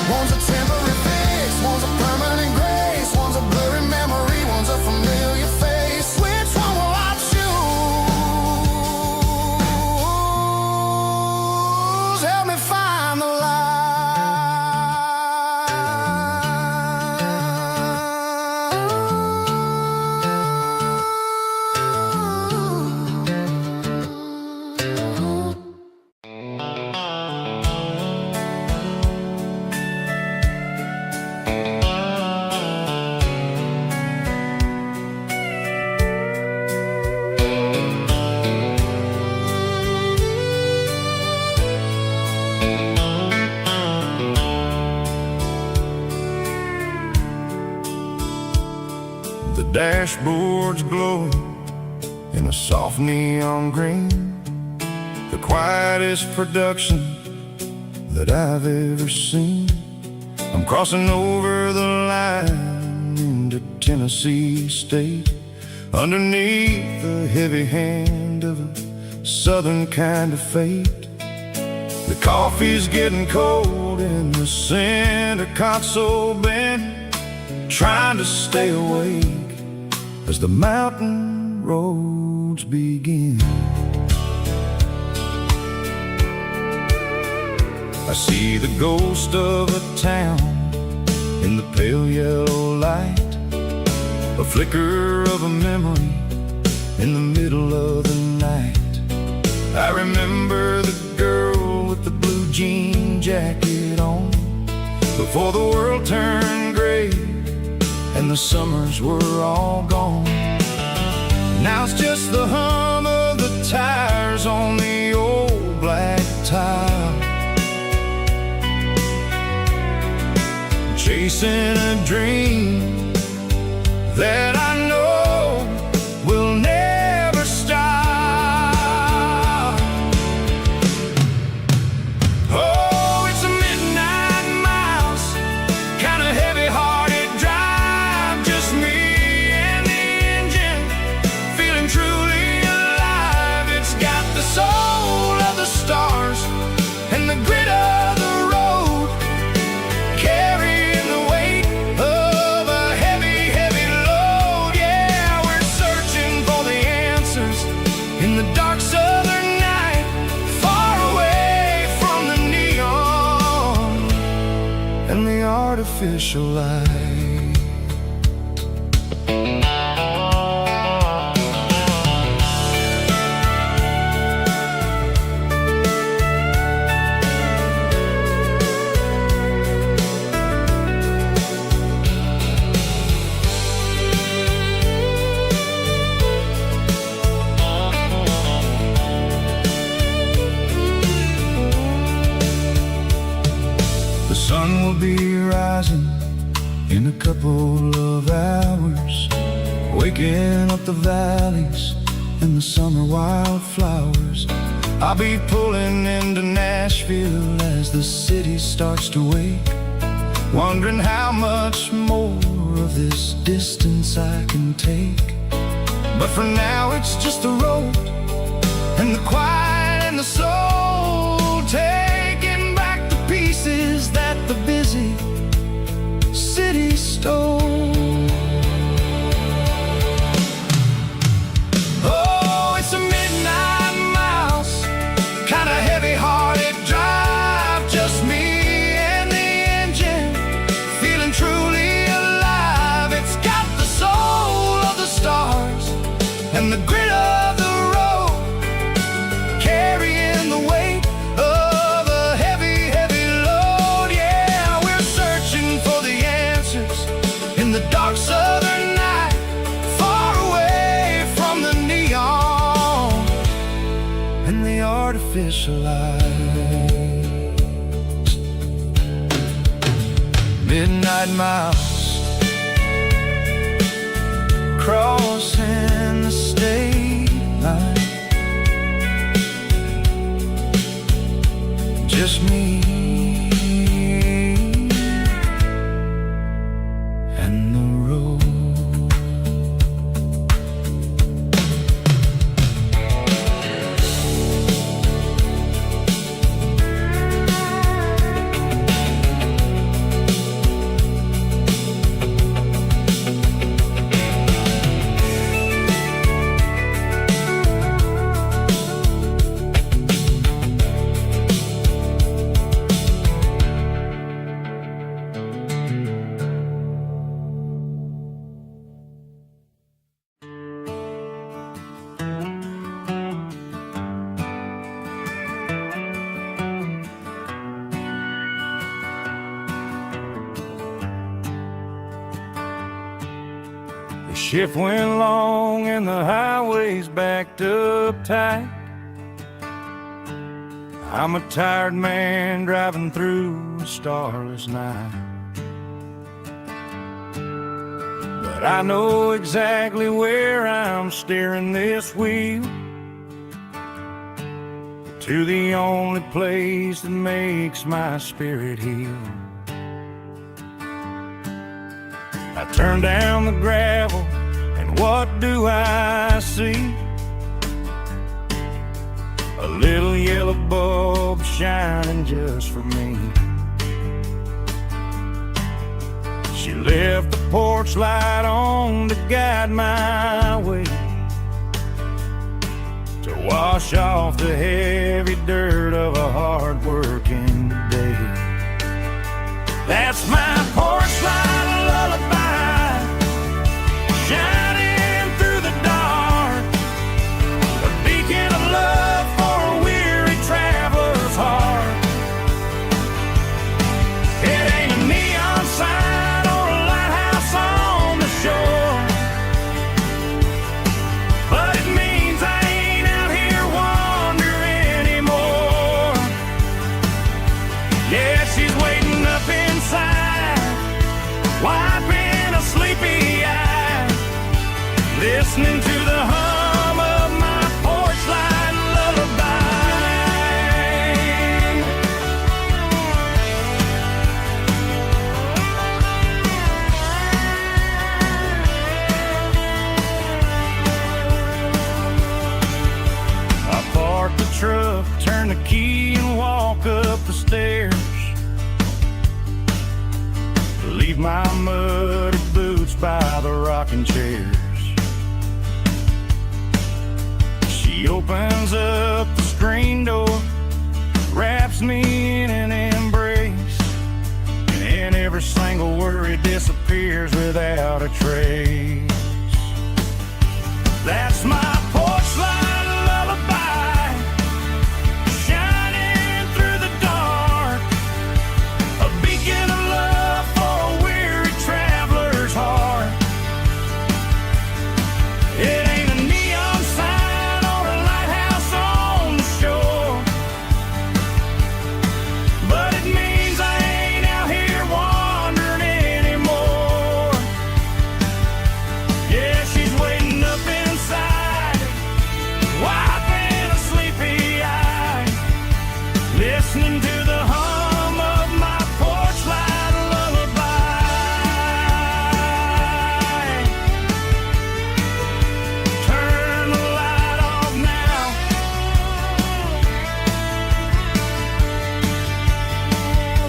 One's a temporary fix, one's a permanent grace, one's a blurry memory, one's a familiar face. Which one will I choose? Help me find the light. The dashboard's glowing in a soft neon green, the quietest production that I've ever seen. I'm crossing over the line into Tennessee State, underneath the heavy hand of a southern kind of fate. The coffee's getting cold in the center console bin, trying to stay awake as the mountain roads begin. I see the ghost of a town in the pale yellow light, a flicker of a memory in the middle of the night. I remember the girl with the blue jean jacket on, before the world turned gray and the summers were all gone. Now it's just the hum of the tires on the old black tile, chasing a dream that I know will never stop. Oh, it's a midnight mouse, kind of heavy-hearted drive, just me and the engine, feeling truly alive. It's got the soul of the stars and the grit of the road, carrying the weight of a heavy, heavy load. Yeah, we're searching for the answers in the dark southern night, far away from the neon and the artificial light. The sun will be rising in a couple of hours, waking up the valleys and the summer wildflowers. I'll be pulling into Nashville as the city starts to wake, wondering how much more of this distance I can take. But for now it's just the road and the quiet and the soul, taking back the pieces that the busy city stole. Oh, it's a midnight mouse, kind of heavy-hearted drive, just me and the engine, feeling truly alive. It's got the soul of the stars and the grit of the road, carrying the weight of a heavy, heavy load. Yeah, we're searching for the answers in the dark southern night, far away from the neon and the artificial light. Midnight mouse, crossing the state line, just me and the road. Shift went long and the highway's backed up tight. I'm a tired man driving through a starless night. But I know exactly where I'm steering this wheel, to the only place that makes my spirit heal. I turn down the gravel, and what do I see? A little yellow bulb shining just for me. She left the porch light on to guide my way, to wash off the heavy dirt of a hard-working day. That's my porch light lullaby, shining through the dark, a beacon of love for a weary traveler's heart. It ain't a neon sign or a lighthouse on the shore, but it means I ain't out here wandering anymore. Yeah, she's waiting up inside, wiping a sleepy eye, listening to the hum of my porch light lullaby. I park the truck, turn the key and walk up the stairs, leave my muddy boots by the rocking chairs. She opens up the screen door, wraps me in an embrace, and every single worry disappears without a trace. That's my porch light lullaby, shining through the dark, a beacon of love for a weary traveler's heart. It ain't a neon sign or a lighthouse on the shore, but it means I ain't out here wandering anymore. Yeah, she's waiting up inside, wiping a sleepy eye, listening to the hum of my porch light lullaby. Turn the light off now,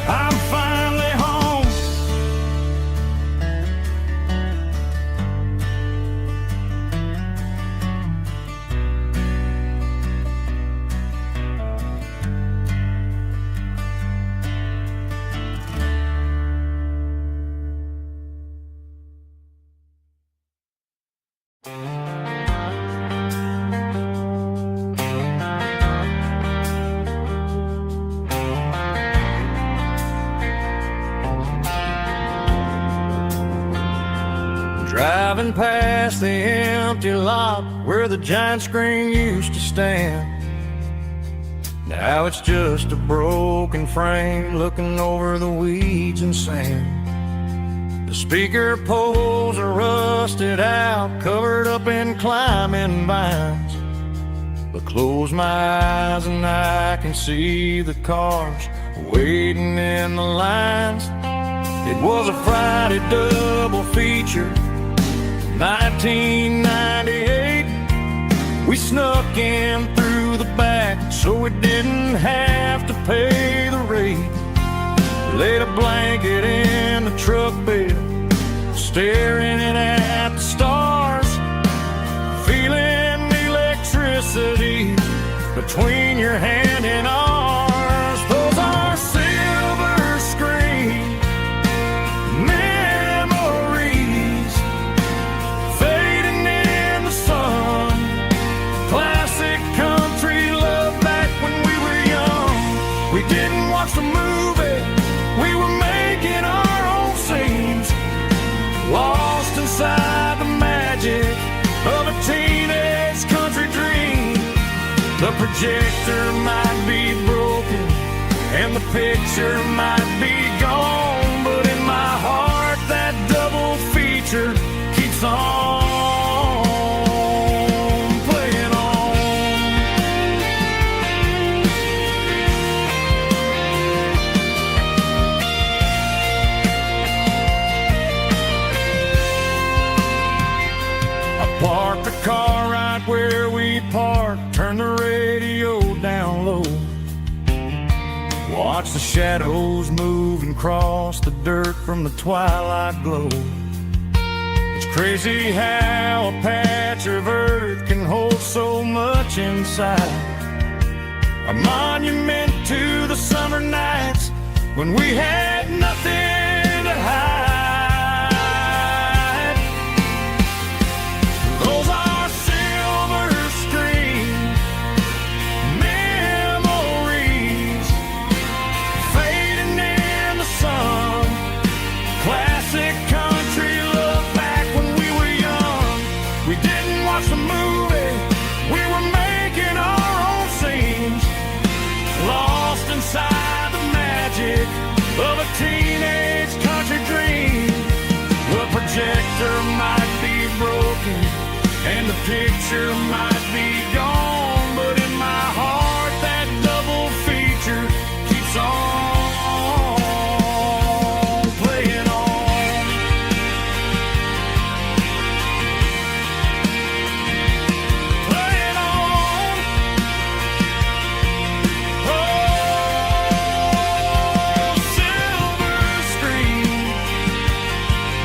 I'm finally home. Driving past the empty lot where the giant screen used to stand, now it's just a broken frame looking over the weeds and sand. The speaker poles are rusted out, covered up in climbing vines, but close my eyes and I can see the cars waiting in the lines. It was a Friday double feature, 1998. We snuck in through the back so we didn't have to pay the rate. Laid a blanket in the truck bed, staring at the stars, feeling the electricity between your hand and ours. Those are silver screen memories, fading in the sun. Classic country love back when we were young. We didn't watch the movie, we were making our own scenes, lost inside the The projector might be broken and the picture might be gone, but in my heart that double feature keeps on playing on. I parked the car right where we parked, turned the radio down low, watch the shadows move and cross the dirt from the twilight glow. It's crazy how a patch of earth can hold so much inside, a monument to the summer nights when we had nothing to hide. Those are silver screen memories fading in the sun. Classic country look back when we were young. We didn't watch the movie, we were making our own scenes, lost inside the magic of a teenage country dream. The projector might be broken and the picture might be gone, but in my heart that double feature keeps on playing on. Playing on. Oh, silver screen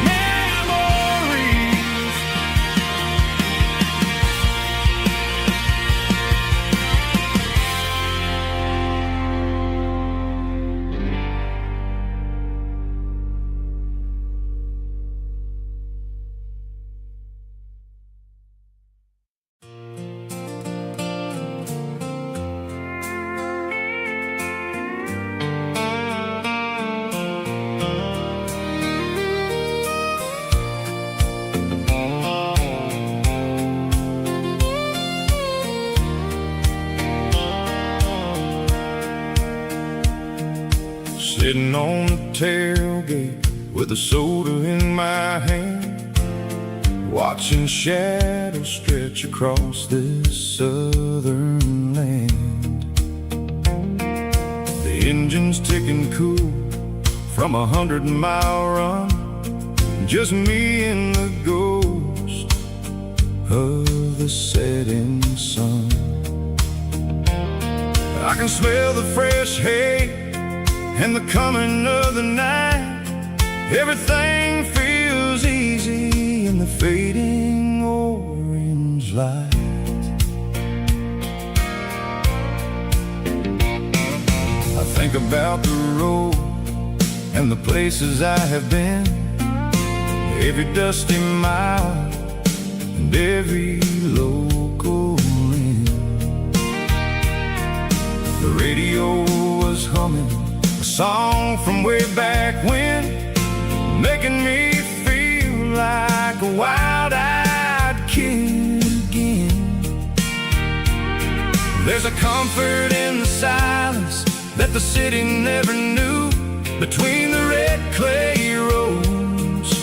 memories. Sitting on the tailgate with a soda in my hand, watching shadows stretch across this southern land. The engine's ticking cool from 100-mile run, just me and the ghost of the setting sun. I can smell the fresh hay and the coming of the night. Everything feels easy in the fading orange light. I think about the road and the places I have been, every dusty mile and every local inn. The radio was humming a song from way back when, making me feel like a wild-eyed kid again. There's a comfort in the silence that the city never knew, between the red clay roads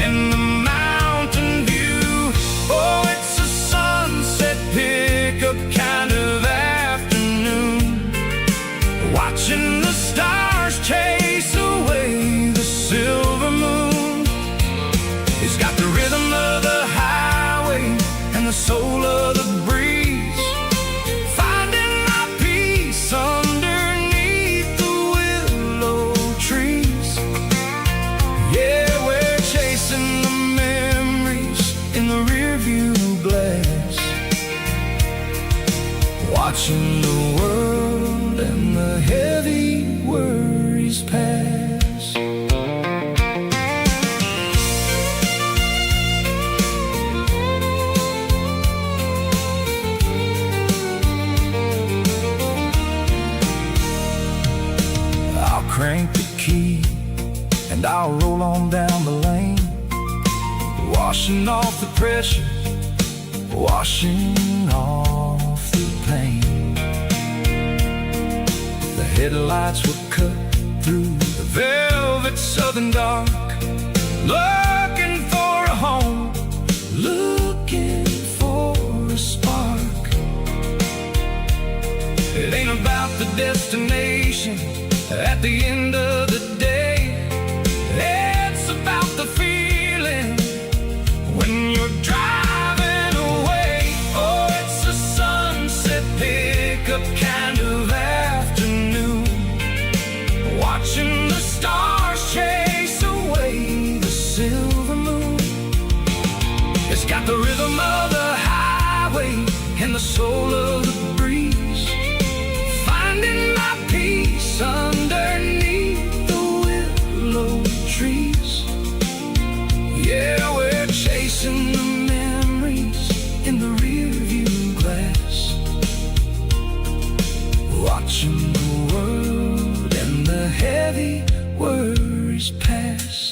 and the mountain view. Oh, it's a sunset pickup kind of afternoon, watching the stars chase away the silver moon. It's got the rhythm of the highway and the soul of the breeze, finding my peace underneath the willow trees. Yeah, we're chasing the memories in the rearview glass, watching the world and the heavy worries pass. I'll crank the key and I'll roll on down the lane, washing off the pressure, washing off the pain. pain. The headlights were cut through the velvet southern dark, looking for a home, looking for a spark. It ain't about the destination at the end of the day. It's about the feeling when you're driving away. Oh, it's a sunset pickup kind of afternoon, watching the stars chase away the silver moon. It's got the rhythm of the highway and the soul of the breeze, finding my peace underneath the willow trees. Yeah, we're chasing the memories in the rearview glass, watching the world and the heavy worries pass.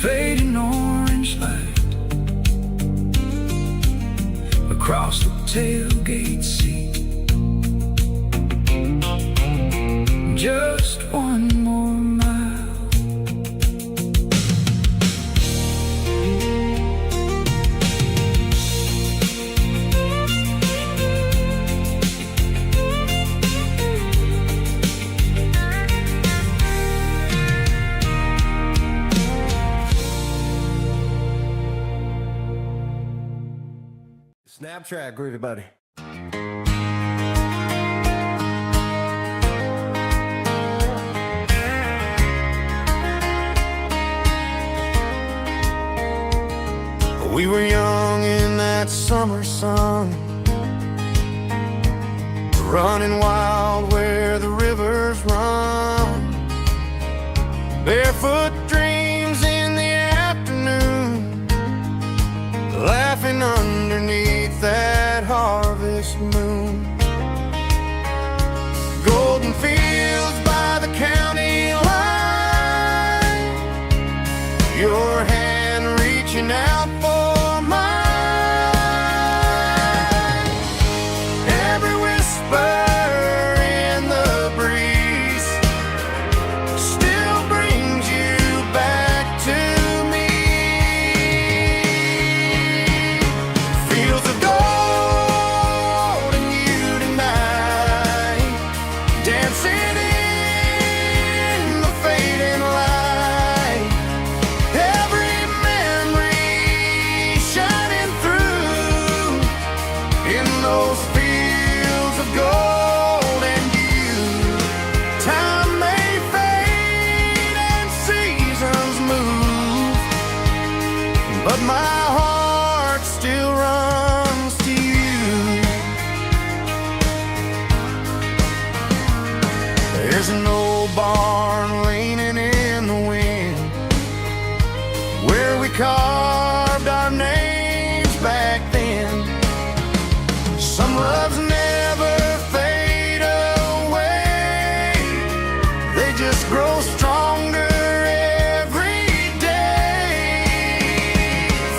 Fading orange light across the tailgate seat. Just one more mile. Snap track, groovy buddy. We were young in that summer sun, running wild where the rivers run, barefoot dreams in the afternoon, laughing underneath that harvest moon. Golden fields by the county line, your hand reaching out for mine. Every whisper in the breeze still brings you back to me. Fields of gold and you tonight, dancing in the fading light. Every memory shining through in those fields of gold and you. Time may fade and seasons move, but my heart still runs to you. There's an old barn leaning in the wind where we carved our names back then. Some loves never fade away, they just grow stronger every day.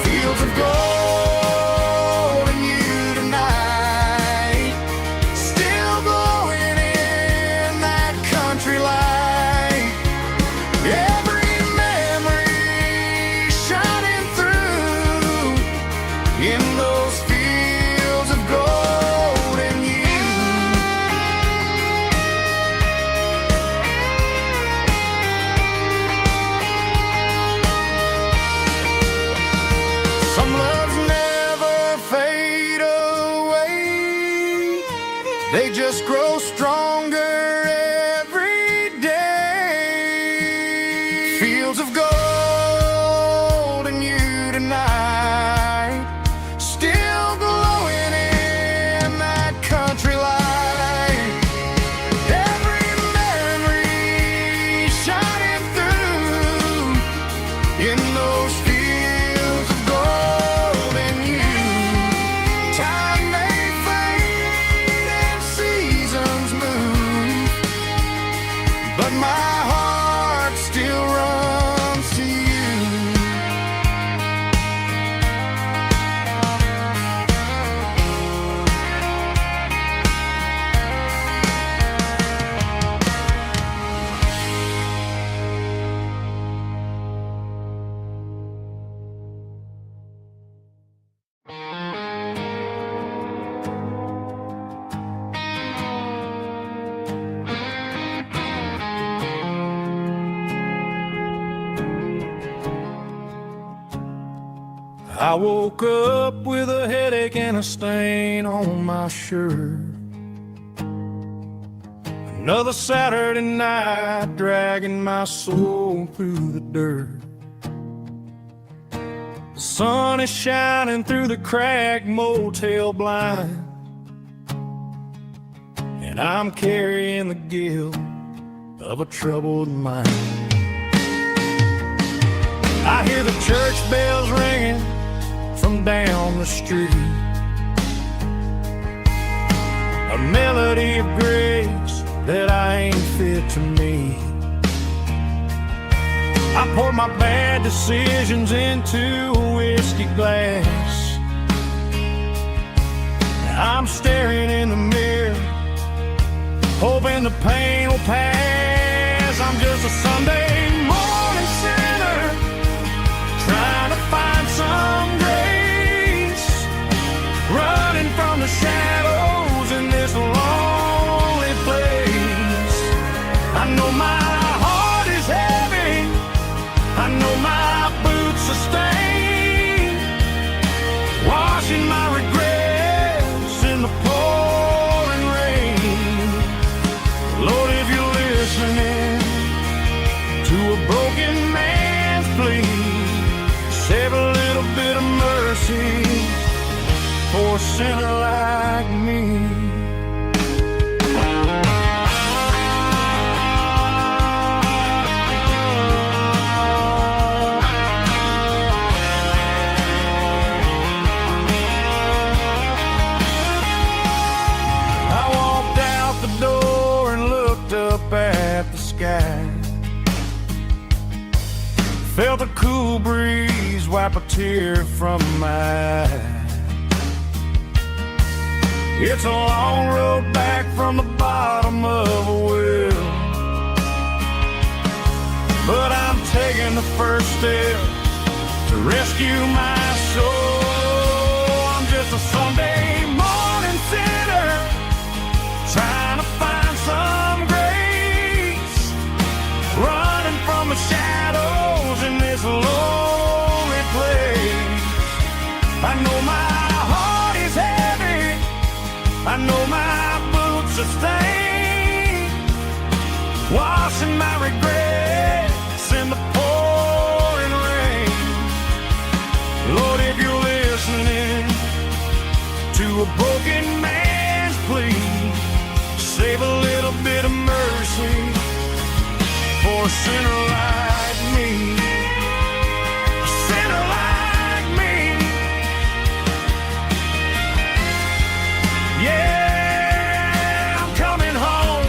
Fields of gold and you tonight, still glowing in that country light. Every memory shining through in those fields of gold and you. I woke up with a headache and a stain on my shirt. Another Saturday night dragging my soul through the dirt. The sun is shining through the cracked motel blind, and I'm carrying the guilt of a troubled mind. I hear the church bells ringing from down the street, a melody of grace that I ain't fit to meet. I pour my bad decisions into a whiskey glass. I'm staring in the mirror, hoping the pain will pass. I'm just a Sunday morning sinner, trying to find some grace, running from the shadows in this lonely place. I know my heart is heavy, I know my boots are stained, washing my regrets in the pouring rain. Lord, if you're listening to a broken man's plea, save a little bit of mercy for a sinner like me. I walked out the door and looked up at the sky. Felt a cool breeze wipe a tear from my eye. It's a long road back from the bottom of a well, but I'm taking the first step to rescue my soul. I'm just a Sunday morning sinner, trying to find some grace, running from the shadows in this lonely place. I know my heart is heavy, I know my boots are stained, washing my regrets in the pouring rain. Lord, if you're listening to a broken man's plea, save a little bit of mercy for a sinner like me. A sinner like me. Yeah, I'm coming home.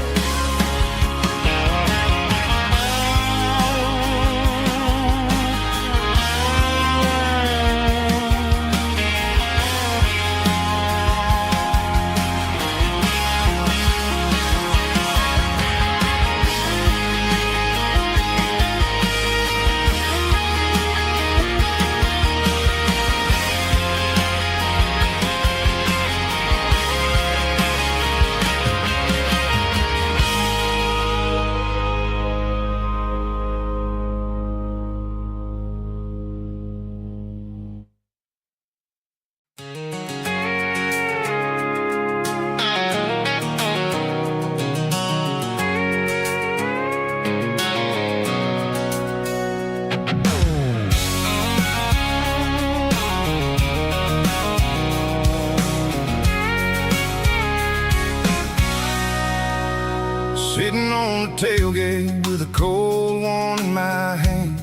Sitting on the tailgate with a cold one in my hand,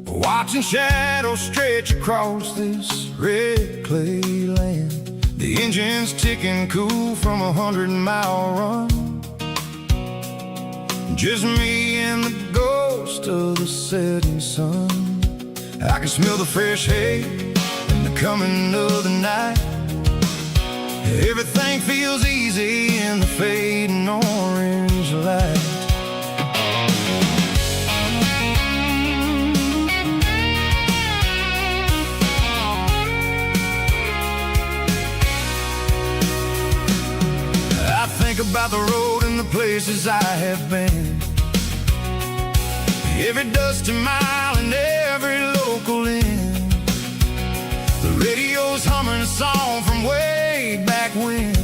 watching shadows stretch across this red clay land. The engine's ticking cool from a 100-mile run, just me and the ghost of the setting sun. I can smell the fresh hay and the coming of the night. Everything feels easy in the fading orange light. I think about the road and the places I have been, every dusty mile and every local inn. Radio's humming a song from way back when,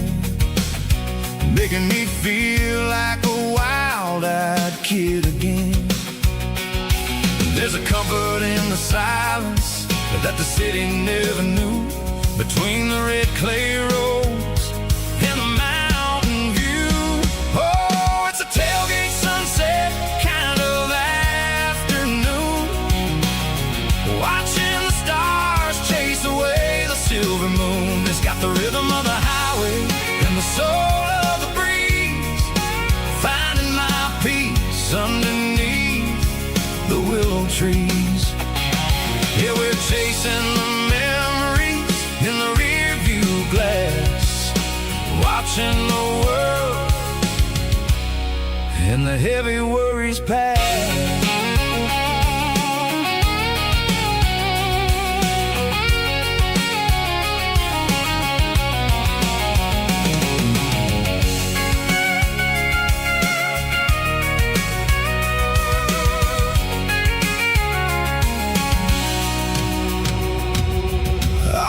making me feel like a wild-eyed kid again. There's a comfort in the silence that the city never knew, between the red clay roads and the mountain view. Oh, it's a tailgate sunset kind of afternoon, watching the stars chase away the silver moon. It's got the rhythm of the highway and the soul of the breeze, finding my peace underneath the willow trees. Yeah, we're chasing the memories in the rear view glass, watching the world and the heavy worries pass.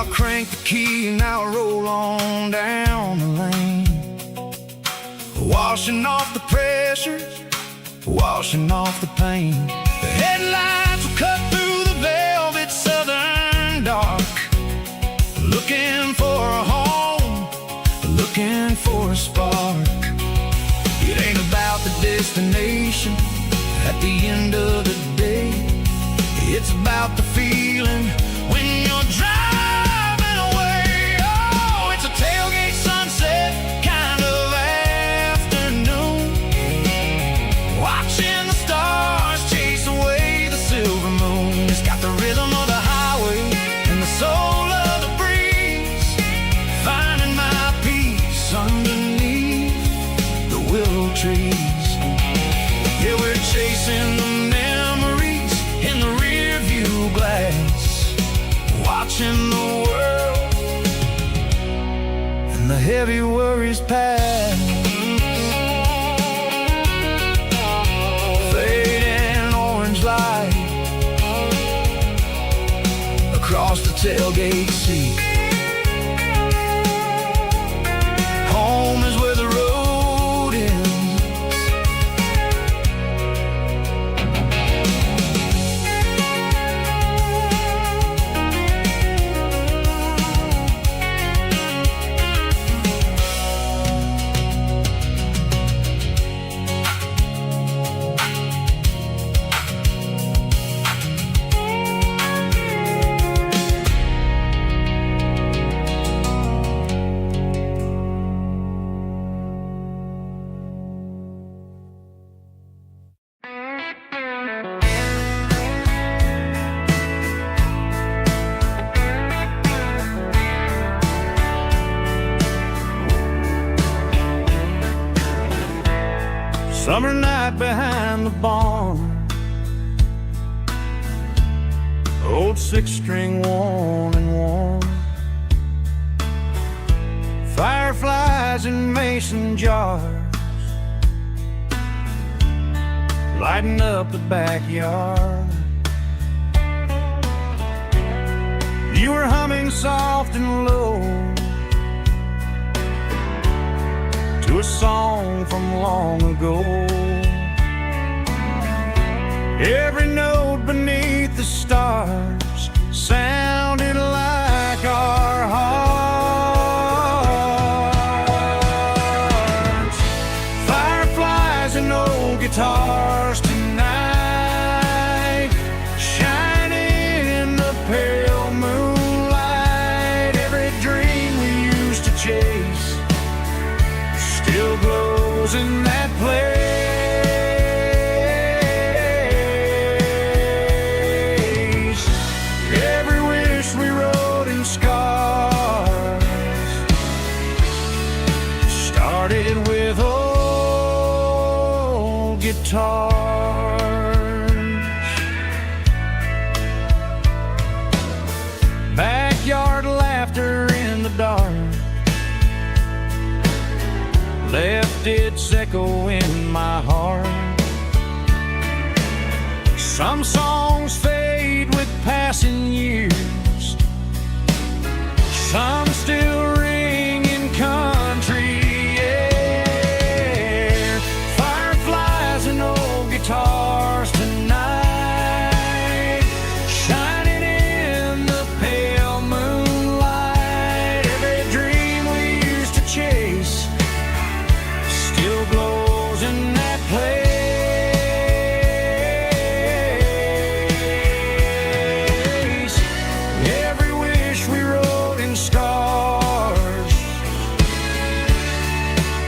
Crank the key and I'll roll on down the lane, washing off the pressure, washing off the pain. The headlights will cut through the velvet southern dark, looking for a home, looking for a spark. It ain't about the destination at the end of the day, it's about the feeling when you're driving. Tailgate sunset kind of afternoon, watching the stars chase away the silver moon. It's got the rhythm of the highway and the soul of the breeze, finding my peace underneath the willow trees. Yeah, we're chasing the memories in the rear view glass, watching the world the heavy worries pass. Fading orange light across the tailgate seat. Home is where the road ends. Summer night behind the barn, old 6-string worn and worn, fireflies in mason jars, lighting up the backyard. You were humming soft and low to a song from long ago. Every note beneath the stars sounded like our hearts. Fireflies and old guitars tonight, shining in the pale moonlight. Every dream we used to chase still glows in that place. Every wish we wrote in scars started with old guitars. Backyard laughter in the dark left its echo in my heart. Some songs fade with passing years, Some still ring in country air. Fireflies and old guitars tonight, shining in the pale moonlight. Every dream we used to chase still glows in that place. Every wish we wrote in stars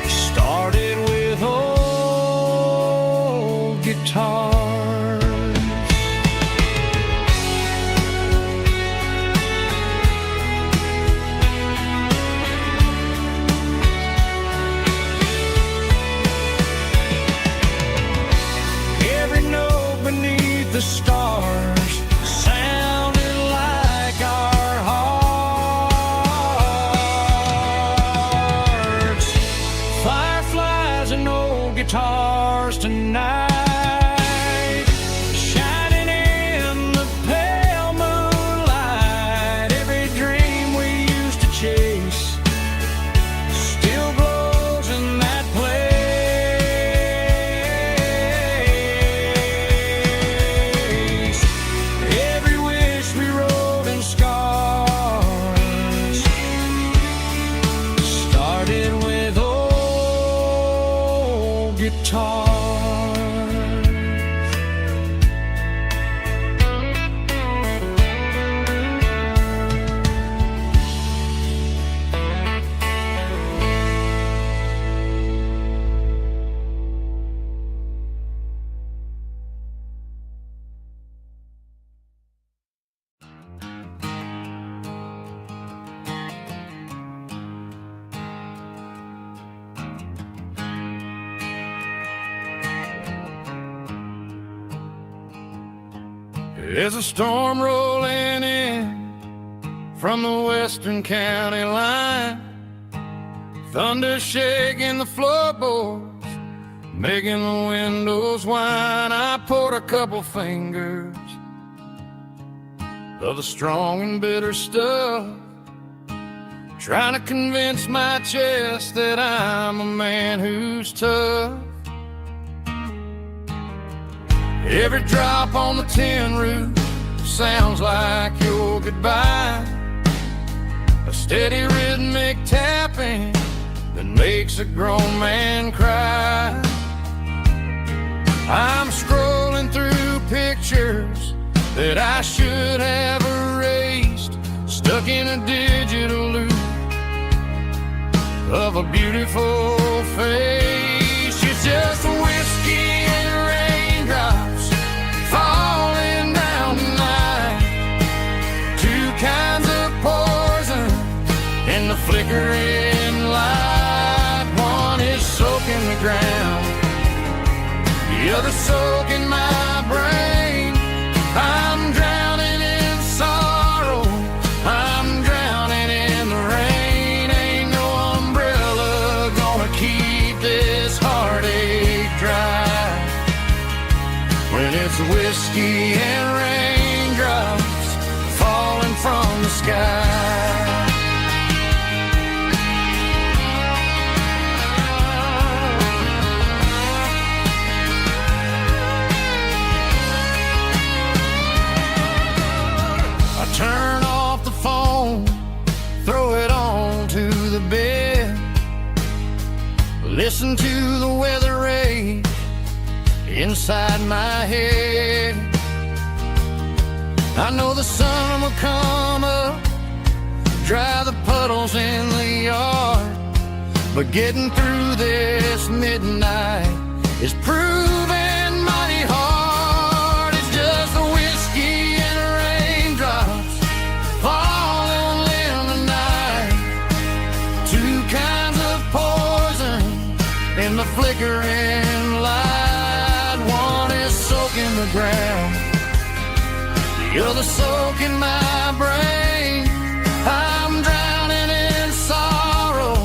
started with old guitars. Every note beneath the stars sounded like our hearts. Fireflies and old guitars tonight, shining in the pale moonlight. Every dream we used to chase still glows in that place. Every wish we wrote in scars started with old guitars. There's a storm rolling in from the western county line. Thunder shaking the floorboards, making the windows whine. I poured a couple fingers of the strong and bitter stuff, trying to convince my chest that I'm a man who's tough. Every drop on the tin roof sounds like your goodbye, a steady rhythmic tapping that makes a grown man cry. I'm scrolling through pictures that I should have erased, stuck in a digital loop of a beautiful face. It's just whiskey and raindrops falling down tonight, two kinds of poison in the flickering light. One is soaking the ground, the other soaking my brain. I'm drowning in sorrow, I'm drowning in the rain. Ain't no umbrella gonna keep this heartache dry when it's whiskey and raindrops falling from the sky. Turn off the phone, throw it on to the bed, listen to the weather rage inside my head. I know the sun will come up, dry the puddles in the yard, but getting through this midnight is proving mighty hard. It's just the whiskey and raindrops falling in the night, two kinds of poison in the flickering light. One is soaking the ground, the other soaking my brain. I'm drowning in sorrow,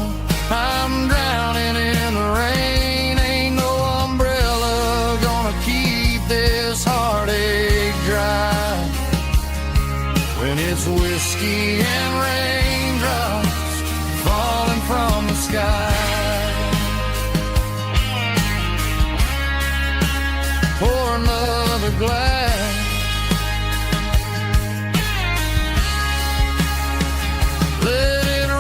I'm drowning in the rain. Ain't no umbrella gonna keep this heartache dry when it's whiskey and raindrops glass. Let it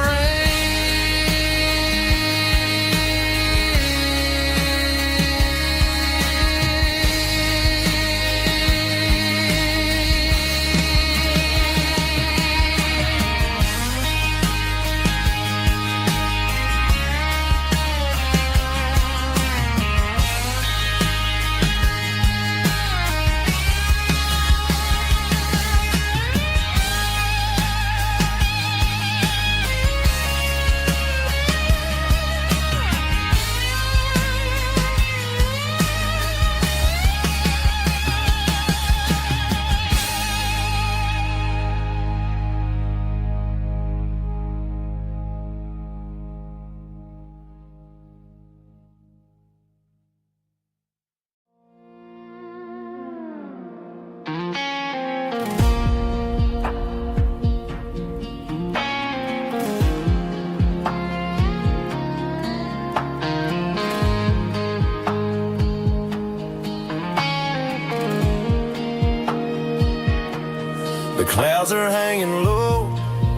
The clouds are hanging low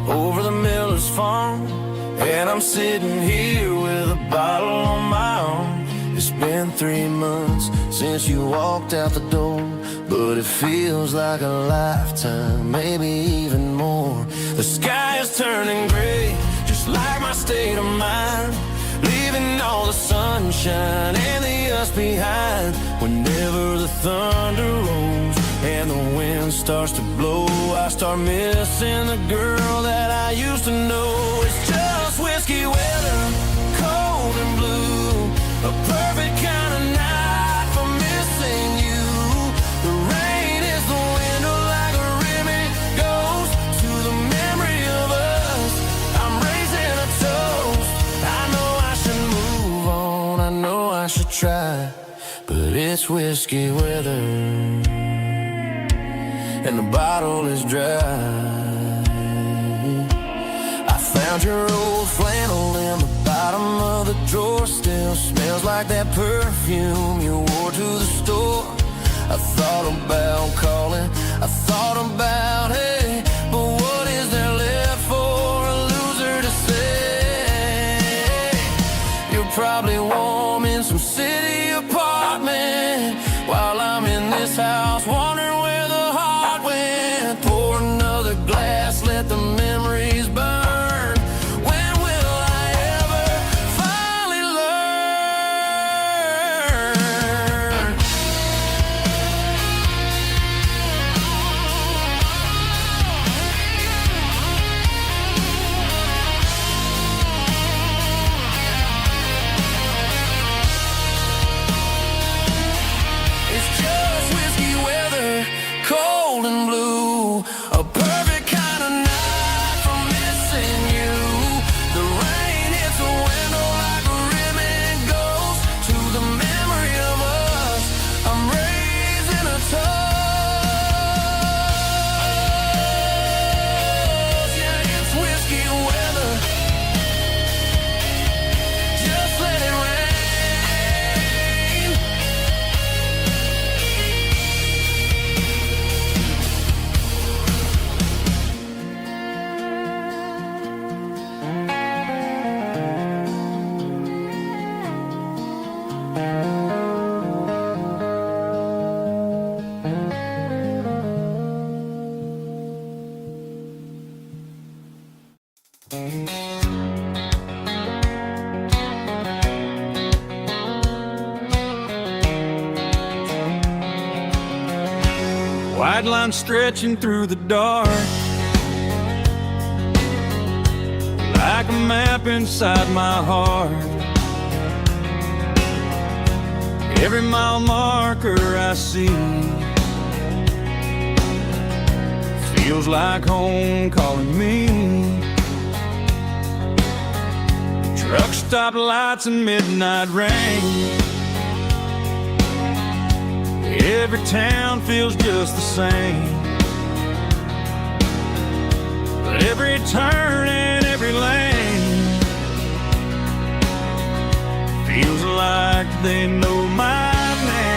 over the miller's farm, and I'm sitting here with a bottle on my arm. It's been 3 months since you walked out the door, but it feels like a lifetime, maybe even more. The sky is turning gray, just like my state of mind, leaving all the sunshine and the us behind. Whenever the thunder rolls and the wind starts to blow, I start missing the girl that I used to know. It's just whiskey weather, cold and blue, a perfect kind of night for missing you. The rain is the window like a ribbon goes to the memory of us. I'm raising a toast. I know I should move on, I know I should try, but it's whiskey weather and the bottle is dry. I found your old flannel in the bottom of the drawer. Still smells like that perfume you wore to the store. I thought about calling, I thought about, hey, but what is there left for a loser to say? You're probably warm in some city apartment while I'm in this house wondering where the heart went. Pour another glass, let the memories burn. When will I ever finally learn? It's just whiskey weather, cold and blue, a perfect kind of night for missing you. The rain hits the window like a ribbon goes to the memory of us. I'm raising a toast. Yeah, it's whiskey weather. Just let it rain. White line stretching through the dark, like a map inside my heart. Every mile marker I see feels like home calling me. Truck stop lights and midnight rain. Every town feels just the same, but every turn and every lane feels like they know my name.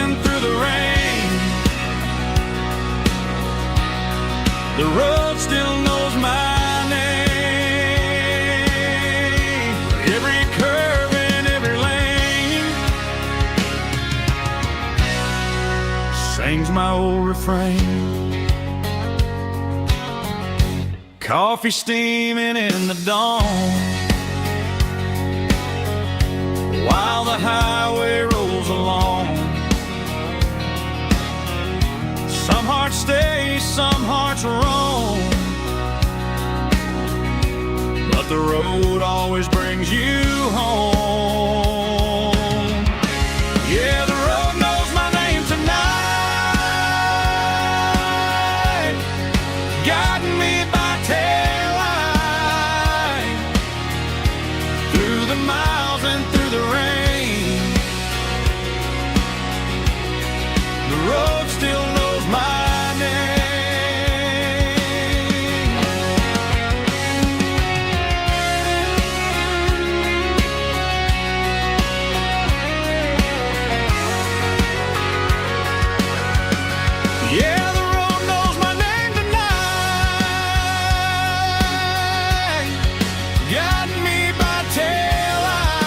and through the rain. The road still knows my name. Every curve and every lane sings my old refrain. Coffee steaming in the dawn, while the highway rolls along. Some hearts stay, some hearts roam, but the road always brings you home. Yeah, the road knows my name tonight, guiding me by taillight, through the miles and through the rain. The road still knows my name. Yeah, the road knows my name tonight, guiding me by taillight,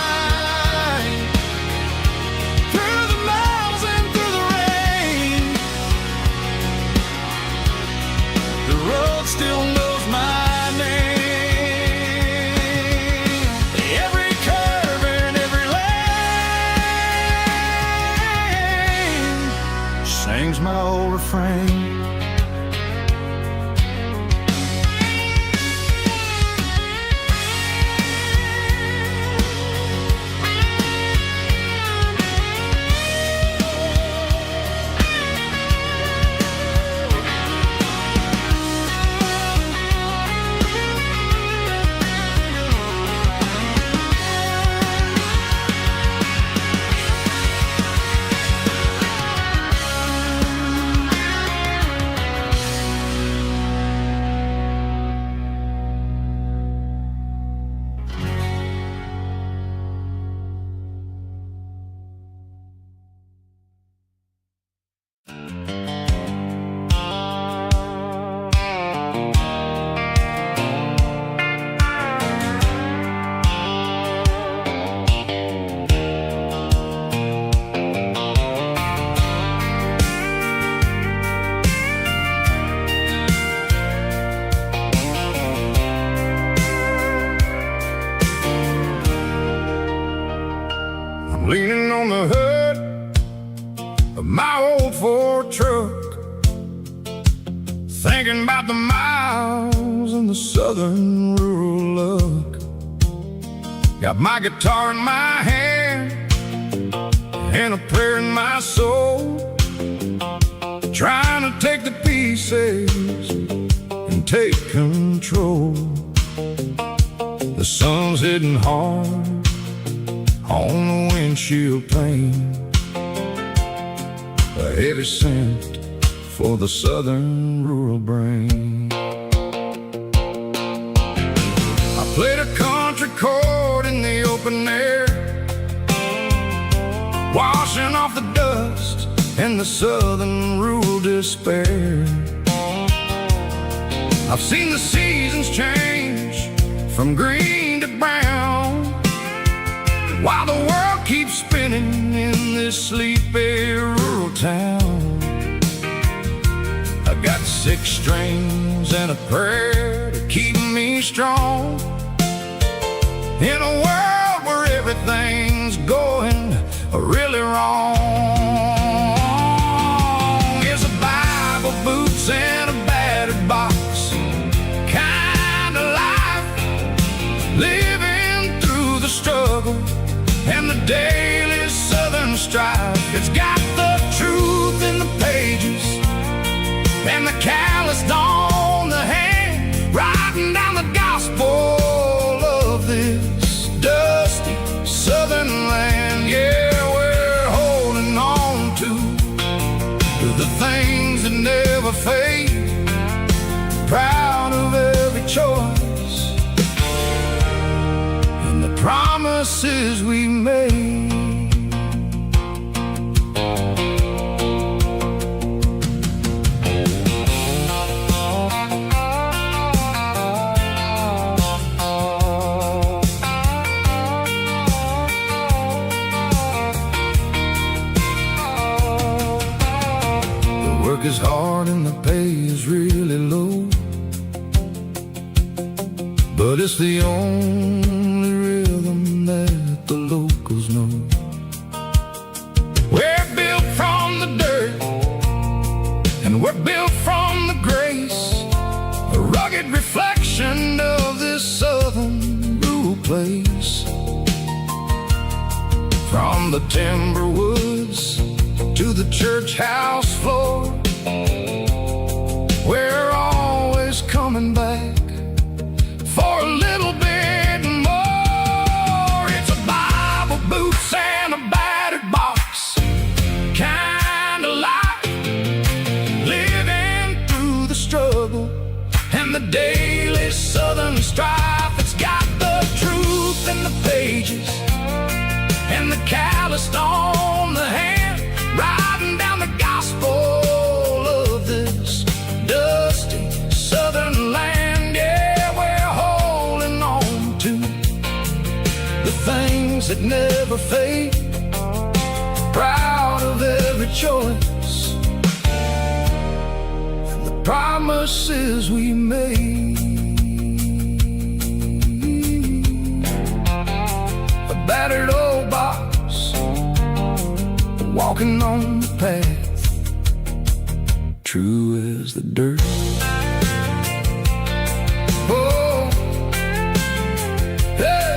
through the miles and through the rain. The road still knows my name. Every curve and every lane sings my old refrain. Leaning on the hood of my old Ford truck, thinking about the miles and the southern rural look. Got my guitar in my hand and a prayer in my soul, trying to take the pieces and take control. The sun's hitting hard on the windshield pane, a heavy scent for the southern rural brain. I played a country chord in the open air, washing off the dust and the southern rural despair. I've seen the seasons change from green to brown, while the world keeps spinning in this sleepy rural town. I got 6 strings and a prayer to keep me strong, in a world where everything's going really wrong. It's a Bible, boots, and a battered box kind of life, living through the struggle and the daily southern strife. It's got the truth in the pages and the calloused on the hand, writing down the gospel of this dusty southern land. Yeah, we're holding on to the things that never fade, proud of every choice and the promises we made. Work is hard and the pay is really low, but it's the only rhythm that the locals know. We're built from the dirt, and we're built from the grace, a rugged reflection of this southern rural place. From the timber woods to the church house floor, we're always coming back for a little bit more. It's a Bible, boots, and a battered box kind of life, living through the struggle and the daily southern strife. It's got the truth in the pages and the calloused on the hand, riding down the gospel of this dusty southern land. Yeah, we're holding on to the things that never fade, proud of every choice and the promises we made. A battered old box, walking on the path, true as the dirt. Oh, hey.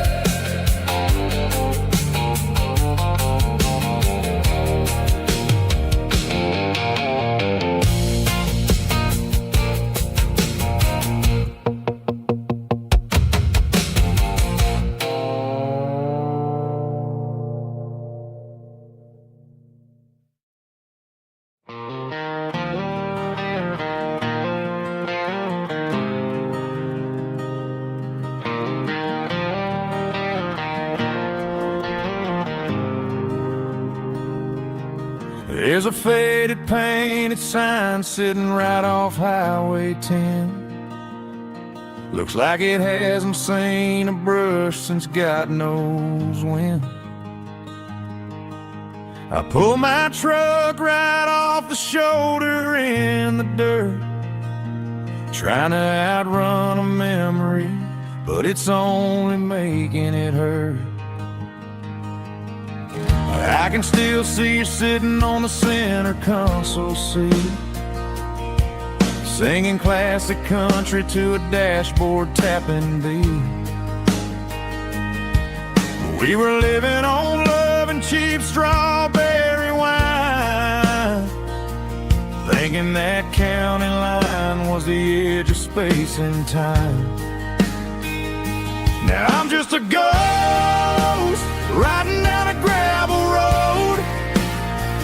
There's a faded painted sign sitting right off Highway 10. Looks like it hasn't seen a brush since God knows when. I pull my truck right off the shoulder in the dirt, trying to outrun a memory, but it's only making it hurt. I can still see you sitting on the center console seat, singing classic country to a dashboard tapping beat. We were living on love and cheap strawberry wine, thinking that county line was the edge of space and time. Now I'm just a ghost riding down a gravel road,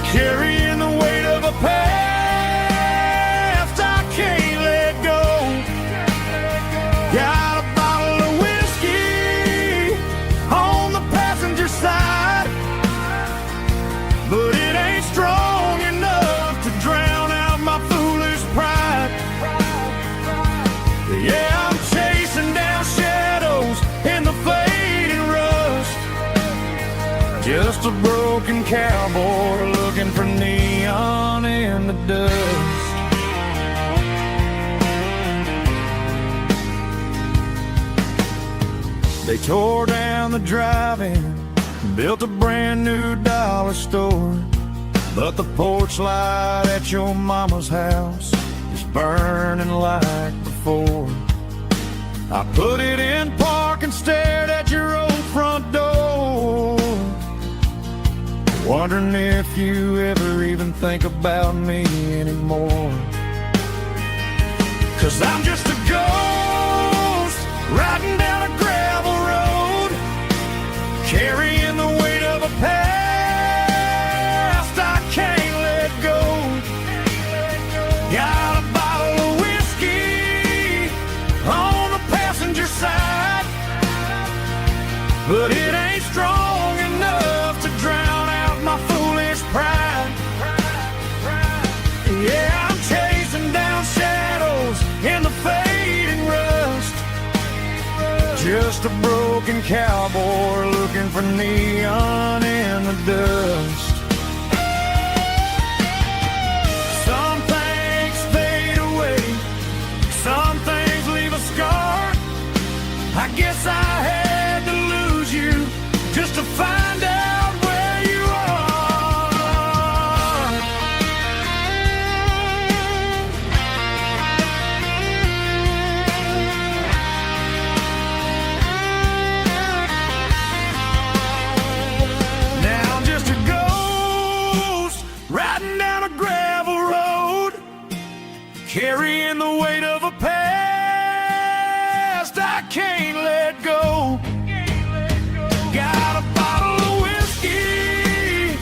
carrying the weight of a past I can't let go. Got a bottle of whiskey on the passenger side, but it ain't strong enough to drown out my foolish pride. Yeah, I'm chasing down shadows in the fading rust, just a broken cowboy looking for neon in the dust. They tore down the drive-in, built a brand new dollar store, but the porch light at your mama's house is burning like before. I put it in park and stared at your old front door, wondering if you ever even think about me anymore. 'Cause I'm just a ghost riding down a gravel road, carrying the weight of a past I can't let go. Got a bottle of whiskey on the passenger side, but it ain't strong enough to drown out my foolish pride. Yeah, I'm chasing down shadows in the fading rust, just a broken cowboy looking for neon in the dust. Some things carrying the weight of a past I can't let go. Got a bottle of whiskey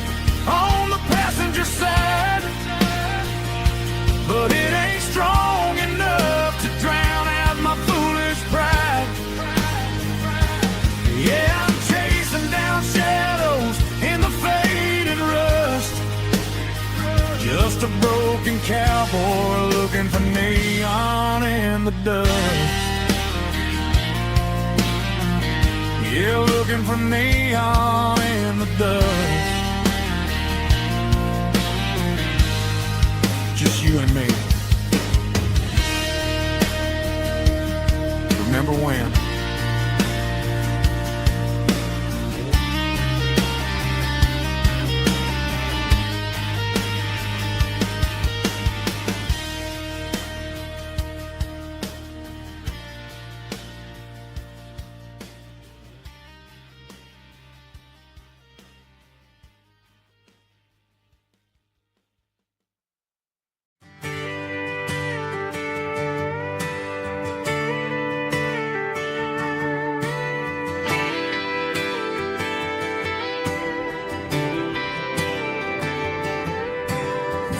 on the passenger side, but it ain't strong enough to drown out my foolish pride. Yeah, I'm chasing down shadows in the faded rust, just a broken cowboy looking for neon in the dust. Yeah, looking for neon in the dust. Just you and me. Remember when?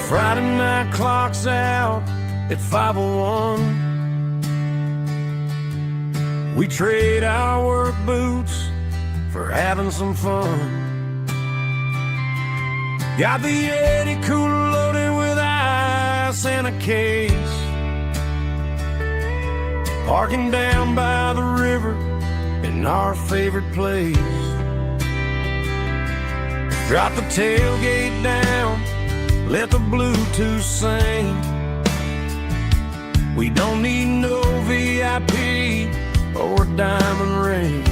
Friday night clock's out at 5:01. We trade our work boots for having some fun. Got the Yeti cooler loaded with ice and a case, parking down by the river in our favorite place. Drop the tailgate down, let the Bluetooth sing. We don't need no VIP or a diamond ring.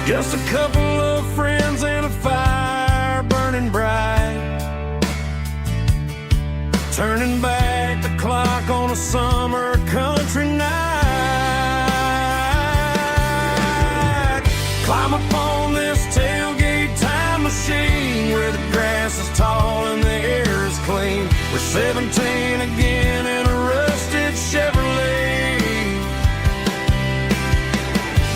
Just a couple of friends and a fire burning bright, turning back the clock on a summer country night. Climb up on this tailgate time machine where the grass is tall and the air is clean. We're 17 again in a rusted Chevrolet,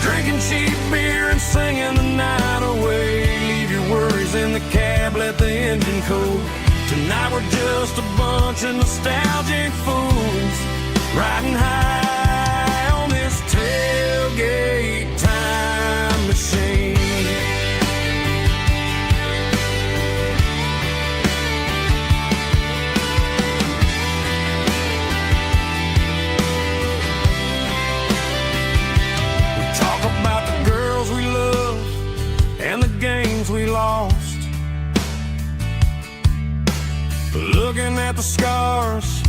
drinking cheap beer and singing the night away. Leave your worries in the cab, let the engine cool. Tonight we're just a bunch of nostalgic fools, riding high on this tailgate time machine. We lost, looking at the scars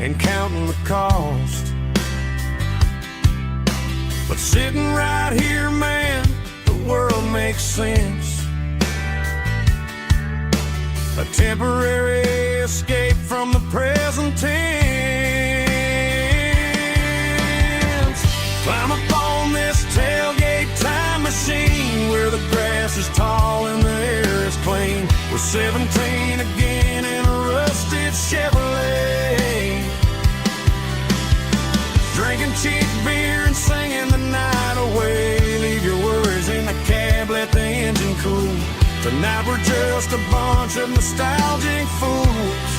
and counting the cost. But sitting right here, man, the world makes sense. A temporary escape from the present tense. Climb up on this tailgate time machine where the grass is tall and the air is clean. We're 17 again in a rusted Chevrolet, drinking cheap beer and singing the night away. Leave your worries in the cab, let the engine cool. Tonight we're just a bunch of nostalgic fools,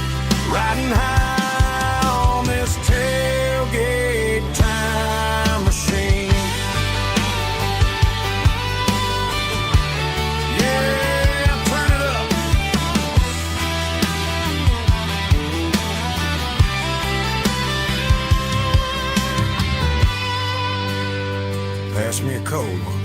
riding high on this tailgate time machine. Pass me a cold one.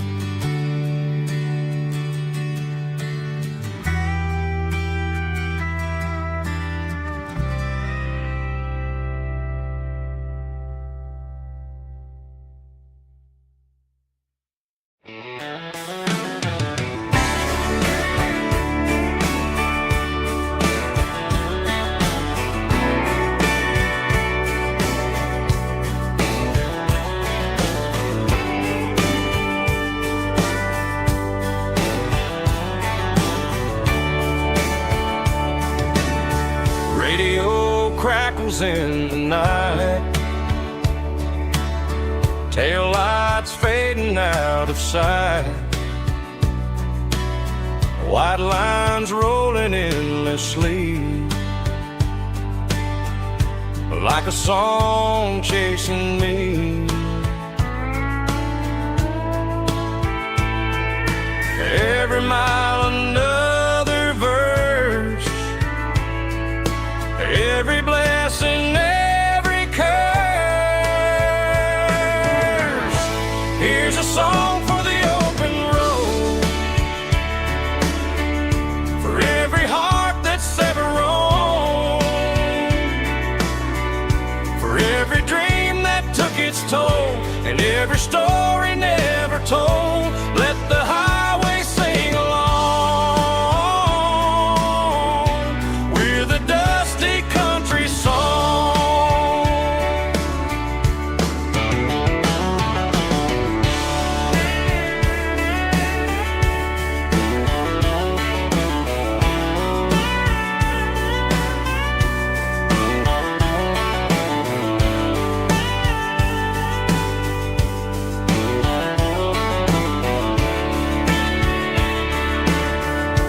Radio crackles in the night. Tail lights fading out of sight. White lines rolling endlessly, like a song chasing me. Every mile another verse, every blessing, every curse. Here's a song for the open road, for every heart that's ever roamed, for every dream that took its toll, and every story never told. Let the highway sing along with a dusty country song.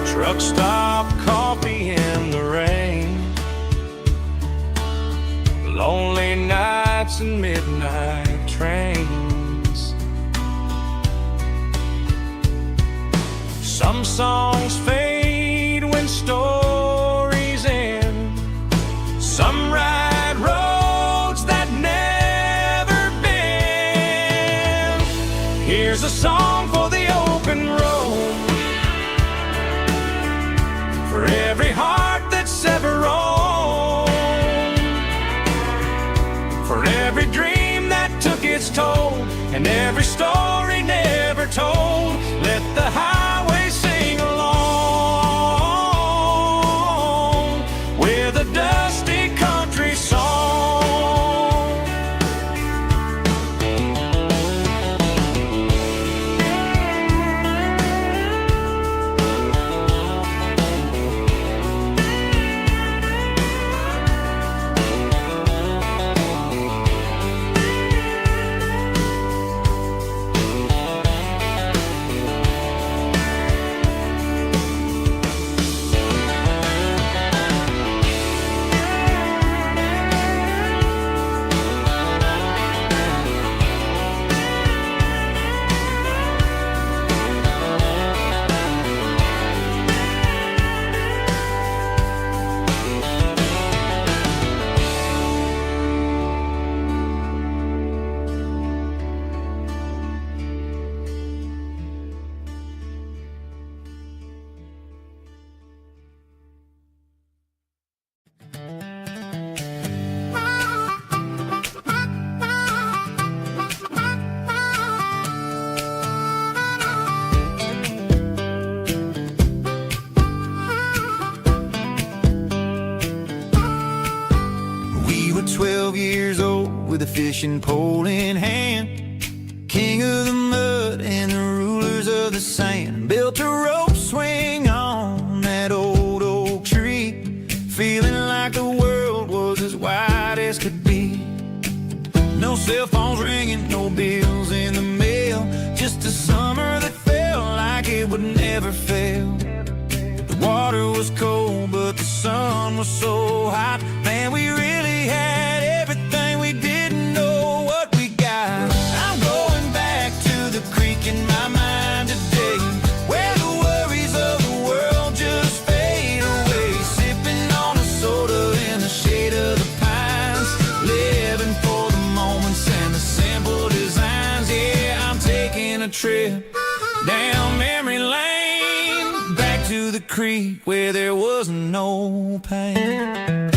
Truck stop, coffee in the rain, lonely nights and midnight trains. Some songs fade when stories end. Some ride roads that never bend. Here's a song for the open road, for every heart that's ever roamed, for every dream that took its toll, and every story never told. Let the highway sing along with a dusty country song. We were 12 years old with a fishing pole in hand, king of the mud and the rulers of the sand. Built a rope swing on that old oak tree, feeling like the world was as wide as could be. No cell phones ringing, no bills in the mail, just a summer that felt like it would never fail. The water was cold, but the sun was so hot. Man, we really had everything, we didn't know what we got. I'm going back to the creek in my mind today, where the worries of the world just fade away. Sipping on a soda in the shade of the pines, living for the moments and the simple designs. Yeah, I'm taking a trip down memory lane, back to the creek where there was no pain.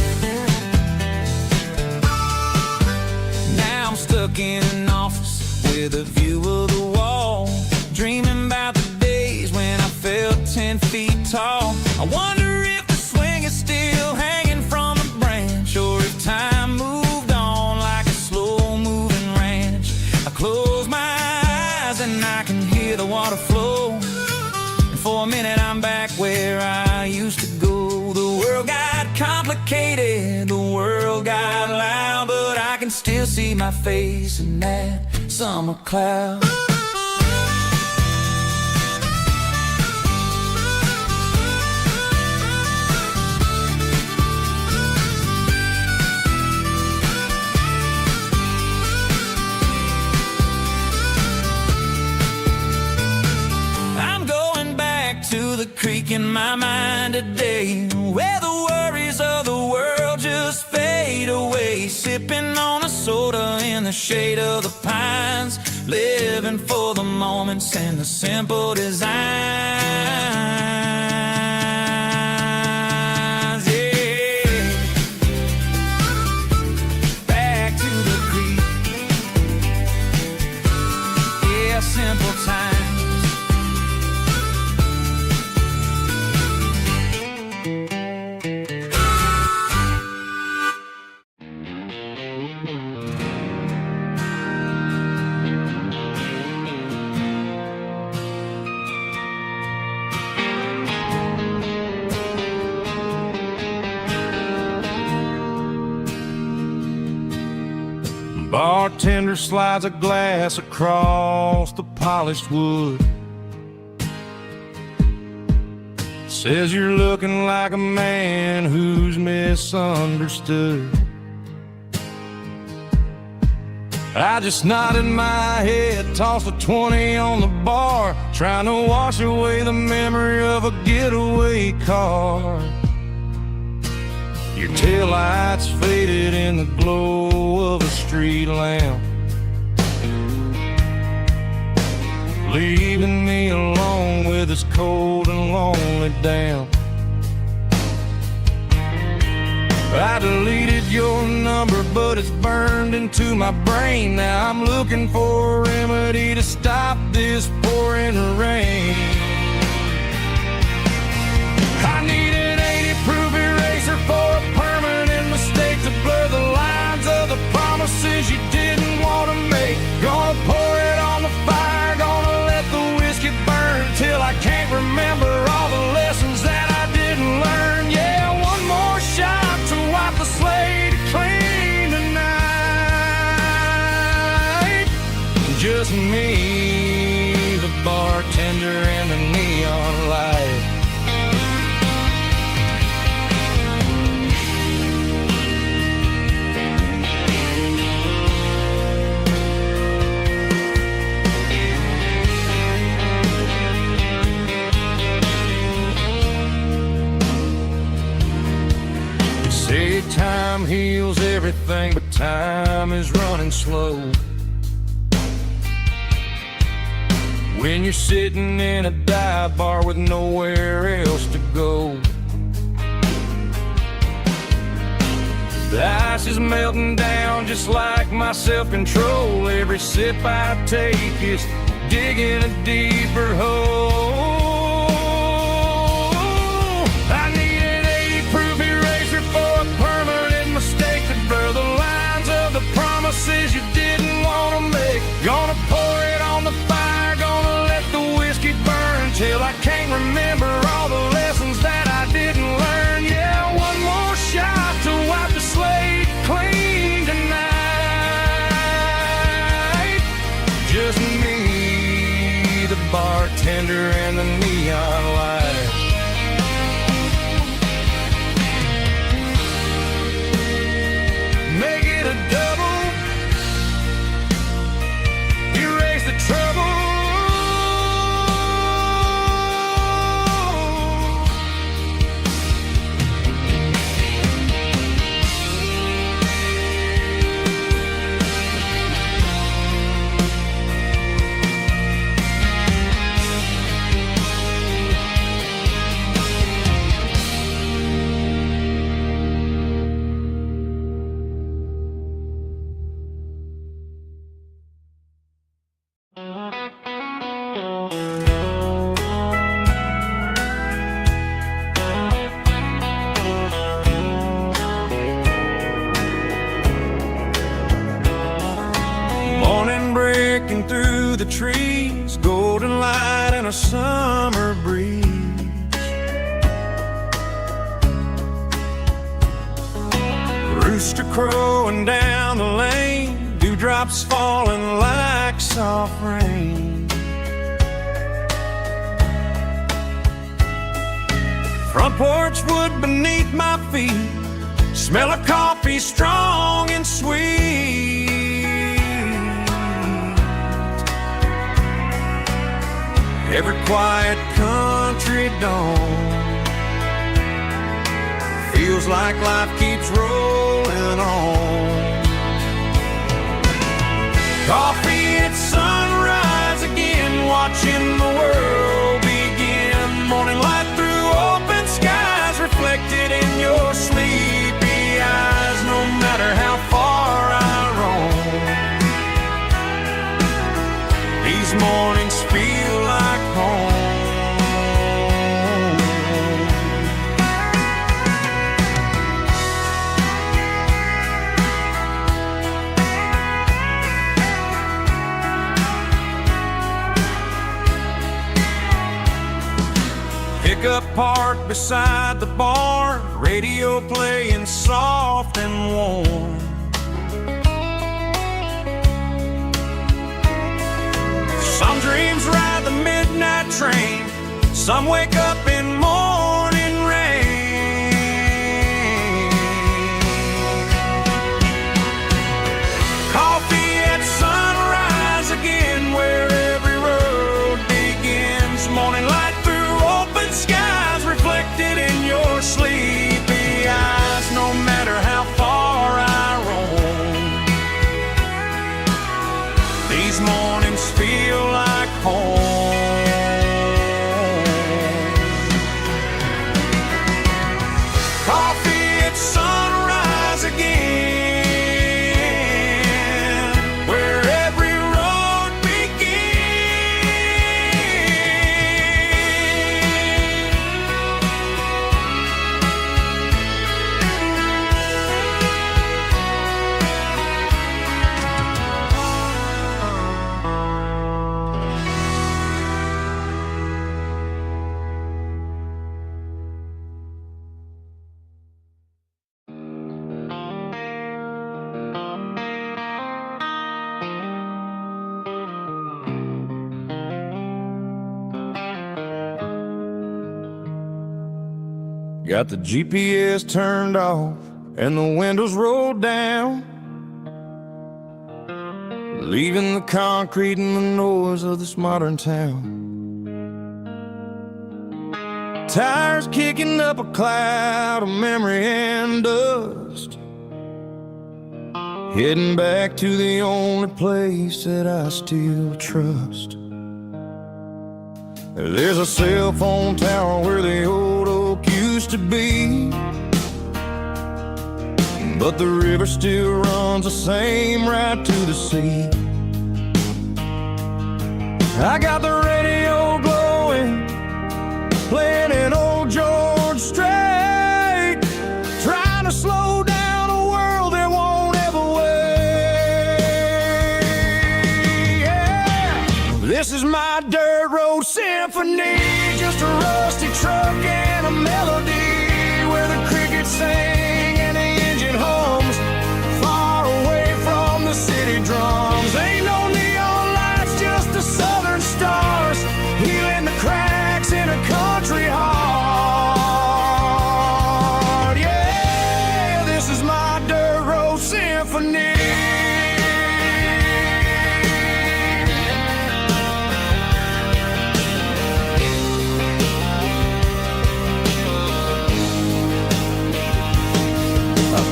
Now I'm stuck in an office with a view of the wall, dreaming about the days when I felt 10 feet tall. I wonder if the swing is still hanging from a branch, or if time moved on like a slow-moving ranch. I close my eyes and I can hear the water flow, and for a minute I'm back where I used to go. The world got complicated suffocated. The world got loud, but I can still see my face in that summer cloud. To the creek in my mind today, where the worries of the world just fade away. Sipping on a soda in the shade of the pines, living for the moments and the simple designs. Yeah, back to the creek. Yeah, simple times. Bartender slides a glass across the polished wood. Says you're looking like a man who's misunderstood. I just nodded my head, tossed a 20 on the bar, trying to wash away the memory of a getaway car. Your taillights faded in the glow of a street lamp, leaving me alone with this cold and lonely damp. I deleted your number, but it's burned into my brain. Now I'm looking for a remedy to stop this pouring rain. I need an 80-proof eraser for a permanent mistake to blur the lines of the promises you didn't want to make. Gonna pour it on the fire, gonna let the whiskey burn till I can't remember all the lessons that I didn't learn. Yeah, one more shot to wipe the slate clean tonight. Just me, the bartender, and the neon light. Say time heals everything, but time is running slow. When you're sitting in a dive bar with nowhere else to go, the ice is melting down just like my self-control. Every sip I take is digging a deeper hole. I need an 80-proof eraser for a permanent mistake to blur the lines of the promises you didn't want to make. Gonna pour it on the fire, gonna let the whiskey burn till I can't remember all the lessons that I didn't learn. Yeah, one more shot to wipe the slate clean tonight. Just me, the bartender, and the neon light. Make it a double, erase the trouble. Breaking through the trees, golden light and a summer breeze. rooster crowing down the lane, dewdrops falling like soft rain. Front porch wood beneath my feet, smell of coffee strong and sweet. Every quiet country dawn feels like life keeps rolling on. Coffee at sunrise again, watching the world begin. Morning light through open skies, reflected in your sleepy eyes. No matter how far I roam, these mornings feel like home. Pickup parked beside the barn, radio playing soft and warm. Some dreams ride the midnight train, some wake up in morning rain. Coffee at sunrise again, where every road begins. Morning light through open skies, reflected in your sleepy eyes. No matter how far I roam, these mornings feel like home. Coffee at sunrise again, where every road got the GPS turned off and the windows rolled down, leaving the concrete and the noise of this modern town. Tires kicking up a cloud of memory and dust, heading back to the only place that I still trust. There's a cell phone tower where the old oak used to be, but the river still runs the same right to the sea. I got the radio glowing, playing an old George Strait, trying to slow down a world that won't ever wait. Yeah. This is my dirt road symphony, just a rusty truck and a melody, where the crickets sing and the engine hums, far away from the city drums. Ain't no neon lights, just the southern stars, healing the cracks in a country heart. Yeah, this is my dirt road symphony.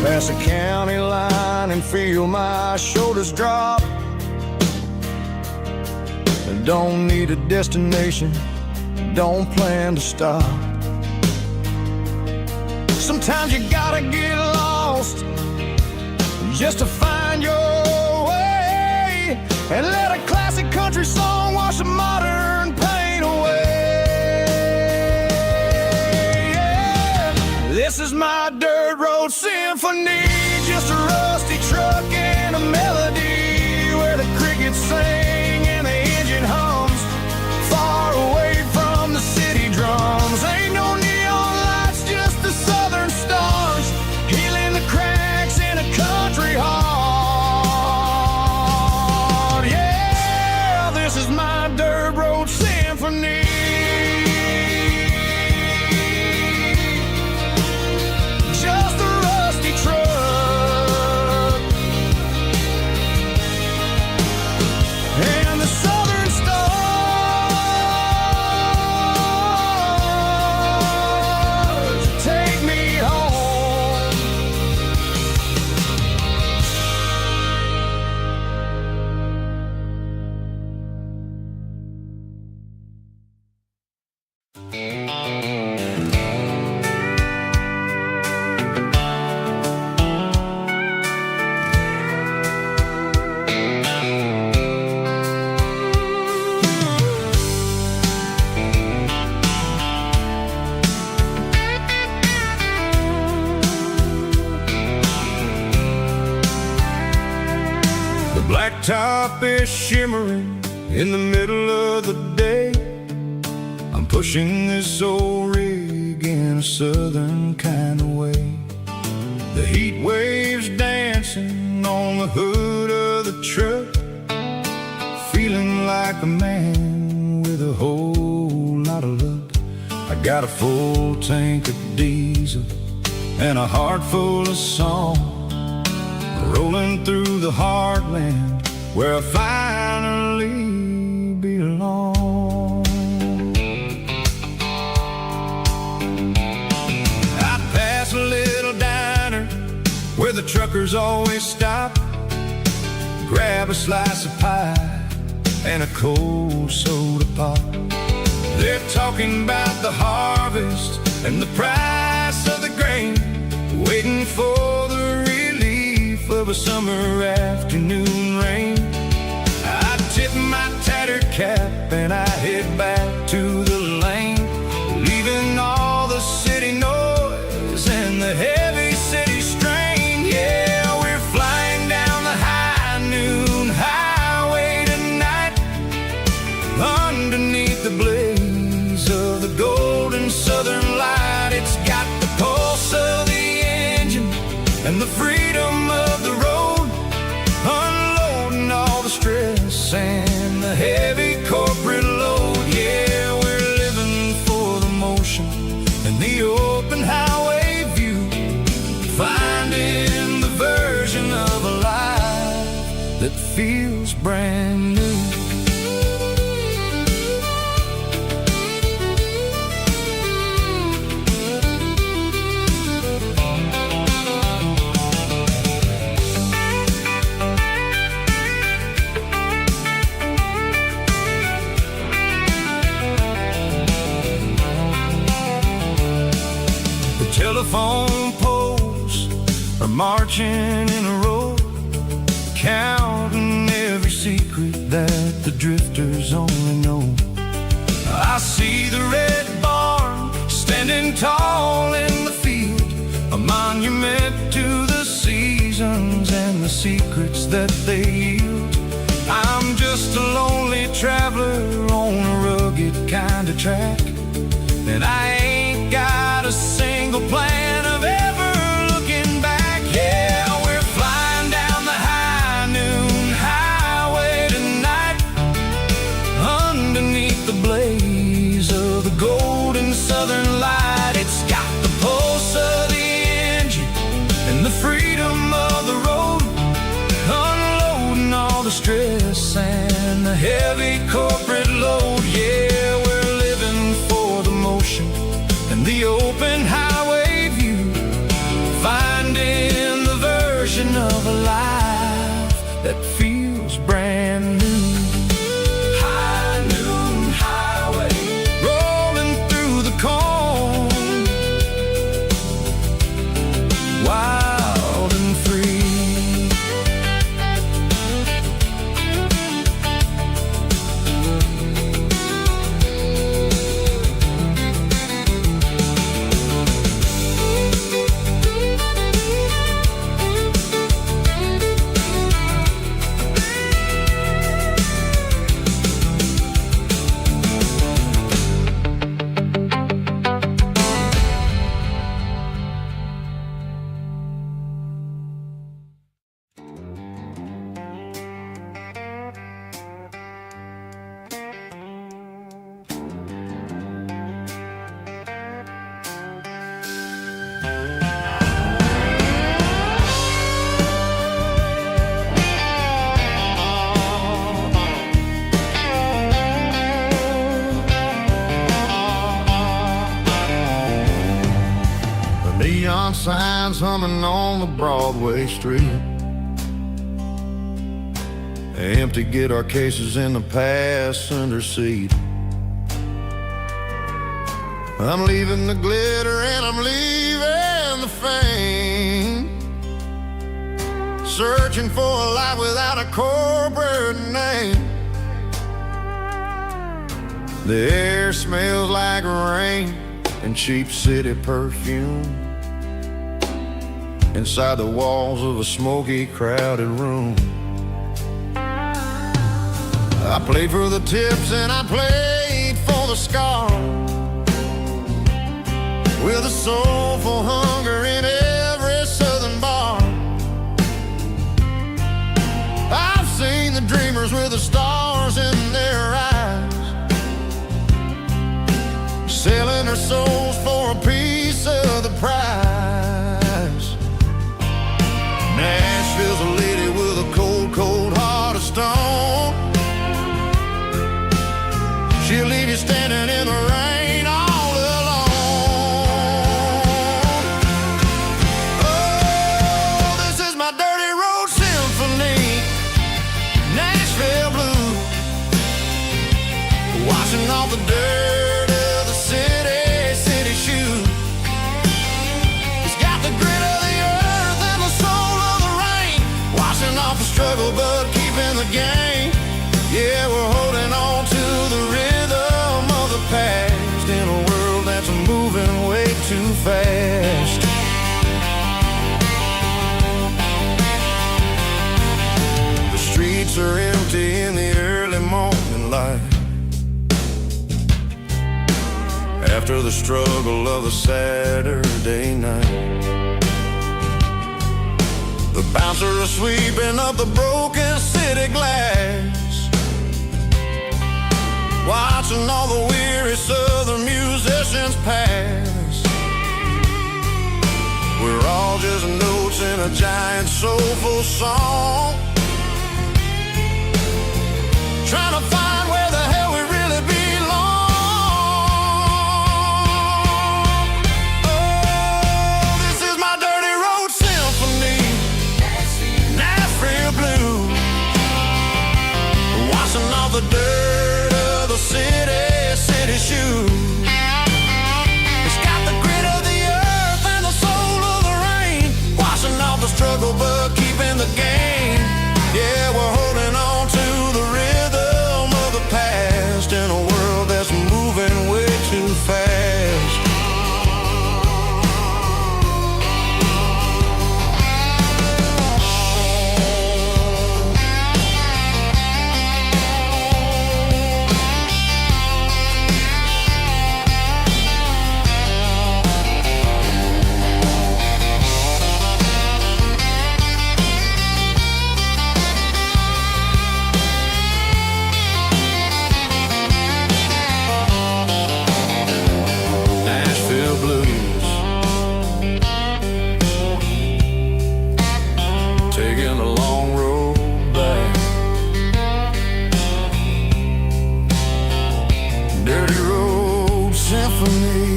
Pass a county line and feel my shoulders drop. Don't need a destination, don't plan to stop. Sometimes you gotta get lost just to find your way, and let a classic country song wash the modern pain away. Yeah. This is my dirt road symphony, just a rusty truck and a melody, where the crickets sing and the engine hums, far away from the city drums. Ain't no neon lights, just the southern stars, healing the cracks in a blacktop is shimmering in the middle of the day. I'm pushing this old rig in a southern kind of way. The heat waves dancing on the hood of the truck, feeling like a man with a whole lot of luck. I got a full tank of diesel and a heart full of song, rolling through the heartland where I finally belong. I pass a little diner where the truckers always stop, grab a slice of pie and a cold soda pop. They're talking about the harvest and the price of the grain, waiting for the relief of a summer afternoon rain. I tip my tattered cap and I head back to the lane, leaving all the city noise and the heavy city strain. Yeah, we're flying down the high noon highway tonight, underneath the blaze of the golden southern light. It's got the pulse of the engine and the freedom of the road, unloading all the stress and the heavy corporate load. Yeah, we're living for the motion and the open highway view, finding the version of a life that feels brand new. Telephone poles are marching in a row, counting every secret that the drifters only know. I see the red barn standing tall in the field, a monument to the seasons and the secrets that they yield. I'm just a lonely traveler on a rugged kind of track, and I ain't got a single plan of ever looking back. Yeah, we're flying down the high noon highway tonight, underneath the blaze of the golden southern light. It's got the pulse of the engine and the freedom of the road, unloading all the stress and the heavy corporate load. Yeah, we're living for the motion and the open highway view, finding the version of a life that feels brand new. High noon highway, rolling through the corn, wild and free. Neon signs humming on the Broadway street, empty guitar cases in the passenger seat. I'm leaving the glitter and I'm leaving the fame, searching for a life without a corporate name. The air smells like rain and cheap city perfume inside the walls of a smoky, crowded room. I played for the tips and I played for the scar, with a soulful hunger in every southern bar. I've seen the dreamers with the stars in their eyes, selling their souls for a piece of the prize. Nashville's a lady with a cold, cold heart of stone. She'll leave you standing in the rain all alone. Oh, this is my dirty road symphony, Nashville blue, washing off the dirt of the city shoe. It's got the grit of the earth and the soul of the rain, washing off the struggle but keeping the game. Yeah, we're holding on to the rhythm of the past in a world that's moving way too fast. The streets are empty in the early morning light, after the struggle of the Saturday night. The bouncer is sweeping up the broken city glass, watching all the weary southern musicians pass. We're all just notes in a giant soulful song, trying to find where the hell we really belong. Oh, this is my dirty road symphony, Nashville blue, washing off the dirt of the city shoe. It's got the grit of the earth and the soul of the rain, washing off the struggle but keeping the game. Yeah, we're holding on to the rhythm of the past in a world that's moving way too fast. Nashville blues, taking the long road back. Dirty road symphony.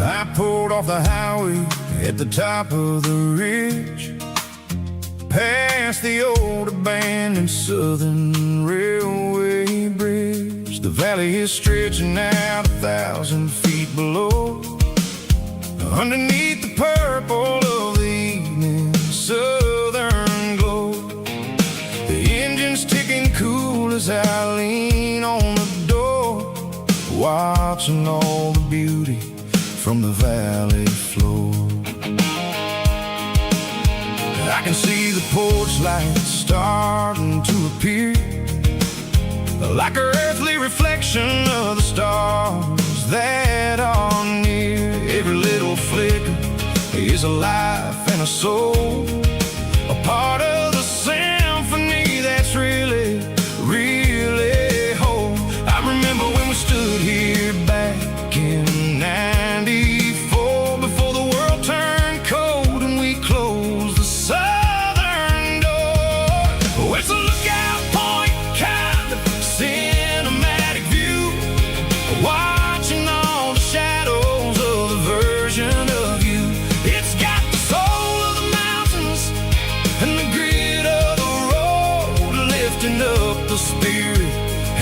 I pulled off the highway at the top of the ridge, past the old abandoned Southern Railway bridge. The valley is stretching out 1,000 feet below, underneath the purple of the evening southern glow. The engine's ticking cool as I lean on the door, watching all the beauty from the valley floor. I can see the porch lights starting to appear, like an earthly reflection of the stars that are near. Every little flicker is a life and a soul, a part of the symphony that's really, really whole. I remember when we stood here back in '94, before the world turned cold and we closed the southern door. Oh, it's a lookout point, kind of cinematic view, watching all the shadows of the version of you. It's got the soul of the mountains and the grit of the road, lifting up the spirit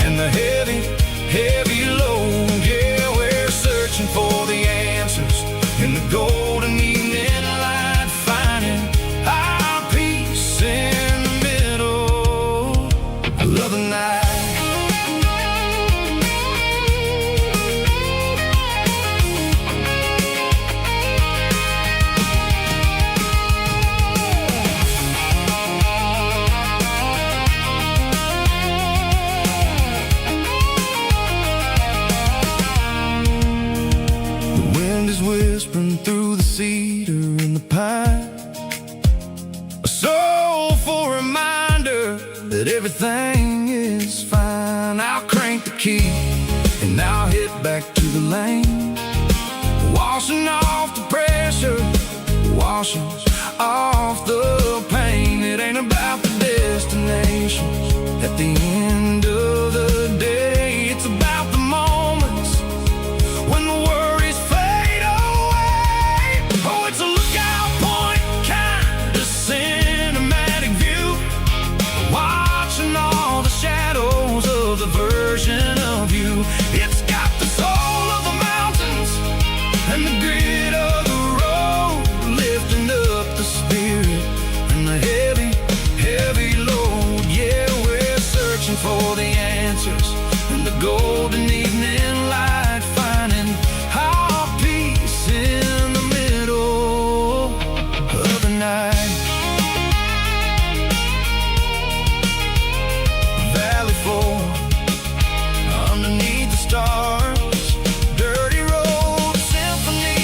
and the heavy, heavy load. Yeah, we're searching for the answers in the golden evening light, finding our peace in the middle of the night. The wind is whispering through the cedar and the pine, a soulful reminder that everything is fine. I'll crank the key and I'll hit back to the lane, washing off the pressure, washing off the pain. It ain't about the destinations at the end of the day, it's about the moments when the worries fade away. Oh, it's a lookout point, kind of cinematic view, watching all the shadows of the version of you. It's got the soul of the mountains and the grit of the road, lifting up the spirit and the heavy, heavy load. Yeah, we're searching for the answers in the golden evening light, finding our peace in the middle of the night. Valley floor underneath the stars, dirty road symphony.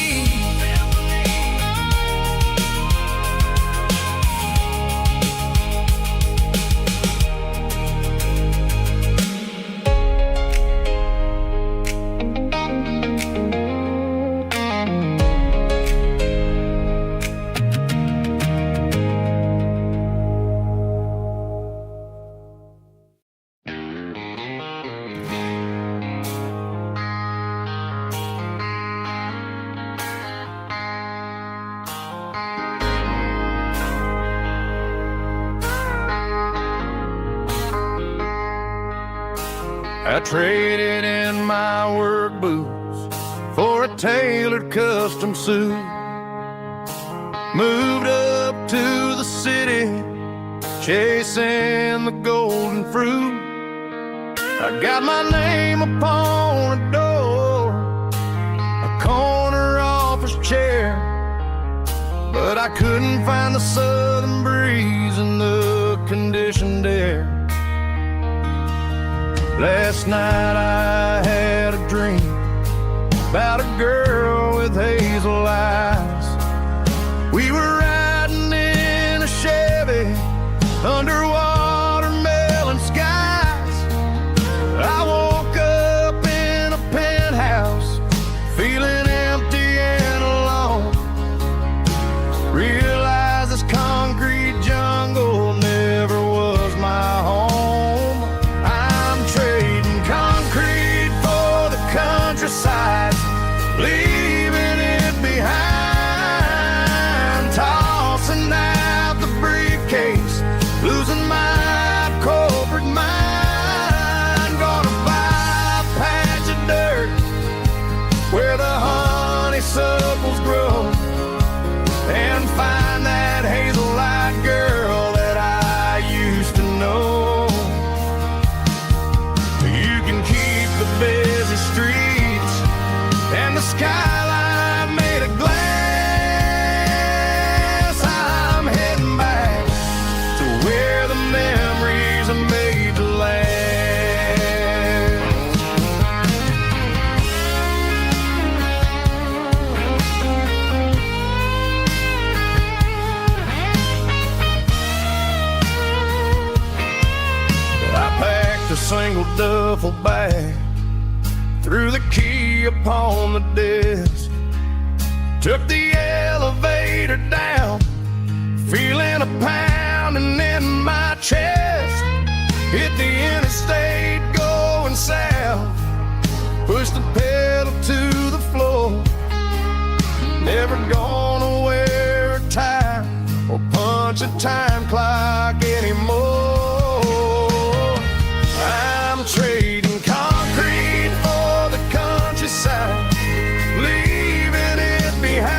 I traded in my work boots for a tailored custom suit, moved up to the city, chasing the golden fruit. I got my name upon a door, a corner office chair, but I couldn't find the southern breeze in the conditioned air. Last night I had a dream about a girl with hazel eyes. We were riding in a Chevy under watermelon skies. I woke up in a penthouse feeling empty and alone. Realized this concrete jungle never was my home. Trading concrete for the countryside, leaving it behind. single duffel bag, threw the key upon the desk, took the elevator down, feeling a pounding in my chest. Hit the interstate going south, pushed the pedal to the floor. Never gonna wear a tie or punch a time clock anymore. I'm trading concrete for the countryside, leaving it behind,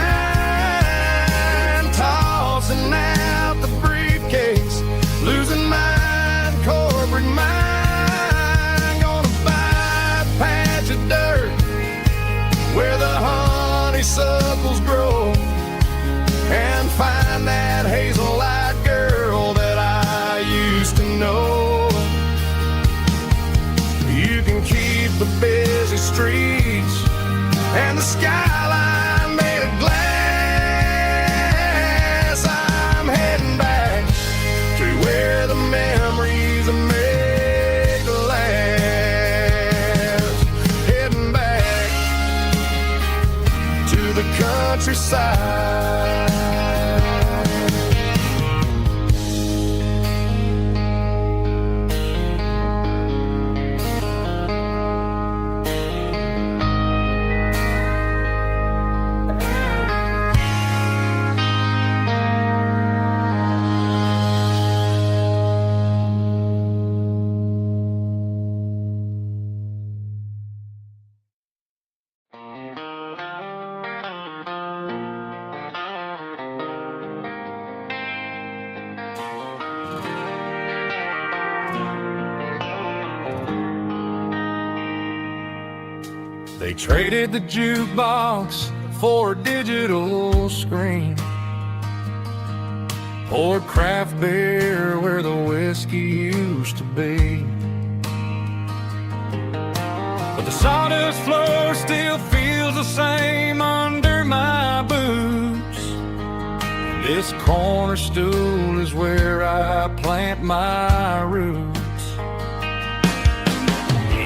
tossing out the briefcase, losing my corporate mind. Gonna buy a patch of dirt where the honeysuckles grow, and find that hazel-eyed girl that I used to know. You can keep the busy streets and the skyline made of glass. I'm heading back to where the memories are made to last. Heading back to the countryside. They traded the jukebox for a digital screen, poured craft beer where the whiskey used to be. But the sawdust floor still feels the same under my boots. This corner stool is where I plant my roots.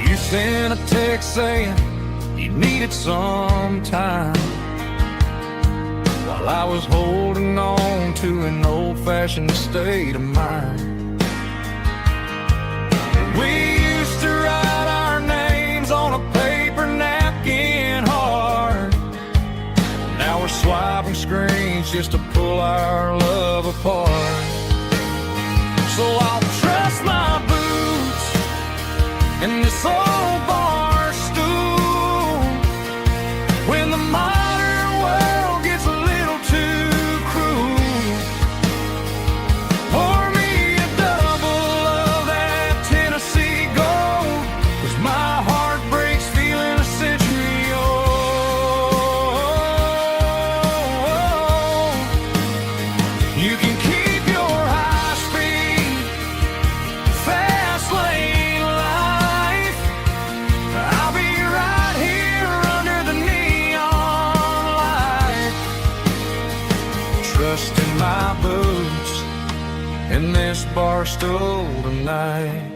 You sent a text saying you needed some time, while I was holding on to an old-fashioned state of mind. We used to write our names on a paper napkin hard. Now we're swiping screens just to pull our love apart. So I'll trust my boots in this old bar stool when the modern world gets a little too cruel. Pour me a double of that Tennessee Gold, 'cause my heart breaks feeling a century old. You can keep your high-speed, fast lane life. I'll be right here under the neon light, trusting my boots in this bar stool tonight.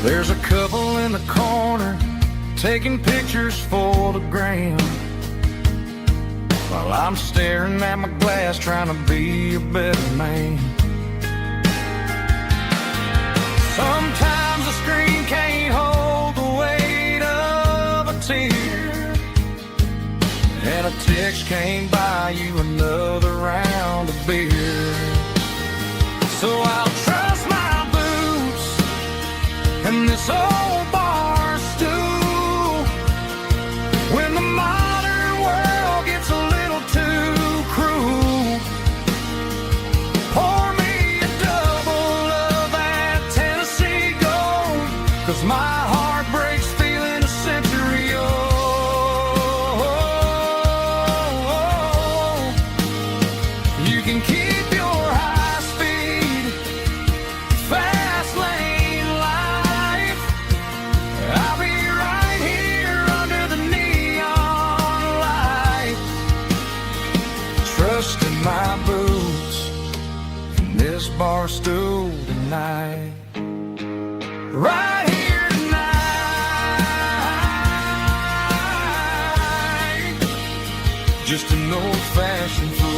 There's a couple in the corner taking pictures for the gram, while I'm staring at my glass trying to be a better man. Sometimes the screen can't hold the weight of a tear, and a text can't buy you another round of beer. So I'll trust my boots and this old bar stool when the modern world gets a little too cruel. Pour me a double of that Tennessee Gold, 'cause my heart breaks feeling a century old. You can keep your high speed, this bar stool tonight. Right here tonight. Just an old-fashioned fool.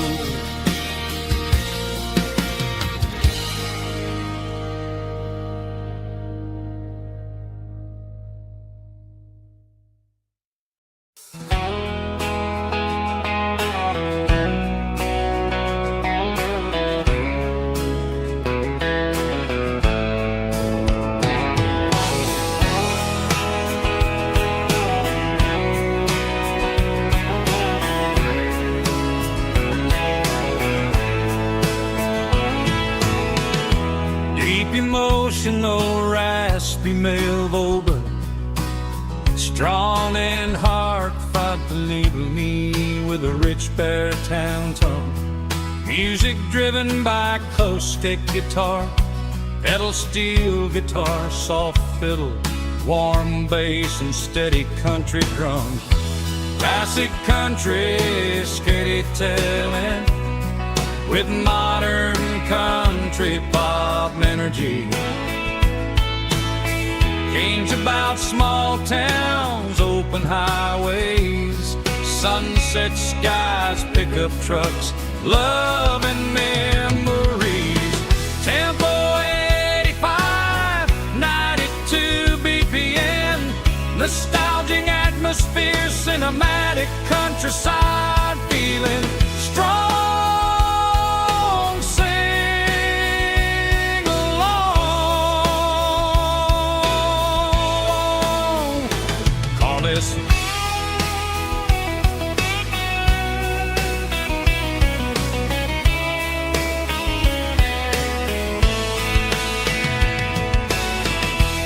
Emotional, raspy male vocal, strong and hard, fought to label me with a rich baritone tone. Music driven by acoustic guitar, pedal steel guitar, soft fiddle, warm bass and steady country drums. Classic country, steady telling, with modern country pop energy. Games about small towns, open highways, sunset skies, pickup trucks, love and memories. Tempo 85, 92 BPM, nostalgic atmosphere, cinematic countryside feeling, strong.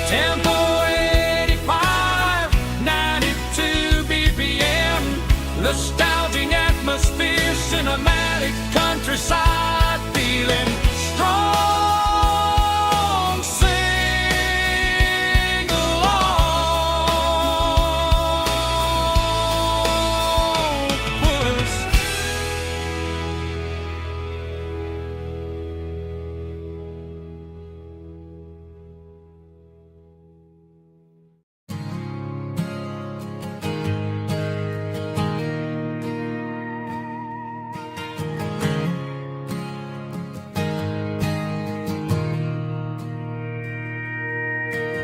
Tempo 85, 92 BPM, nostalgic atmosphere, cinematic countryside feeling, strong, sing along, puss.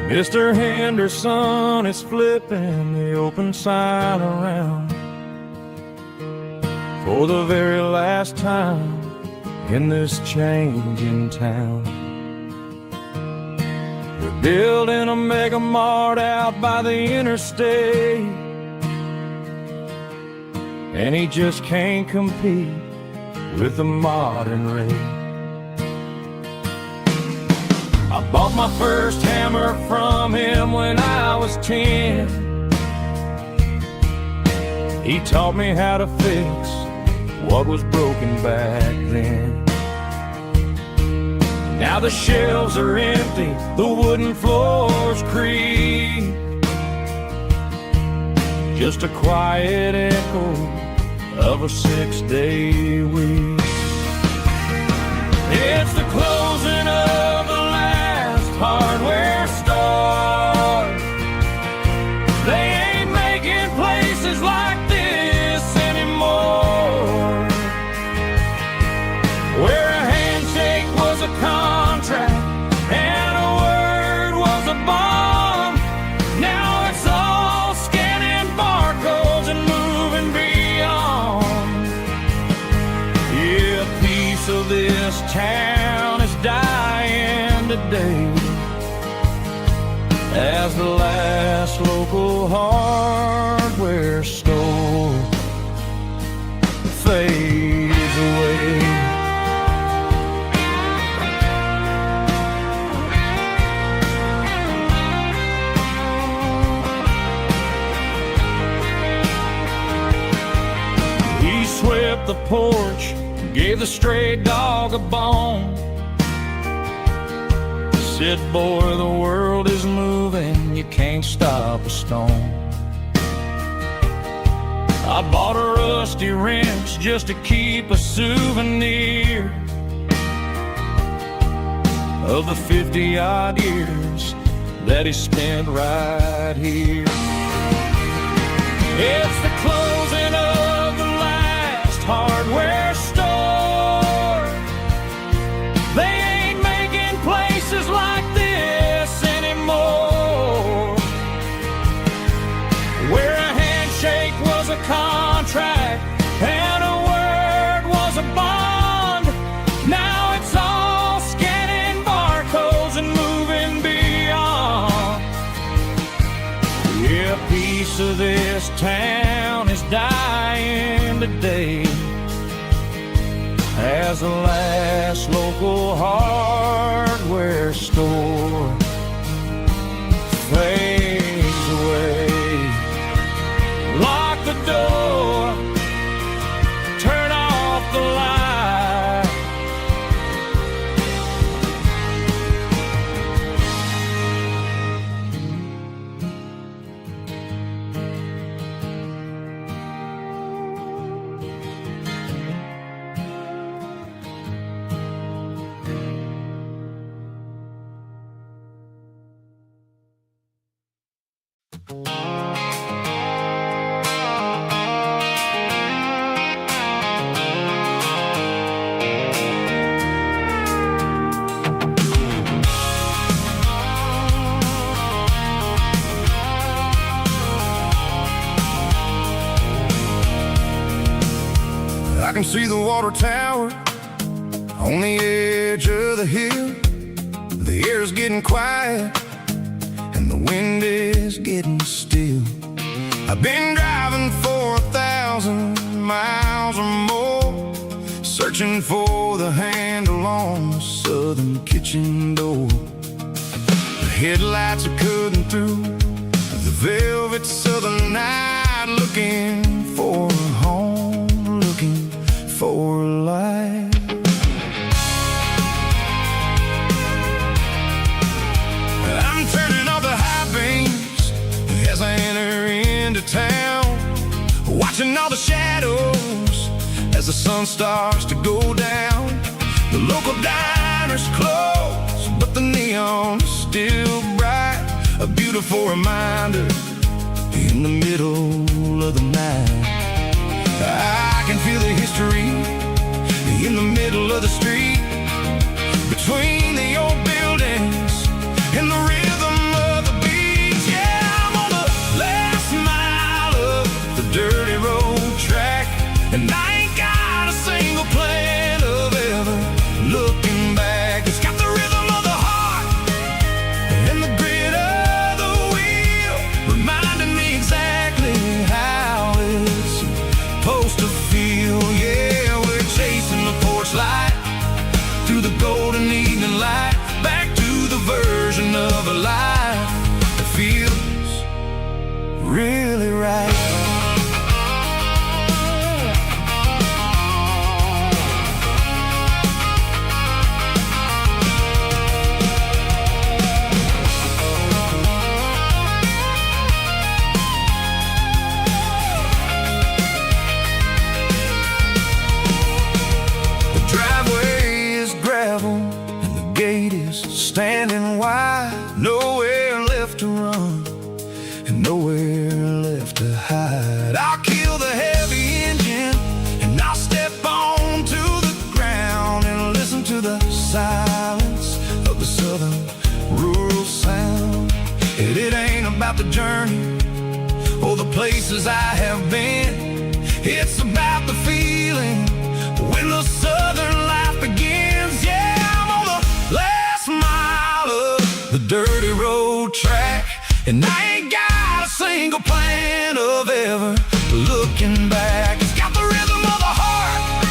Mr. Henderson is flipping the open sign around for the very last time in this changing town. They're building a mega mart out by the interstate, and he just can't compete with the modern rate. I bought my first hammer from him when I was 10. He taught me how to fix what was broken back then. Now the shelves are empty, the wooden floors creak, just a quiet echo of a 6-day week. It's the closing of the hardware store. They ain't making places like this anymore, where a handshake was a contract and a word was a bond. Now it's all scanning barcodes and moving beyond. Yeah, a piece of this town is dying today as the last local hardware store fades away. He swept the porch, gave the stray dog a bone, said, boy, the world is moving, you can't stop a stone. I bought a rusty wrench just to keep a souvenir, of the 50-odd years that he spent right here. It's the closing of the last hardware store. They ain't making places like this anymore, where a handshake was a contract and a word was a bond. Now it's all scanning barcodes and moving beyond. Yeah, a piece of this town is dying today as the last local hardware store fades away. Lock the door, turn off the light. I can see the water tower on the edge of the hill. The air's getting quiet and the wind is getting still. I've been driving for 1,000 miles or more, searching for the handle on the southern kitchen door. The headlights are cutting through the velvet southern night, looking for a home, looking for a life. I'm turning off the high beams as I enter into town, watching all the shadows as the sun starts to go down. The local diner's closed, but the neon is still bright, a beautiful reminder in the middle of the night. I can feel the history in the middle of the street, between the old buildings and the rhythm of the beats. Yeah, I'm on the last mile of the dirty road track, and I ain't got a single plan of ever looking back. It's got the rhythm of the heart and the grit of the wheel, reminding me exactly how it's supposed to feel. Yeah, we're chasing the porch light through the golden evening light, back to the version of a life that feels really right. Standing wide, nowhere left to run and nowhere left to hide. I'll kill the heavy engine and I'll step onto the ground and listen to the silence of the southern rural sound. It ain't about the journey or the places I have been, it's about the feeling when the southern life begins. Yeah, I'm on the last mile of the dirty road track, and I ain't got a single plan of ever looking back. It's got the rhythm of the heart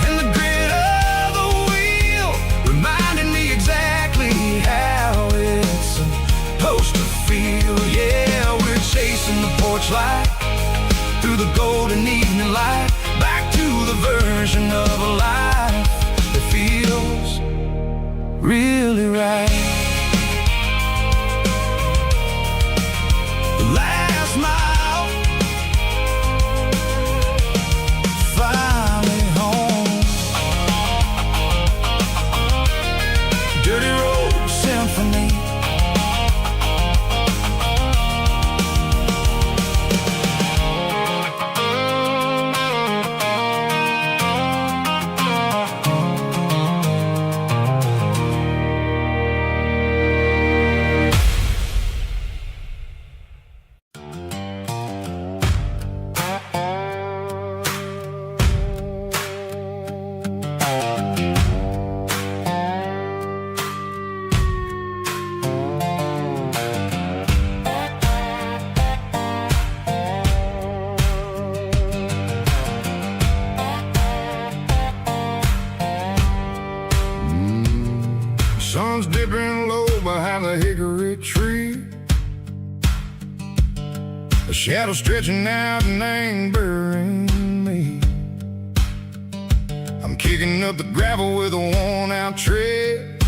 and the grit of the wheel, reminding me exactly how it's supposed to feel. Yeah, we're chasing the porch light through the golden evening light, back to the version of a life that feels really right. The last mile, finally home. Dirty Sun's dipping low behind the hickory tree. A shadow stretching out and angering me. I'm kicking up the gravel with a worn-out tread,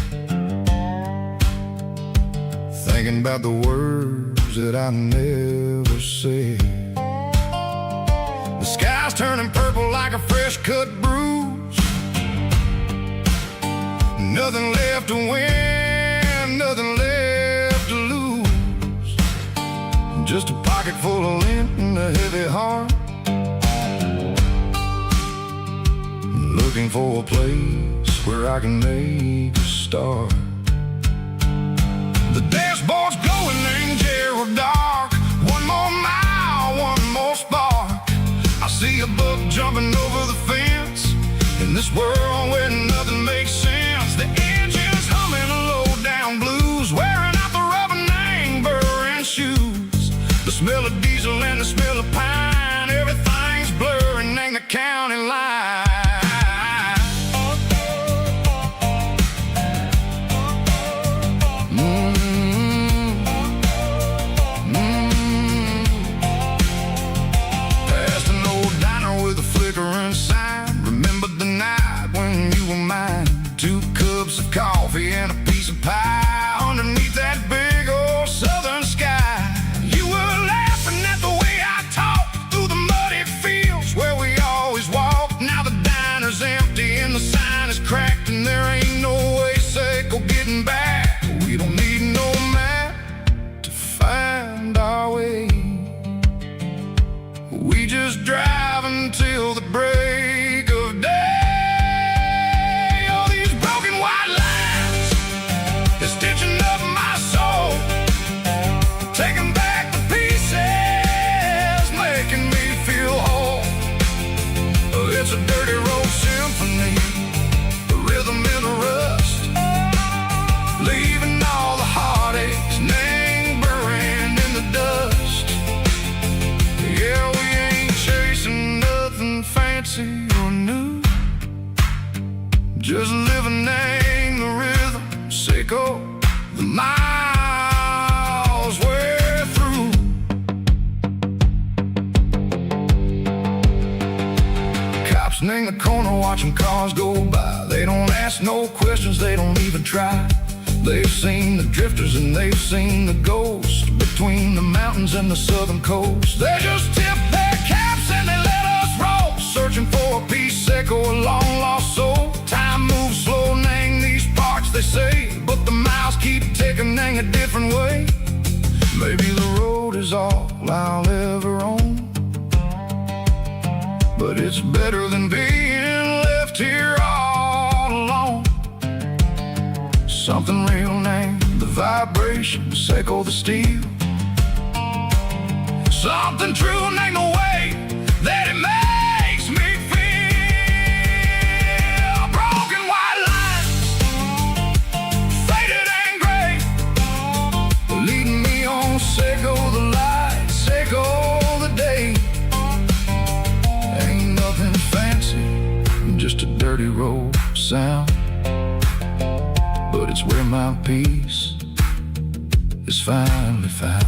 thinking about the words that I never said. The sky's turning purple like a fresh-cut bruise. Nothing left to win, nothing left to lose. Just a pocket full of lint and a heavy heart, looking for a place where I can make a start. The dashboard's glowing in Gerald dark. One more mile, one more spark. I see a buck jumping over the fence in this world where nothing makes sense. The engine's humming a low-down blues, wearing out the rubber-name burring shoes. The smell of diesel and the smell of pine, everything's blurring in the county line. Past an old diner with a flickering sign. Remember the night when you were mine. 2 cups of coffee and a piece of pie underneath that big old southern sky. You were laughing at the way I talked through the muddy fields where we always walked. Now the diner's empty and the sign is cracked, and there ain't no way safe or getting back. We don't need no map to find our way. We just drive until the break of day. All these broken white lines is stitching up my soul, taking back the pieces, making me feel whole. It's a dirty road symphony, a rhythm in a rust, leaving all the heartaches, name burning in the dust. Yeah, we ain't chasing nothing fancy or new, just living in the rhythm, sicko, the miles we're through. Cops in the corner watching cars go by. They don't ask no questions, they don't even try. They've seen the drifters and they've seen the ghosts between the mountains and the southern coast. They just tip their caps and they let us roll, searching for a piece secco, a long lost soul. Time moves slow in these parts, they say, but the miles keep ticking in a different way. Maybe the road is all I'll ever own, but it's better than being left here all alone. Something real named the vibration, secco the steel. Something true named the way that it makes me feel. Broken white lines, faded and gray, leading me on, secco the light, secco the day. Ain't nothing fancy, just a dirty road sound, but it's where my peace is finally found.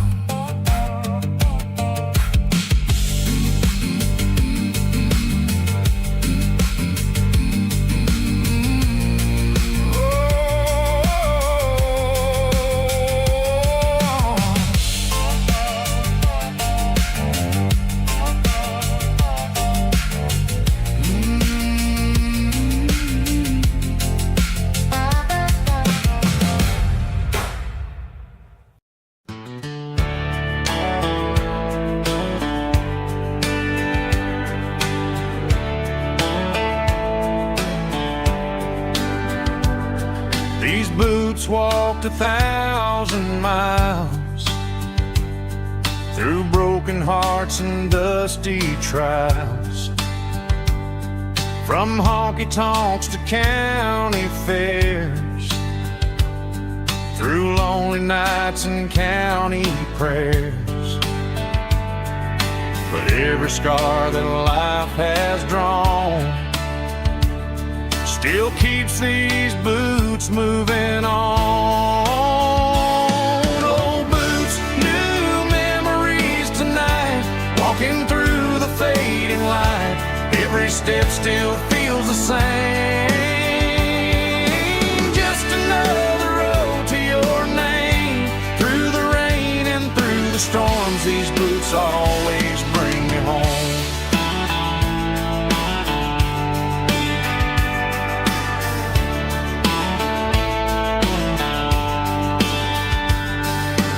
These boots walked 1,000 miles through broken hearts and dusty trials, from honky-tonks to county fairs, through lonely nights and county prayers. But every scar that life has drawn still keeps these boots moving on. Old boots, new memories tonight, walking through the fading light. Every step still feels the same. Just another road to your name. Through the rain and through the storms, these boots always bring me home.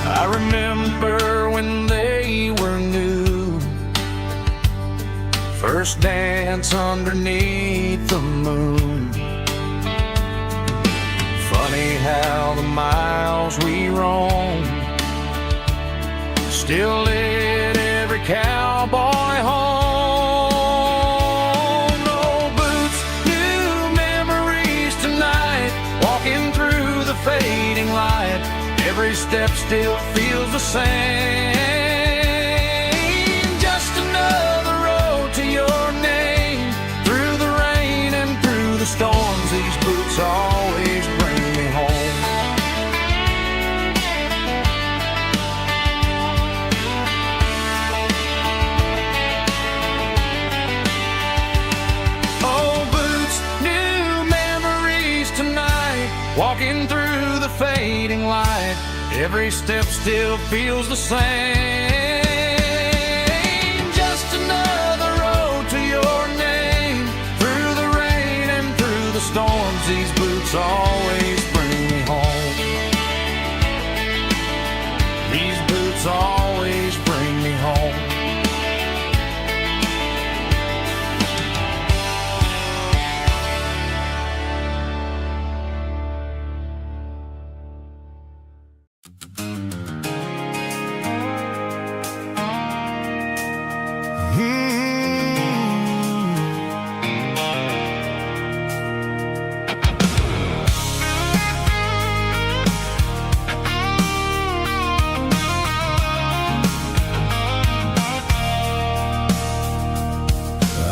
I remember when they were new, first dance underneath the moon. Funny how the miles we roam still lit every cowboy home. Old boots, new memories tonight, walking through the fading light. Every step still feels the same. Just another road to your name. Through the rain and through the storms, these boots always bring me home. Old boots, new memories tonight, walking through the fading light. Every step still feels the same. Just another road to your name. Through the rain and through the storms, these boots always bring me home. These boots always bring me home.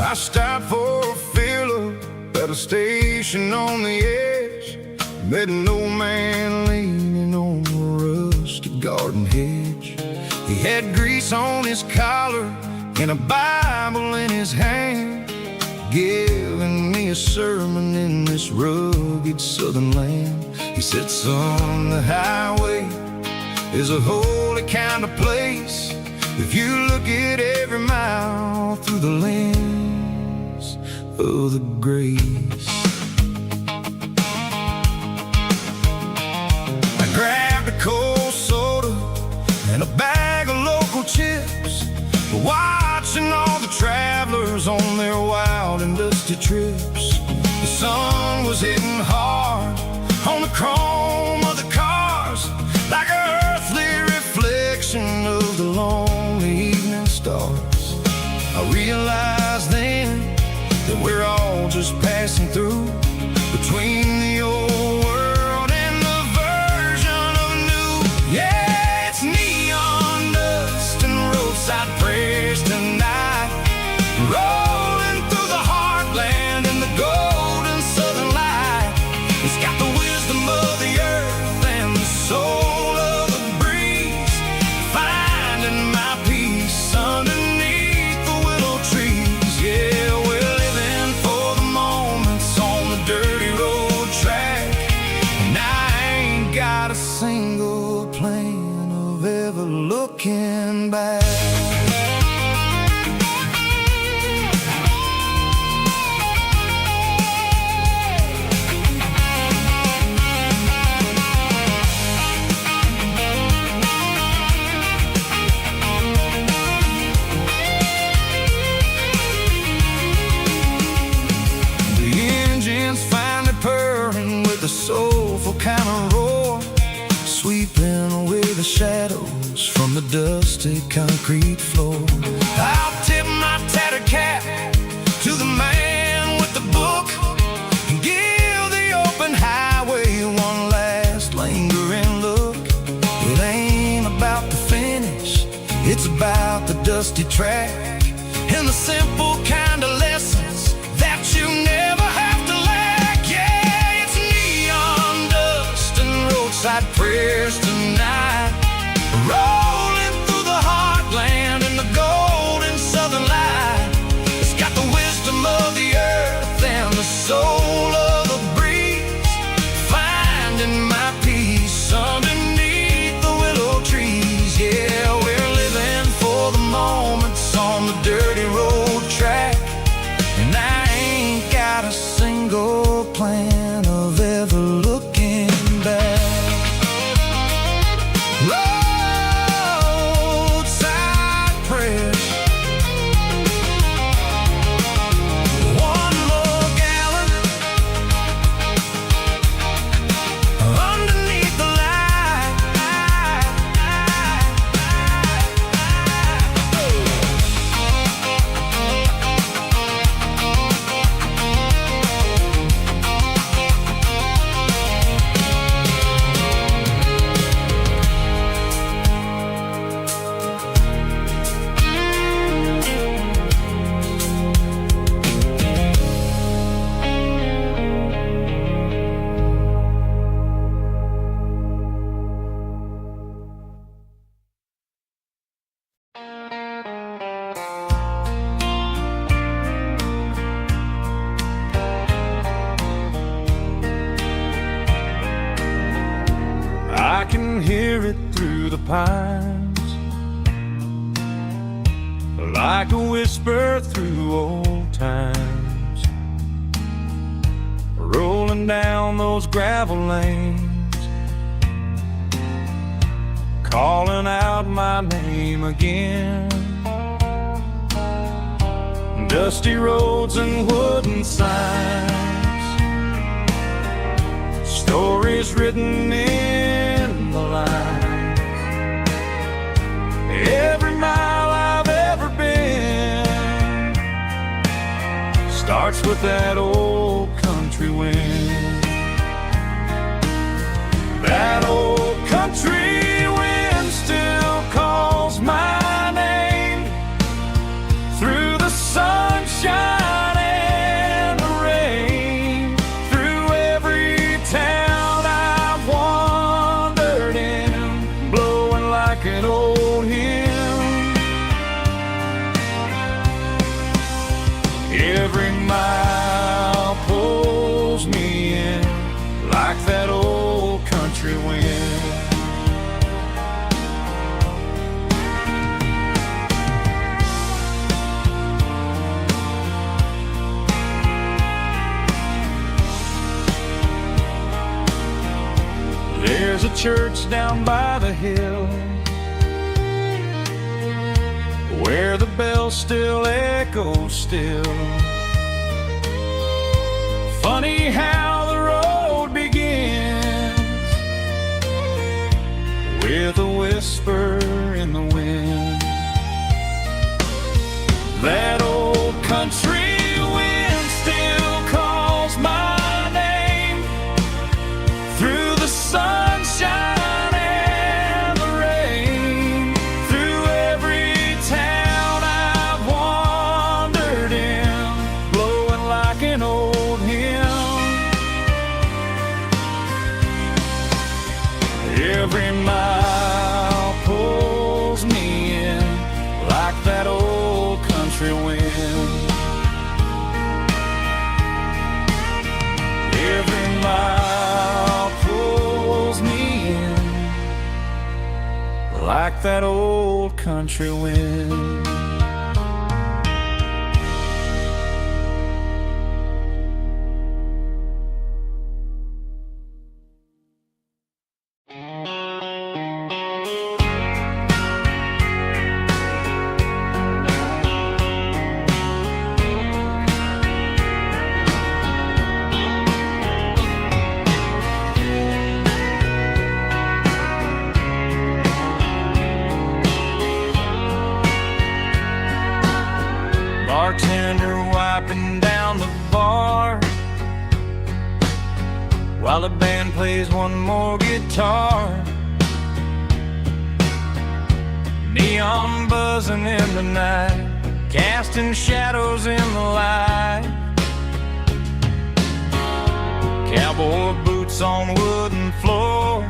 I stopped for a fill-up at a station on the edge. Met an old man leaning on a rusted garden hedge. He had grease on his collar and a Bible in his hand, giving me a sermon in this rugged southern land. He said, son, the highway is a holy kind of place if you look at every mile through the lens of the grace. I grabbed a cold soda and a bag of local chips, watching all the travelers on their wild and dusty trips. The sun was hitting hard on the chrome of the cars, like an earthly reflection of the lonely evening stars. I realized then that we're all just passing through, between the old world and the version of new. Yeah, it's neon dust and roadside prayers tonight, rolling through the heartland in the golden southern light. It's got the wisdom of the earth and the soul of the breeze, finding my peace underneath the willow trees. Yeah, we're living for the moments on the dirty road track, and I ain't got a single plan of ever looking back. Soulful kind of roar, sweeping away the shadows from the dusty concrete floor. I'll tip my tattered cap to the man with the book and give the open highway one last lingering look. It ain't about the finish, it's about the dusty track and the simple kind of lessons that you never have to lack. I can hear it through the pines, like a whisper through old times, rolling down those gravel lanes, calling out my name again. Dusty roads and wooden signs, stories written in the lines. Every mile I've ever been starts with that old country wind. That old country wind still calls my name through the sunshine and the rain, through every town I've wandered in, blowing like an old hymn. Every mile pulls me in like that old country wind. There's a church down by the hill where the bell still echoes still. Funny how the road begins with a whisper in the wind. That old country wind still calls my name through the sunshine and the rain, through every town I've wandered in, blowing like an old hymn. Every mile pulls me in like that old country wind. Every mile pulls me in like that old country wind. Bartender wiping down the bar while the band plays one more guitar. Neon buzzing in the night, casting shadows in the light. Cowboy boots on wooden floors,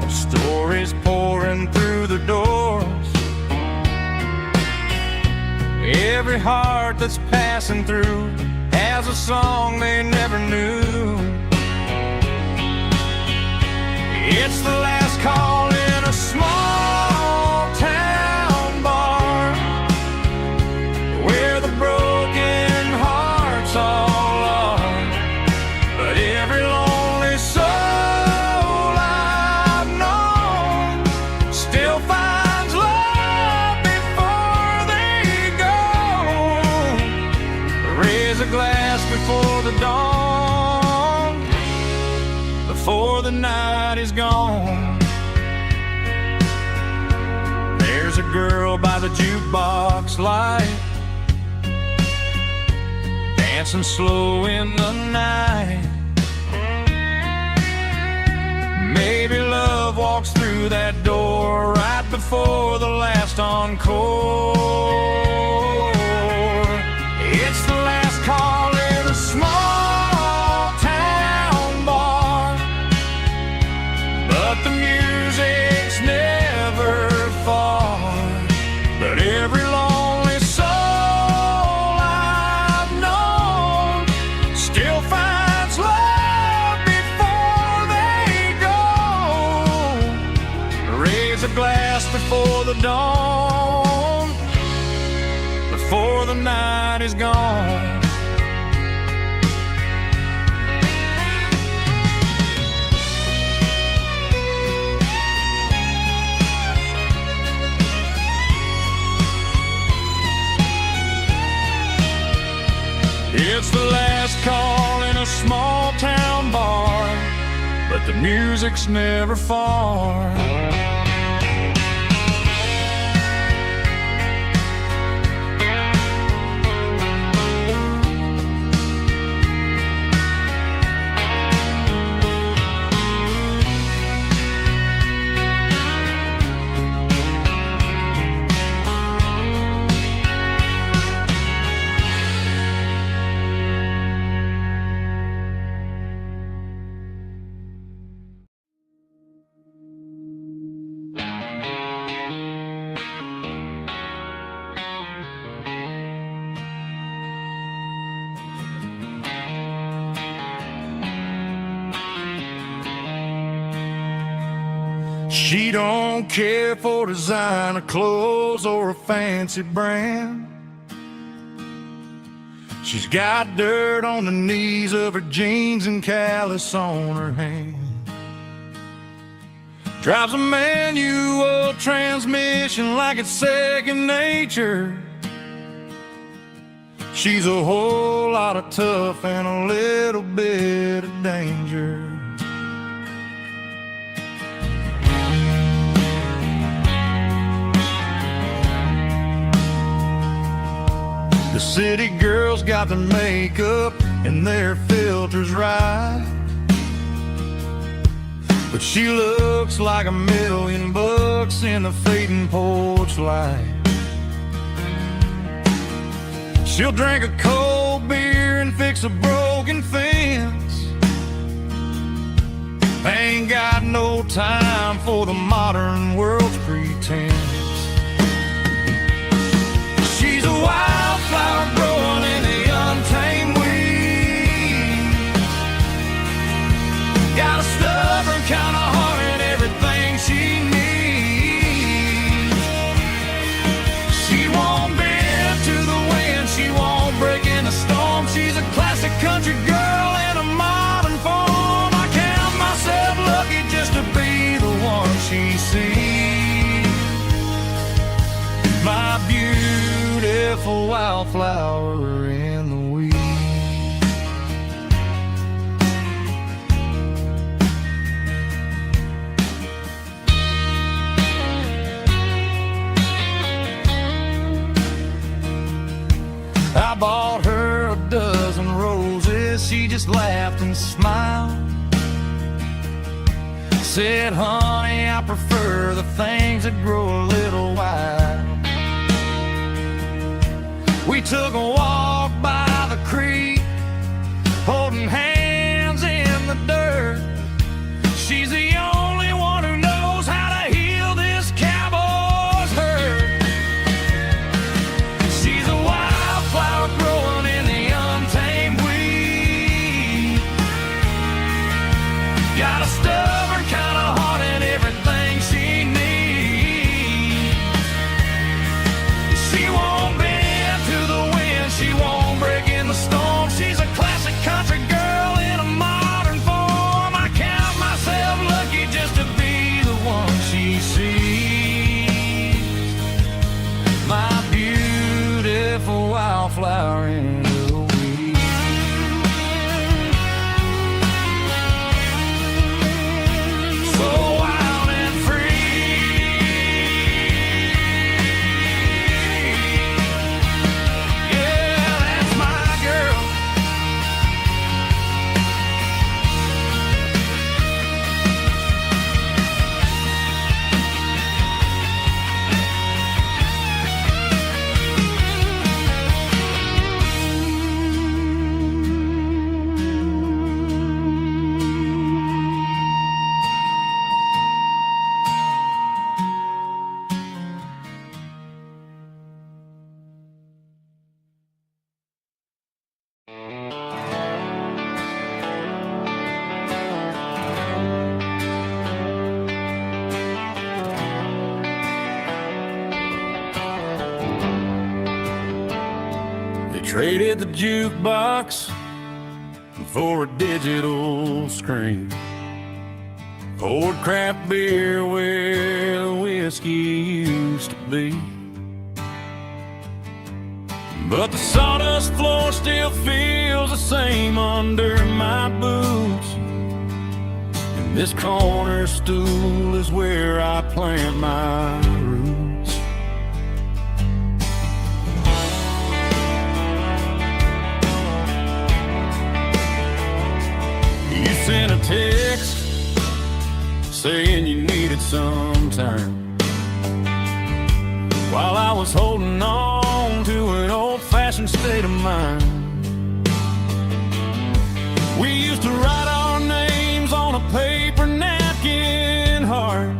stories pouring through the doors. Every heart that's passing through has a song they never knew. It's the last call in a small town bar where the broken hearts all are. But every lonely soul I've known still finds love before they go. Raise a glass before the dawn, before the night is gone. There's a girl by the jukebox light, dancing slow in the night. Maybe love walks through that door right before the last encore. It's the last call in a small town bar, but the music's never far. But every lonely soul I've known still finds love before they just before the dawn, before the night is gone. It's the last call in a small town bar, but the music's never far. She don't care for designer clothes or a fancy brand. She's got dirt on the knees of her jeans and callus on her hand. Drives a manual transmission like it's second nature. She's a whole lot of tough and a little bit of danger. The city girls got their makeup and their filters right, but she looks like $1,000,000 in the fading porch light. She'll drink a cold beer and fix a broken fence. Ain't got no time for the modern world's pretense. She's a wildflower growing in the untamed weed. Got a stubborn kind of heart and everything she needs. She won't bend to the wind, she won't break in a storm. She's a classic country girl in a modern form. I count myself lucky just to be the one she sees. My beautiful wildflower in the weeds. I bought her a dozen roses, she just laughed and smiled. Said, honey, I prefer the things that grow a little wild. We took a walk by the creek, holding hands in the dirt. She's the only one who knows how to heal this cowboy's hurt. She's a wildflower growing in the untamed weed. Got a stubborn kind of heart and everything she needs. She won't bend to the wind, she won't break in the storm. She's a classic country girl in a modern form. I count myself lucky just to be the one she sees. My beautiful wildflower in the weeds. Traded the jukebox for a digital screen. Poured craft beer where the whiskey used to be. But the sawdust floor still feels the same under my boots. And this corner stool is where I plant my roots. You sent a text saying you needed some time, while I was holding on to an old-fashioned state of mind. We used to write our names on a paper napkin heart.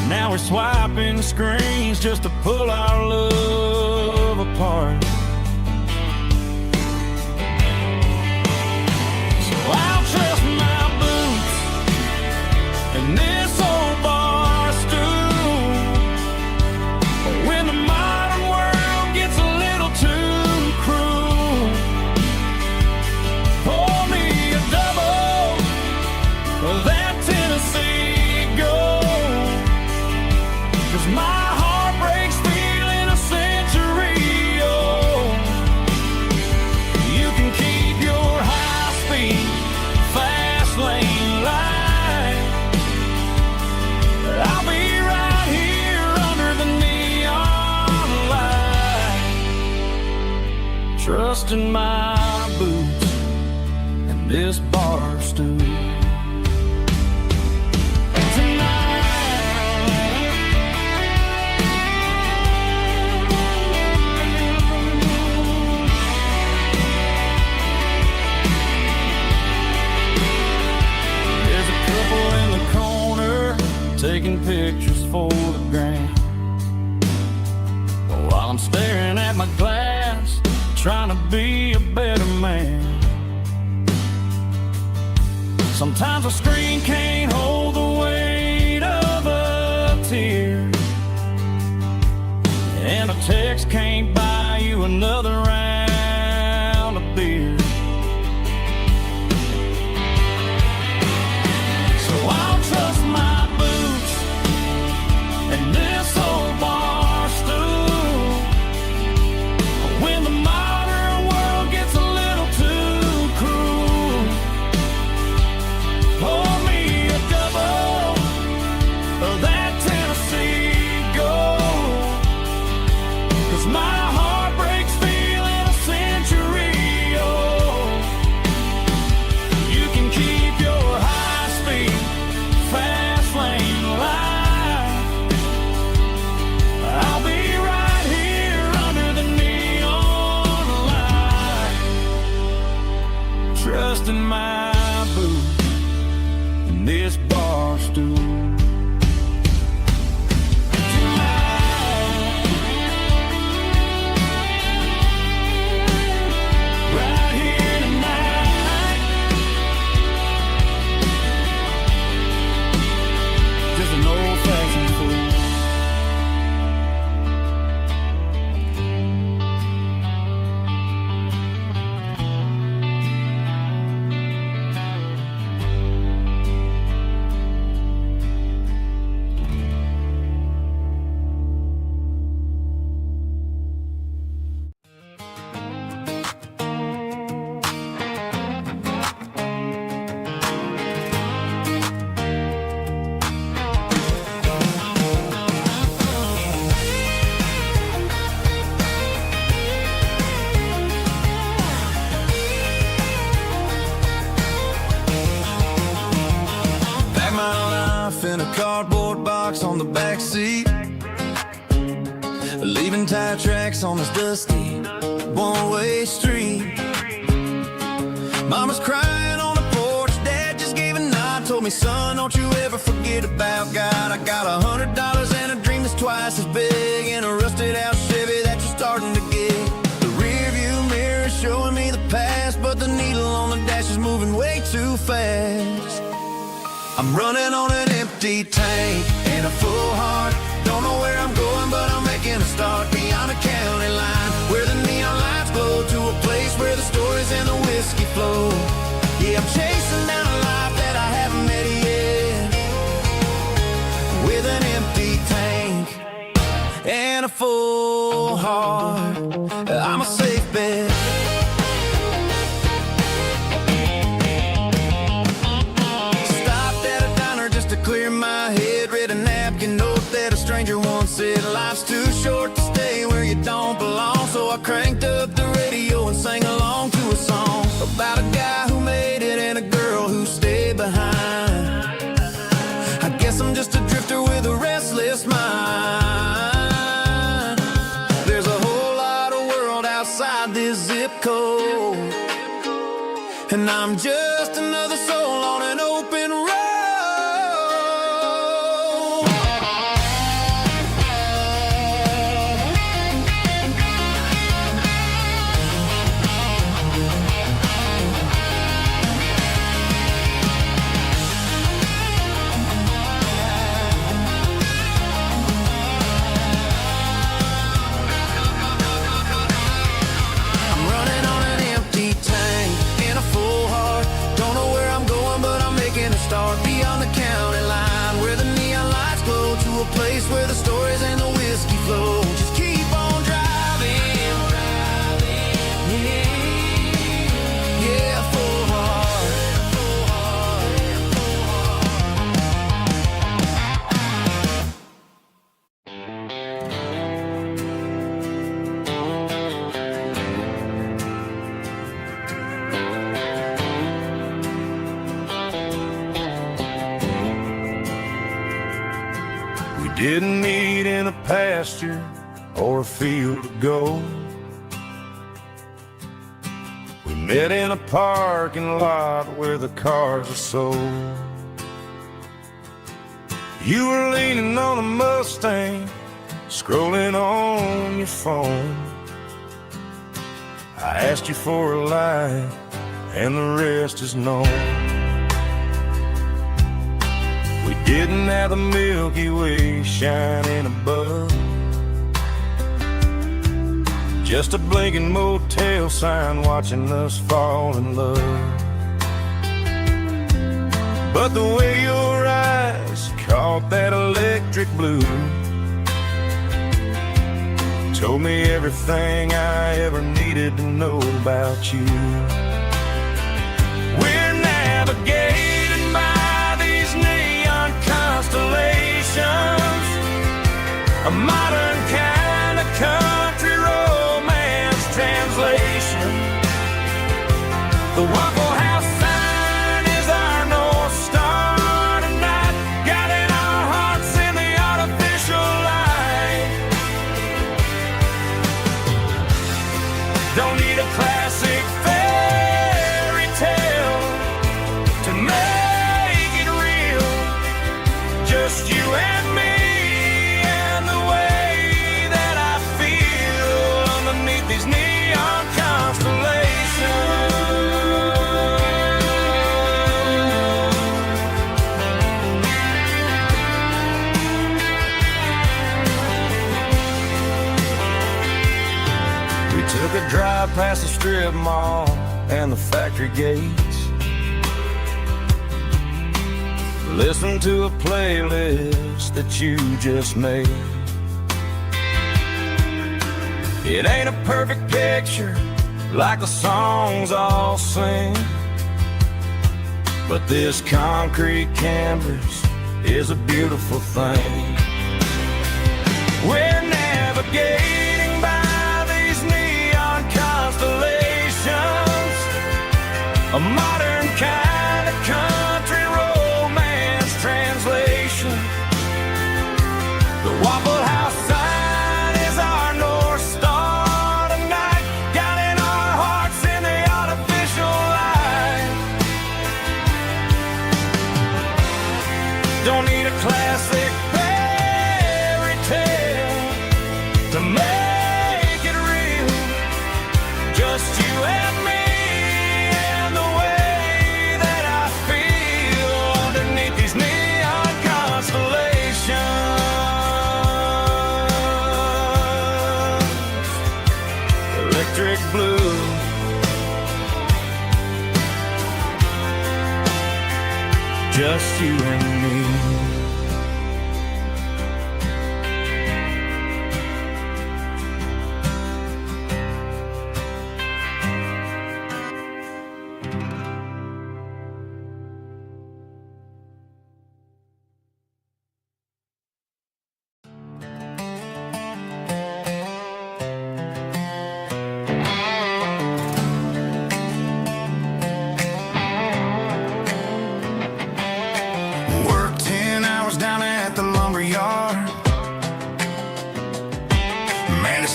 Now we're swiping screens just to pull our love apart. So I'll trust my boots and this old bar stool when the modern world gets a little too cruel. Pour me a double of that Tennessee Gold, 'cause my heart breaks feeling a century old. You can keep your high-speed fast lane light. I'll be right here under the neon light, trusting my boots and this bar stool. There's a couple in the corner taking pictures for the gram, while I'm staring at my glass, trying to be a better man. Sometimes a screen can't hold the weight of a tear, and a text can't buy you another round of beer. So I'll trust my boots and this old bar stool when the modern world gets a little too cruel. Pour me a double of that Tennessee Gold, 'cause my heart breaks feeling a century old. You can keep your high-speed fast lane light. I'll be right here under the neon light, trusting my boots and this bar stool. Right here tonight, just an old-fashioned fool. Pack my life in a cardboard box on the back seat, leaving tire tracks on this dusty one-way street. Mama's crying on the porch, Dad just gave a nod, told me, son, don't you ever forget about God. I got $100 and a dream that's twice as big, and a rusted out Chevy that you're starting to get. The rear view mirror is showing me the past, but the needle on the dash is moving way too fast. I'm running on an empty tank and a full heart. Don't know where I'm going, but I'm making a start beyond a county line where the stories and the whiskey flow. Yeah, I'm chasing down a life that I haven't met yet, with an empty tank and a full heart. I'm a safe bet. Stopped at a diner just to clear my head. Read a napkin note that a stranger once said, life's too short to stay where you don't belong. So I cranked up the radio and sang along to a song about a guy who made it and a girl who stayed behind. I guess I'm just a drifter with a restless mind. There's a whole lot of world outside this zip code, and I'm just another soul on an open road. Start beyond the county line, where the neon lights glow, to a place where the stories and the whiskey flow. Just keep on driving, yeah, full heart. Didn't meet in a pasture or a field of gold. We met in a parking lot where the cars are sold. You were leaning on a Mustang, scrolling on your phone. I asked you for a light, and the rest is known. We didn't have the Milky Way shining above, just a blinking motel sign watching us fall in love. But the way your eyes caught that electric blue told me everything I ever needed to know about you. We're navigating by these neon constellations, a modern kind of country romance translation. The Waffle House sign is our North Star tonight, guiding our hearts in the artificial light. Don't need a classic fairy tale to make it real, just you and me and the way that I feel underneath these neon constellations. We took a drive past the strip mall and the factory gates, listened to a playlist that you just made. It ain't a perfect picture like the songs all sing, but this concrete canvas is a beautiful thing. We're navigating by these neon constellations, a modern kind of country romance translation. The Waffle House sign is our North Star tonight, guiding our hearts in the artificial light. Don't need a classic fairy tale to make it real, just you and me and the way that I feel just you and me.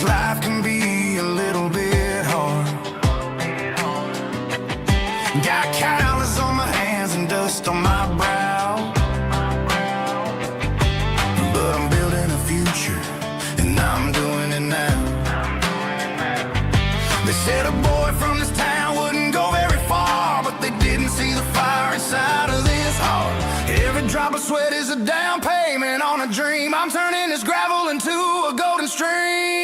Life can be a little bit hard. Got calluses on my hands and dust on my brow, but I'm building a future, and I'm doing it now. They said a boy from this town wouldn't go very far, but they didn't see the fire inside of this heart. Every drop of sweat is a down payment on a dream. I'm turning this gravel into a golden stream.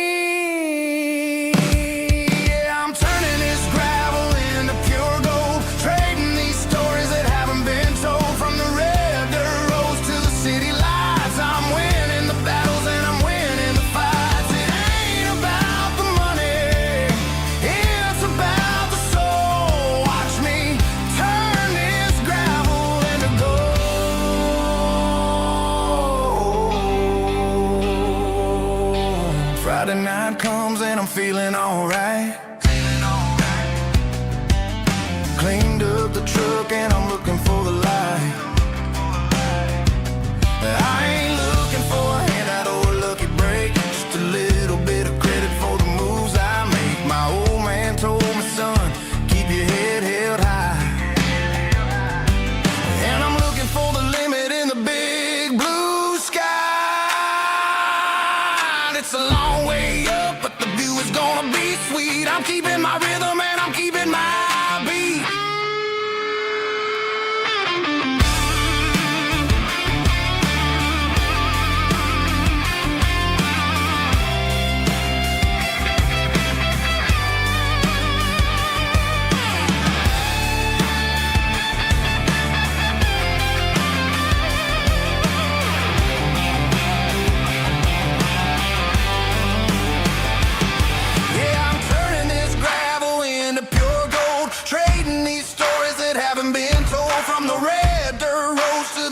Friday night comes and I'm feeling alright. Cleaned up the truck and I'm looking for the light. I ain't looking for a handout or a lucky break, just a little bit of credit for the moves I make. My old man told me, son, keep your head held high. And I'm looking for the limit in the big blue sky. It's a long way up, but the view is gonna be sweet. I'm keeping my rhythm and I'm keeping my beat.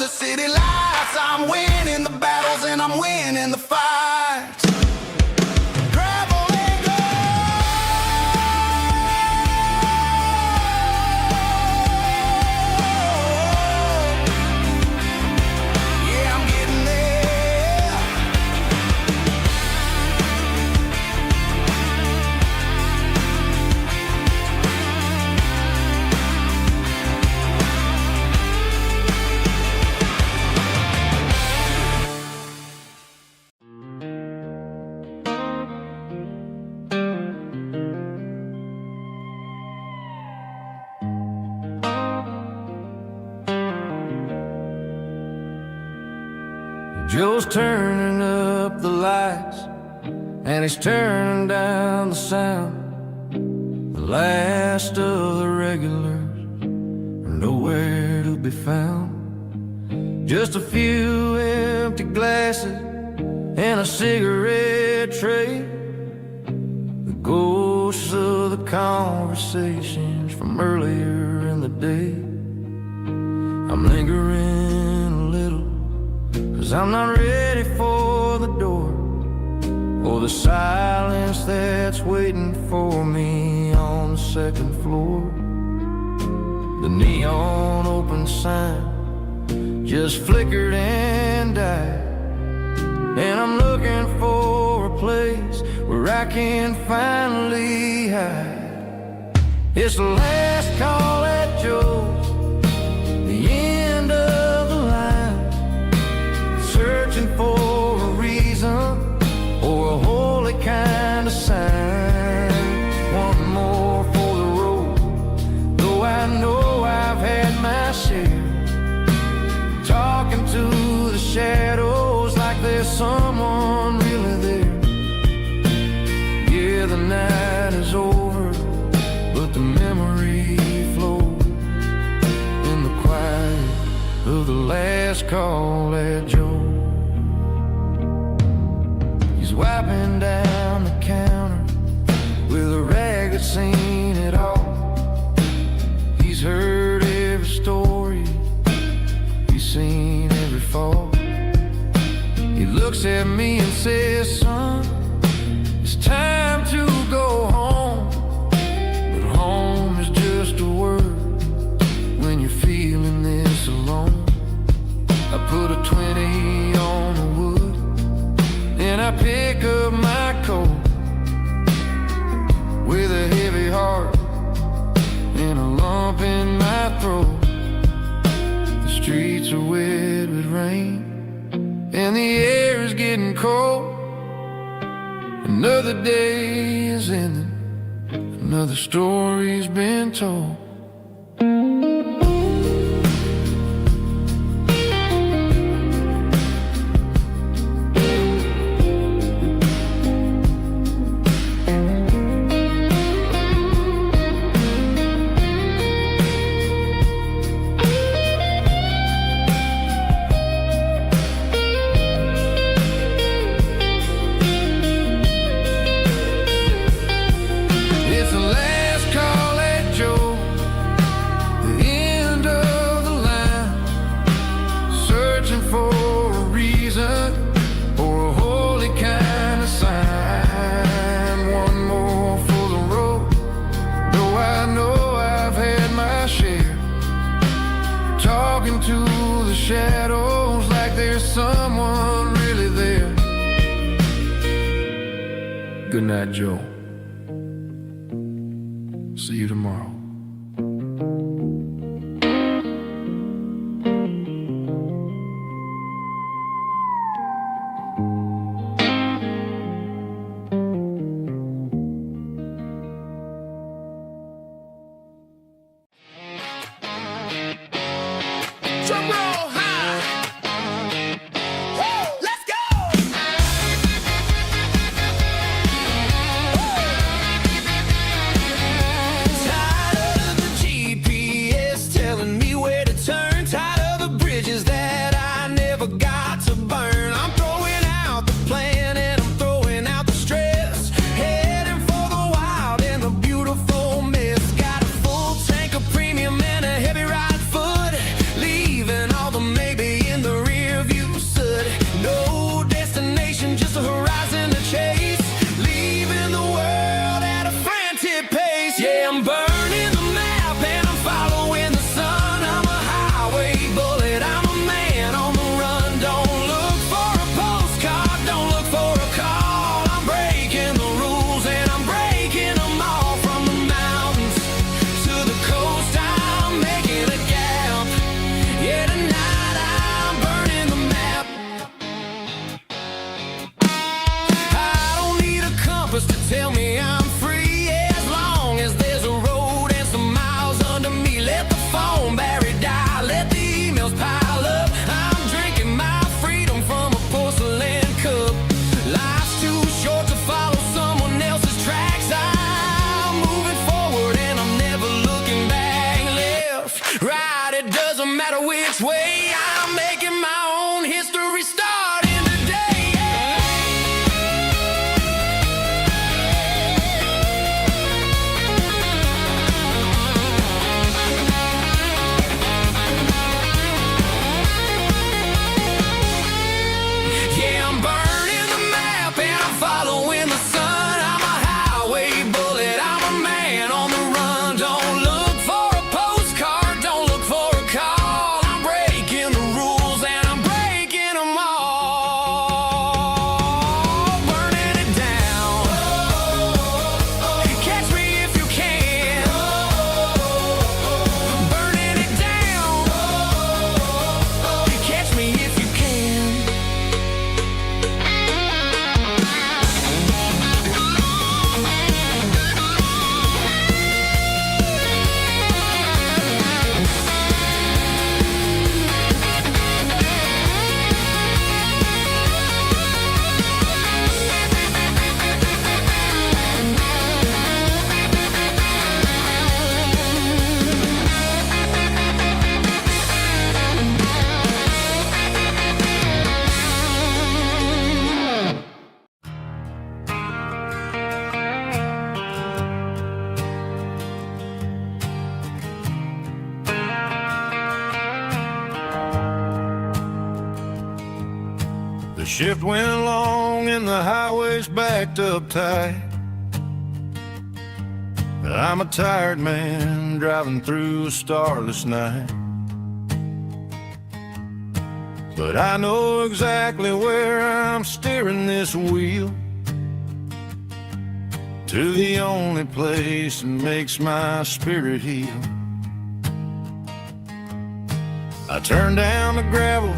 City lights, I'm winning the battles and I'm winning the fights. Gravel and gold. Yeah, I'm getting there. Joe's turning up the lights, and he's turning down the sound. The last of the regulars are nowhere to be found. Just a few empty glasses and a cigarette tray, the ghosts of the conversations from earlier in the day. I'm lingering a little, 'cause I'm not ready for the door, or the silence that's waiting for me on the second floor. The neon open sign just flickered and died, and I'm looking for a place where I can finally hide. It's the last call at Joe's, the end of the line, searching for a reason or a holy kind of sign. One more for the road, though I know I've had my share. Talking to the shadows like there's someone really there. Yeah, the night is over, but the memory flows last call at Joe. He's wiping down the counter with a rag that's seen it all. He's heard every story, he's seen every fall. He looks at me and says, son, it's time to go home. But home is just a word when you're feeling this alone. I put a 20 on the wood, and I pick up my coat with a heavy heart and a lump in my throat. The streets are wet with rain, and the air is getting cold. Another day is ending, another story's been told. Shadows like there's someone really there. Good night, Joe. See you tomorrow. Them all. Shift went long and the highway's backed up tight. I'm a tired man driving through a starless night. But I know exactly where I'm steering this wheel, to the only place that makes my spirit heal. I turn down the gravel,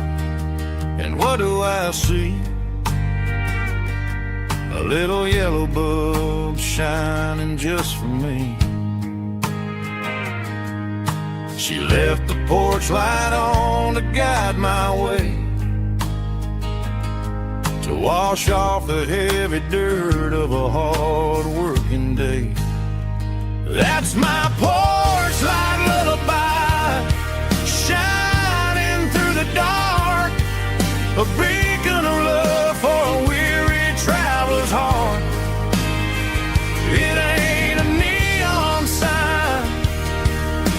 and what do I see? A little yellow bulb shining just for me. She left the porch light on to guide my way, to wash off the heavy dirt of a hard-working day. That's my porch light lullaby, shining through the dark, a beacon of love for a weary traveler's heart. It ain't a neon sign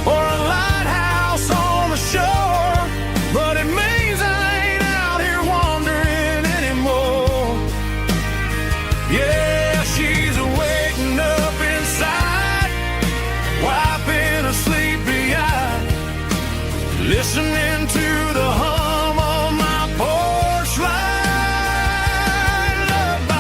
or a lighthouse on the shore, but it means I ain't out here wandering anymore. Yeah, she's waking up inside, wiping a sleepy eye, listening to the hum of my porch light lullaby.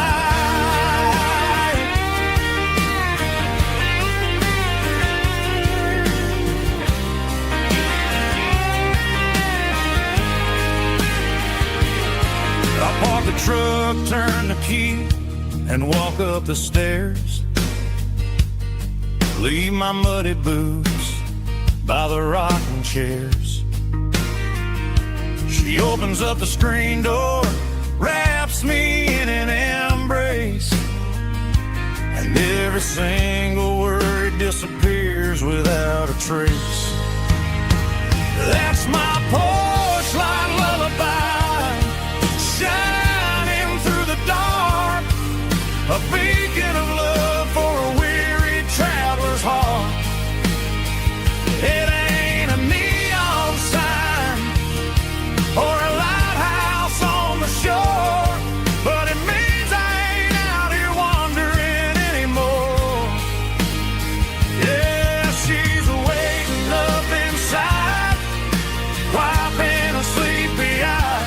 I park the truck, turn the key, and walk up the stairs. Leave my muddy boots by the rocking chairs. She opens up the screen door, wraps me in an embrace, and every single word disappears without a trace. That's my porch light lullaby, shining through the dark, a beacon of love for a weary traveler's heart. It ain't a neon sign or a lighthouse on the shore, but it means I ain't out here wandering anymore. Yeah, she's waking up inside, wiping a sleepy eye,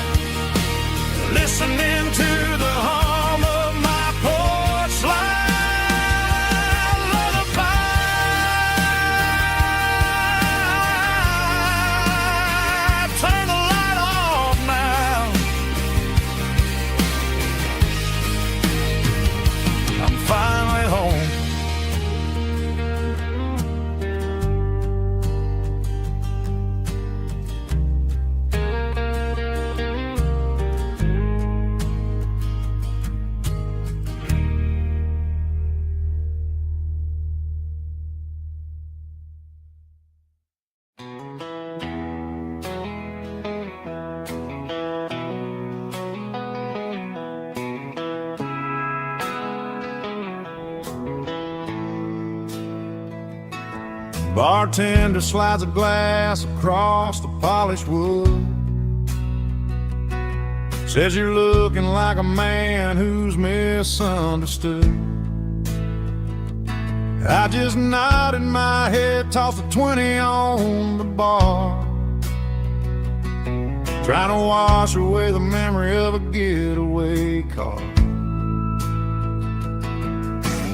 listening to the hum of my porch light lullaby. Turn the light off now. I'm finally home. Bartender slides a glass across the polished wood, says you're looking like a man who's misunderstood. I just nodded my head, tossed a 20 on the bar, trying to wash away the memory of a getaway car.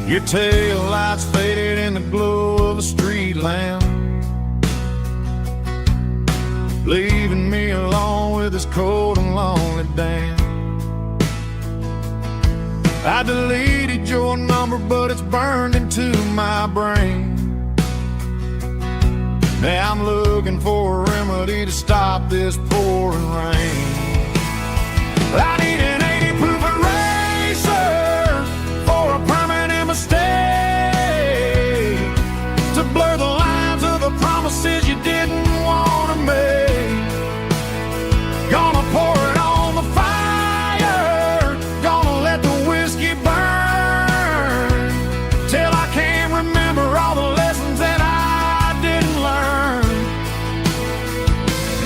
Your tail lights faded in the glow of a street lamp, leaving me alone with this cold and lonely damn. I deleted your number, but it's burned into my brain. Now I'm looking for a remedy to stop this pouring rain. I need an 80-proof eraser for a permanent mistake, to blur the lines of the promises you didn't want to make. Gonna pour it on the fire, gonna let the whiskey burn, till I can't remember all the lessons that I didn't learn.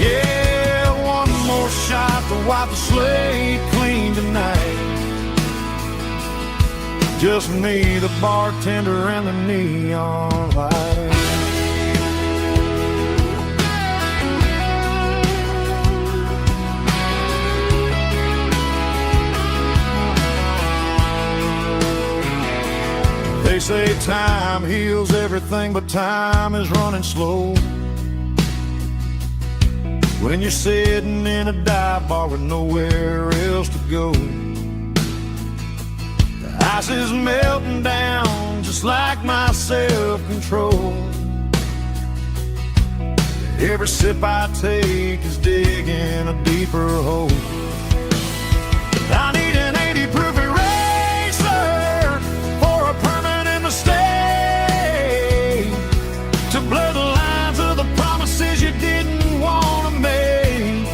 Yeah, one more shot to wipe the slate clean tonight. Just me, the bartender, and the neon light. They say time heals everything, but time is running slow. When you're sitting in a dive bar with nowhere else to go, the ice is melting down just like my self-control. Every sip I take is digging a deeper hole. I need an 80 proof eraser for a permanent mistake, to blur the lines of the promises you didn't want to make.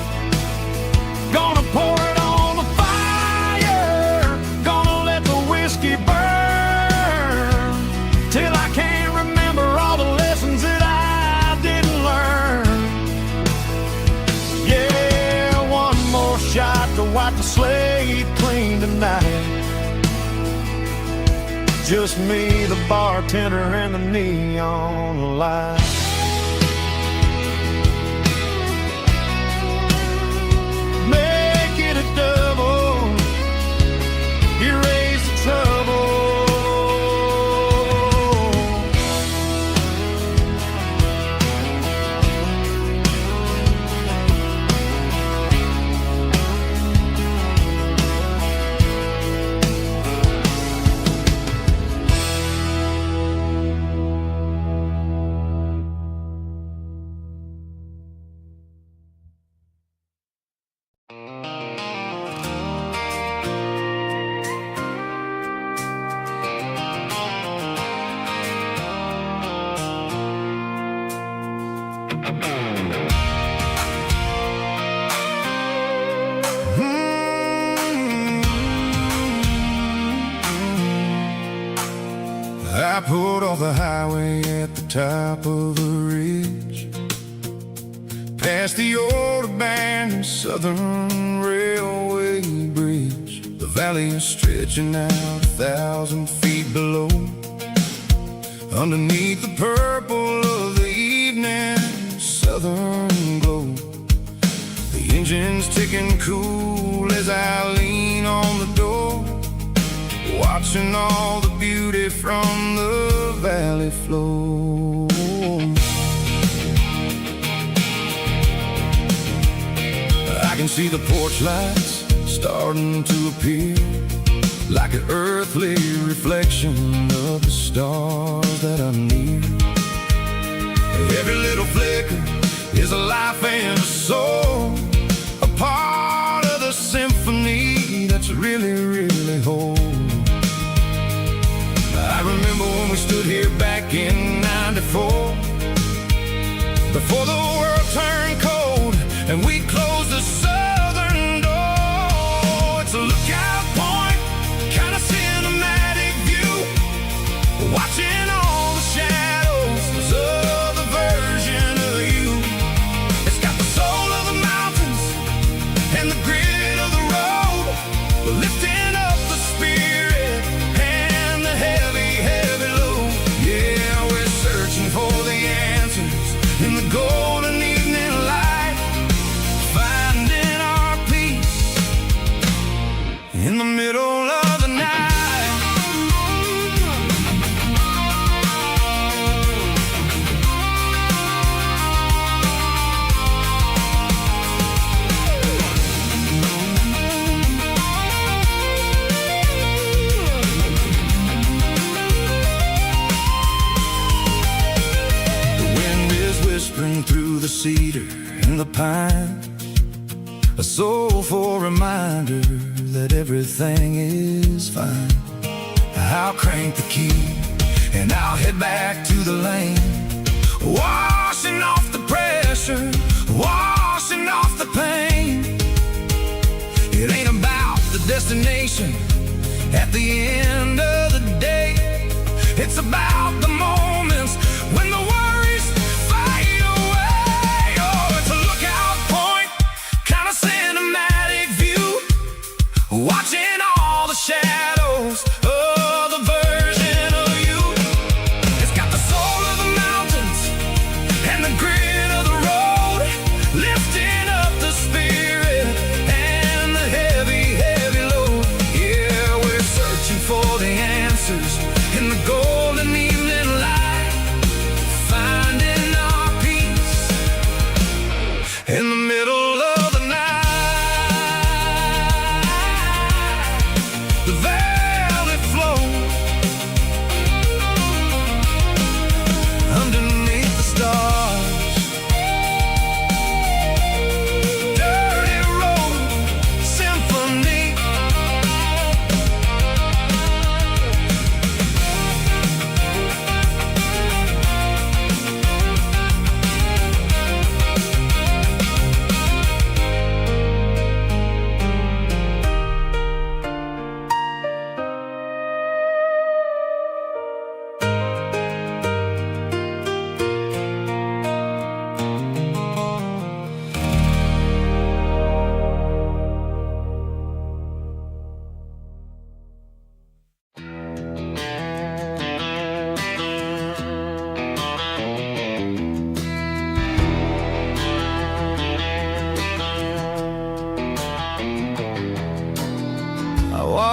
Gonna pour it on the fire, gonna let the whiskey burn, till I can't remember all the lessons that I didn't learn. Yeah, one more shot to wipe the slate clean tonight. Just me, the bartender, and the neon light. Make it a double, erase the trouble. I pulled off the highway at the top of the ridge, past the old abandoned Southern Railway bridge. The valley is stretching out 1,000 feet below, underneath the purple of the evening southern glow. The engine's ticking cool as I lean on the door, watching all the beauty from the valley flow. I can see the porch lights starting to appear, like an earthly reflection of the stars that are near. Every little flicker is a life and a soul, a part of the symphony that's really, really whole. I remember when we stood here back in '94, before the world turned cold and we closed the southern door. It's a lookout point, kind of cinematic view, watching all the shadows of the version of you. It's got the soul of the mountains and the grit of the road, lifting up the spirit and the heavy, heavy load. Yeah, we're searching for the answers in the golden evening light, finding our peace in the middle of the night. Whispering through the cedar and the pine, a soulful reminder that everything is fine. I'll crank the key and I'll head back to the lane, washing off the pressure, washing off the pain. It ain't about the destination at the end of the day, it's about the moments when the worries fade away. Oh, it's a lookout point, kind of cinematic view, watching all the shadows of the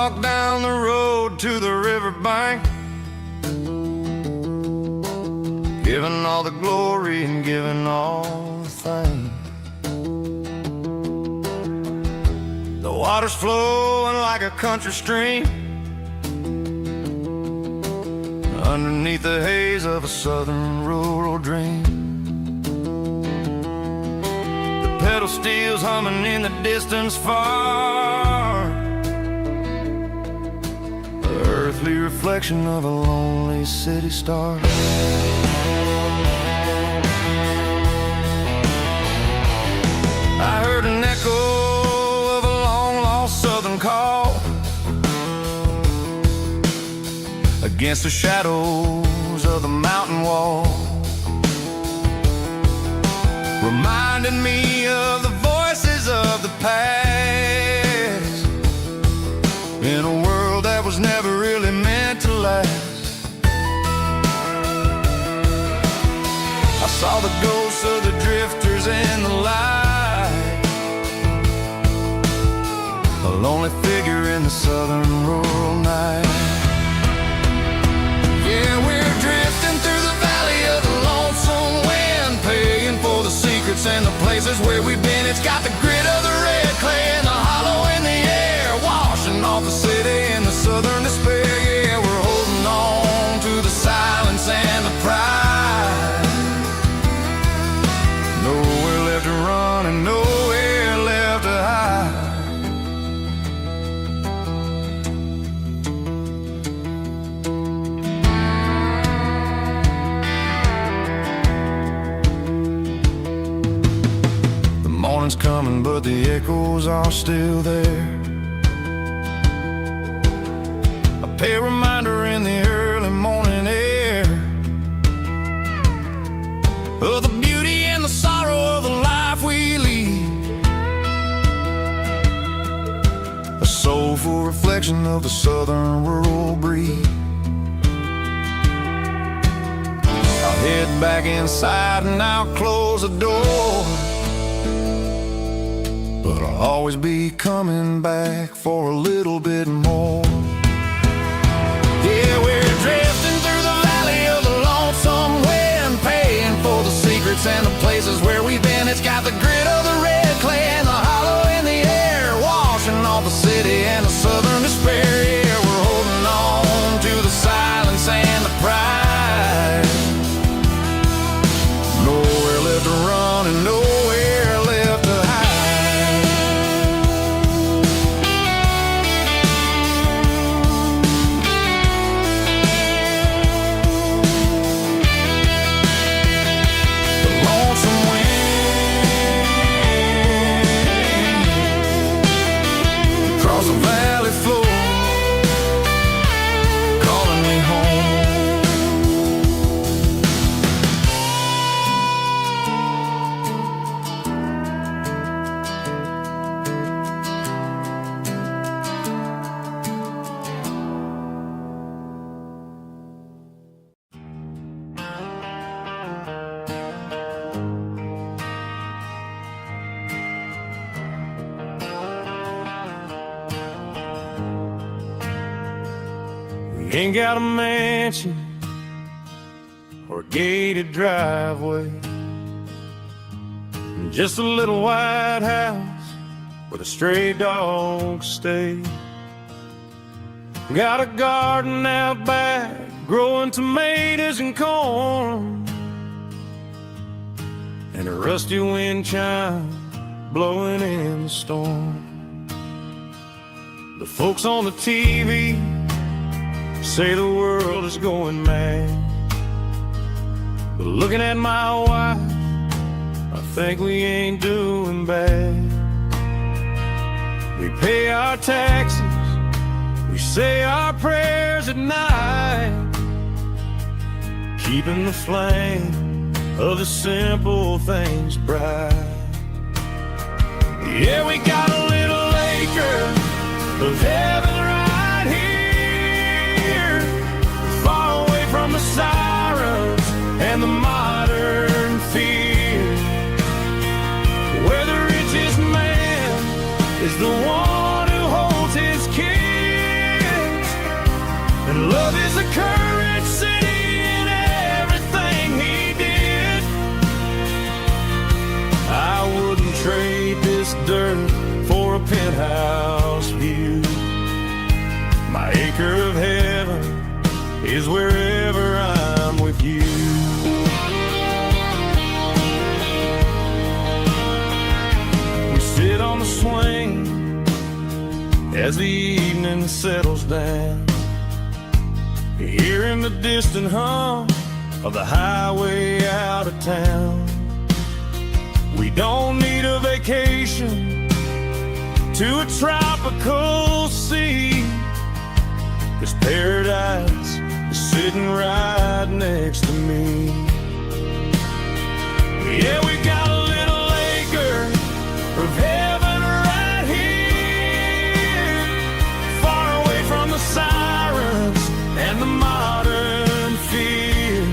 walk down the road to the riverbank, giving all the glory and giving all the thanks. The water's flowing like a country stream underneath the haze of a southern rural dream. The pedal steel's humming in the distance far, the earthly reflection of a lonely city star. I heard an echo of a long-lost southern call against the shadows of the mountain wall, reminding me of the voices of the past in a world that was never really meant to last. I saw the ghosts of the drifters in the light, a lonely figure in the southern rural night. Yeah, we're drifting through the valley of the lonesome wind, paying for the secrets and the places where we've been. It's got the grit of the red clay and the hollow in the air, washing off the city and the southern despair. Yeah, we're holding on to the silence and the pride. Nowhere left to run and nowhere left to hide. Morning's coming, but the echoes are still there. A pale reminder in the early morning air of the beauty and the sorrow of the life we lead, a soulful reflection of the southern rural breed. I'll head back inside and I'll close the door, but I'll always be coming back for a little bit more. Yeah, we're drifting through the valley of the lonesome wind, paying for the secrets and the places where we've been. It's got the grit of the red clay and the hollow in the air, washing off the city and the southern despair. Yeah, we're holding on to the silence and the pride. Nowhere left to run and nowhere left to hide. Ain't got a mansion or a gated driveway, just a little white house where the stray dogs stay. Got a garden out back growing tomatoes and corn, and a rusty wind chime blowing in the storm. The folks on the TV say the world is going mad, but looking at my wife, I think we ain't doing bad. We pay our taxes, we say our prayers at night, keeping the flame of the simple things bright. Yeah, we got a little acre of heaven right here, far away from the sirens and the modern fear, where the richest man is the one who holds his kids, acre of heaven is wherever I'm with you. We sit on the swing as the evening settles down, hearing the distant hum of the highway out of town. We don't need a vacation to a tropical sea, 'cause paradise is sitting right next to me. Yeah, we got a little acre of heaven right here, far away from the sirens and the modern fear,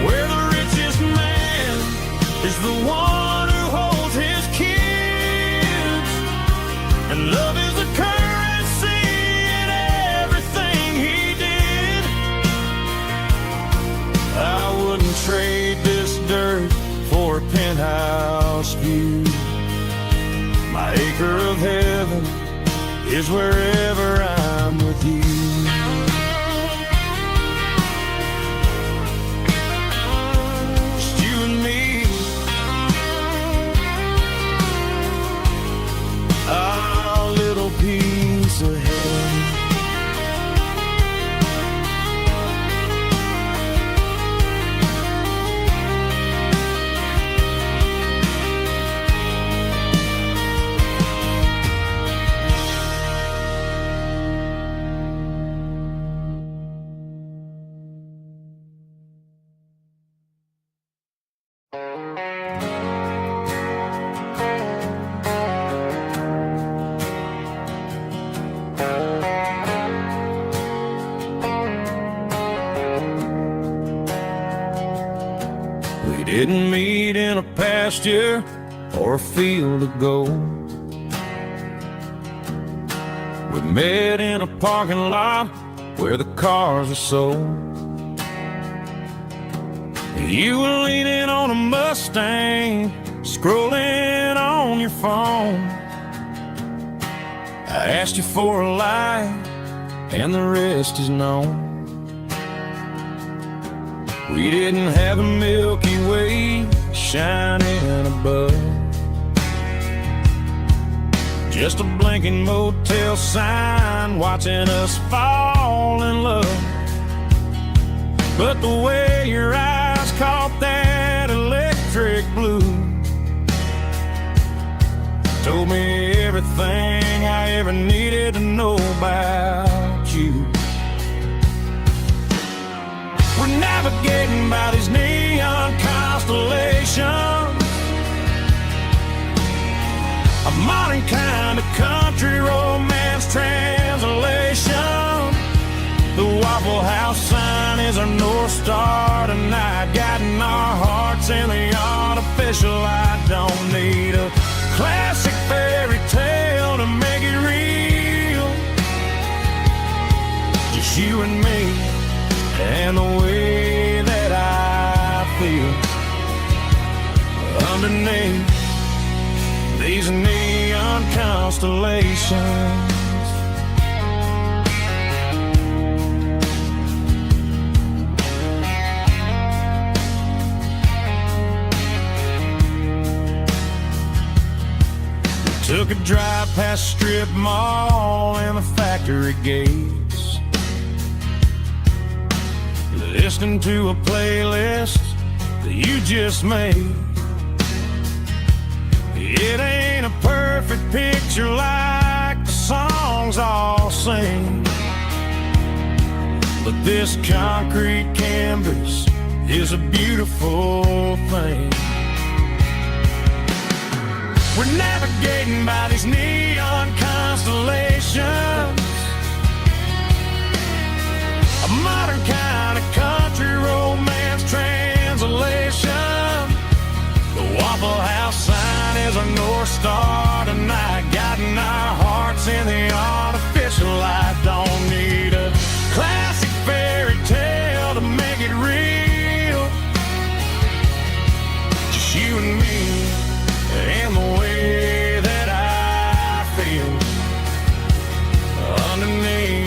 where the richest man is the one who holds his kids, and love is the currency in everything he did. I wouldn't trade this dirt for a penthouse view. My acre of heaven is wherever I'm with you. Just you and me, our little piece of heaven. We didn't meet in a pasture or a field of gold. We met in a parking lot where the cars are sold. You were leaning on a Mustang, scrolling on your phone. I asked you for a light, and the rest is known. We didn't have a Milky Way shining above, just a blinking motel sign watching us fall in love. But the way your eyes caught that electric blue told me everything I ever needed to know about you. We're navigating by these neon constellations, a modern kind of country romance translation. The Waffle House sign is our North Star tonight, guiding our hearts in the artificial light. Don't need a classic fairy tale to make it real, just you and me and the way that I feel underneath these neon constellations. We took a drive past strip mall and the factory gates, listening to a playlist that you just made. It ain't a perfect picture like the songs all sing, but this concrete canvas is a beautiful thing. We're navigating by these neon constellations, a modern kind of country romance translation. The Waffle House sign is our North Star tonight, guiding our hearts in the artificial light. Don't need a classic fairy tale to make it real, just you and me and the way that I feel underneath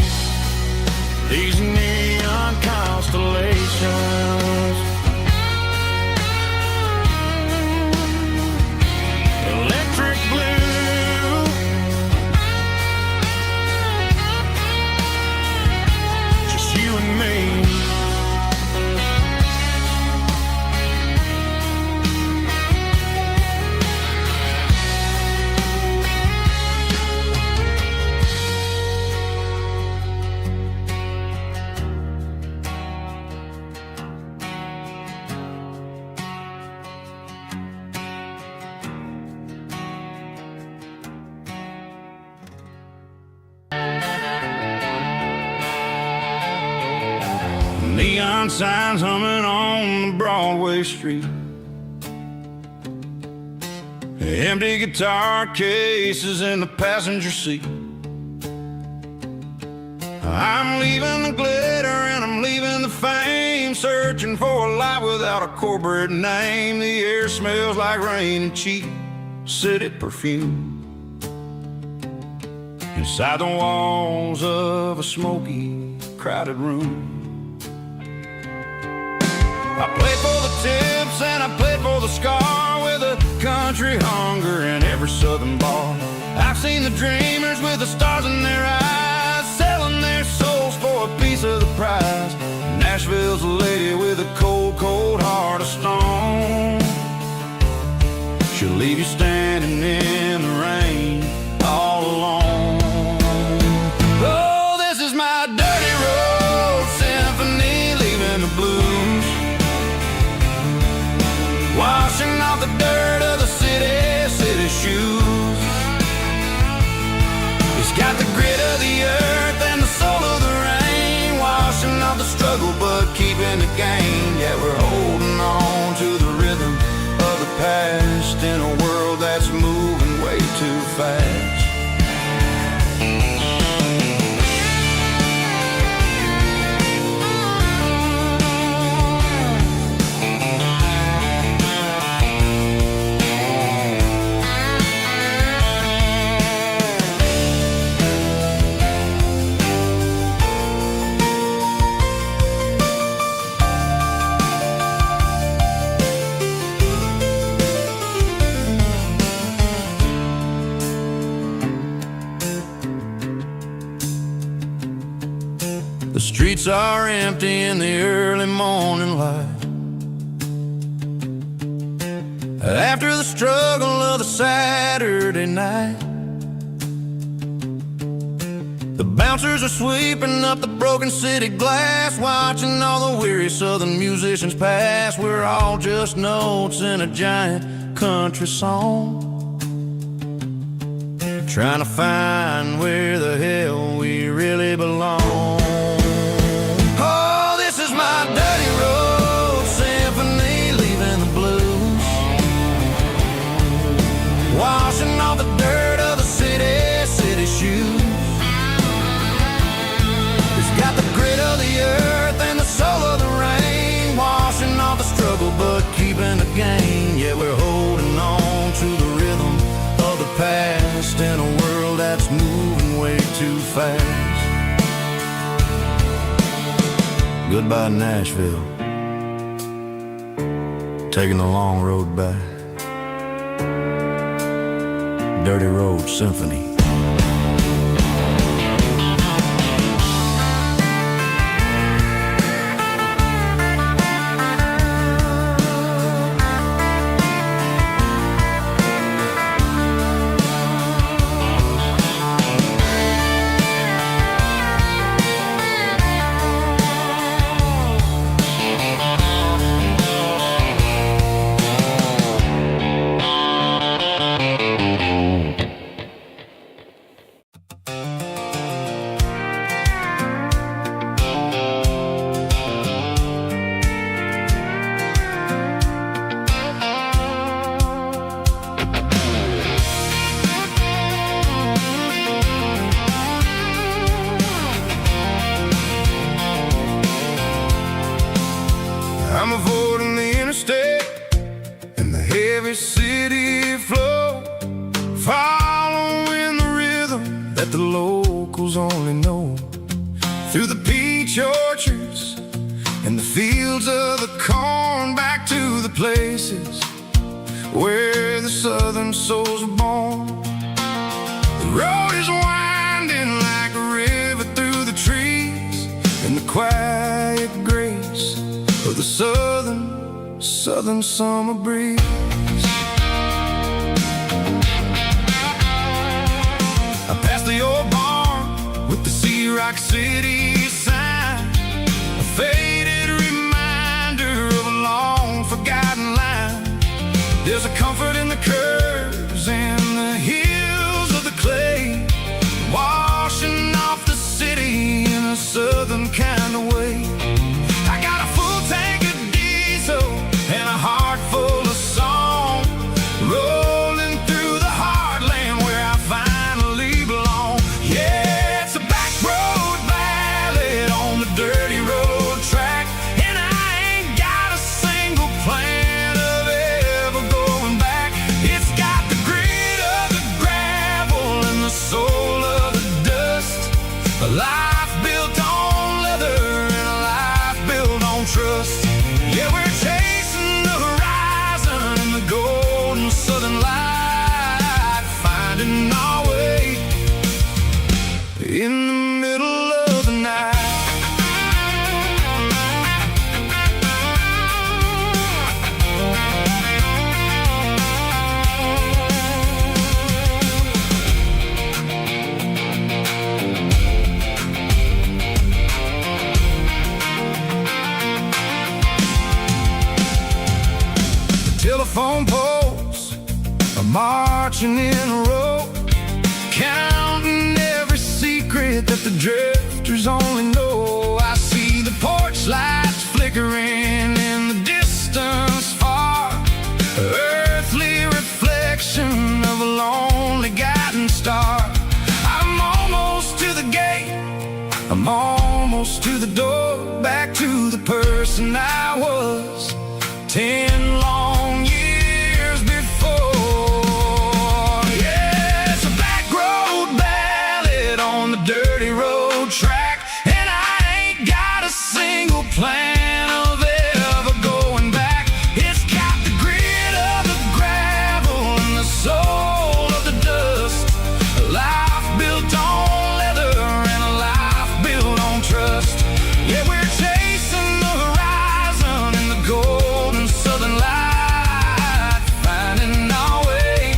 signs humming on the Broadway street. Empty guitar cases in the passenger seat. I'm leaving the glitter and I'm leaving the fame, searching for a life without a corporate name. The air smells like rain and cheap city perfume. Inside the walls of a smoky, crowded room. I played for the tips and I played for the scar, with a country hunger in every southern bar. I've seen the dreamers with the stars in their eyes, selling their souls for a piece of the prize. Nashville's a lady with a cold, cold heart of stone. She'll leave you standing in the rain all alone. Oh, this is my dirty road symphony, leaving the blues, washing off the dirt of the city shoes. It's got the grit of the earth and the soul of the rain, washing off the struggle but keeping the gain. Yeah, we're holding on to the rhythm of the past in a world that's moving way too fast. The streets are empty in the early morning light, after the struggle of the Saturday night. The bouncers are sweeping up the broken city glass, watching all the weary southern musicians pass. We're all just notes in a giant country song, trying to find where the hell we really belong. My dirty road symphony, leaving the blues, washing off the dirt of the city shoes. It's got the grit of the earth and the soul of the rain, washing off the struggle but keeping the gain. Yeah, we're holding on to the rhythm of the past in a world that's moving way too fast. Goodbye, Nashville, taking the long road back. Dirty Road Symphony. I'm avoiding the interstate and the heavy city flow, following the rhythm that the locals only know. Through the peach orchards and the fields of the corn, back to the places where the southern souls are born. The road is winding like a river through the trees, and the quiet grace of the southern summer breeze. I passed the old barn with the Sea Rock City sign, a faded reminder of a long forgotten line. There's a comfort in the curves and the hills of the clay, washing off the city in a southern kind of way. I got a foot southern light, finding our way in the middle of the night. Telephone poles are marching in a row, counting every secret that the drifters only know. I see the porch lights flickering in the distance far, earthly reflection of a lonely guiding star. I'm almost to the gate, I'm almost to the door, back to the person I was 10 long years before. Yeah, it's a back road ballad on the dirty road track, and I ain't got a single plan of ever going back. It's got the grit of the gravel and the soul of the dust, a life built on leather and a life built on trust. Yeah, we're chasing the horizon in the golden southern light, finding our way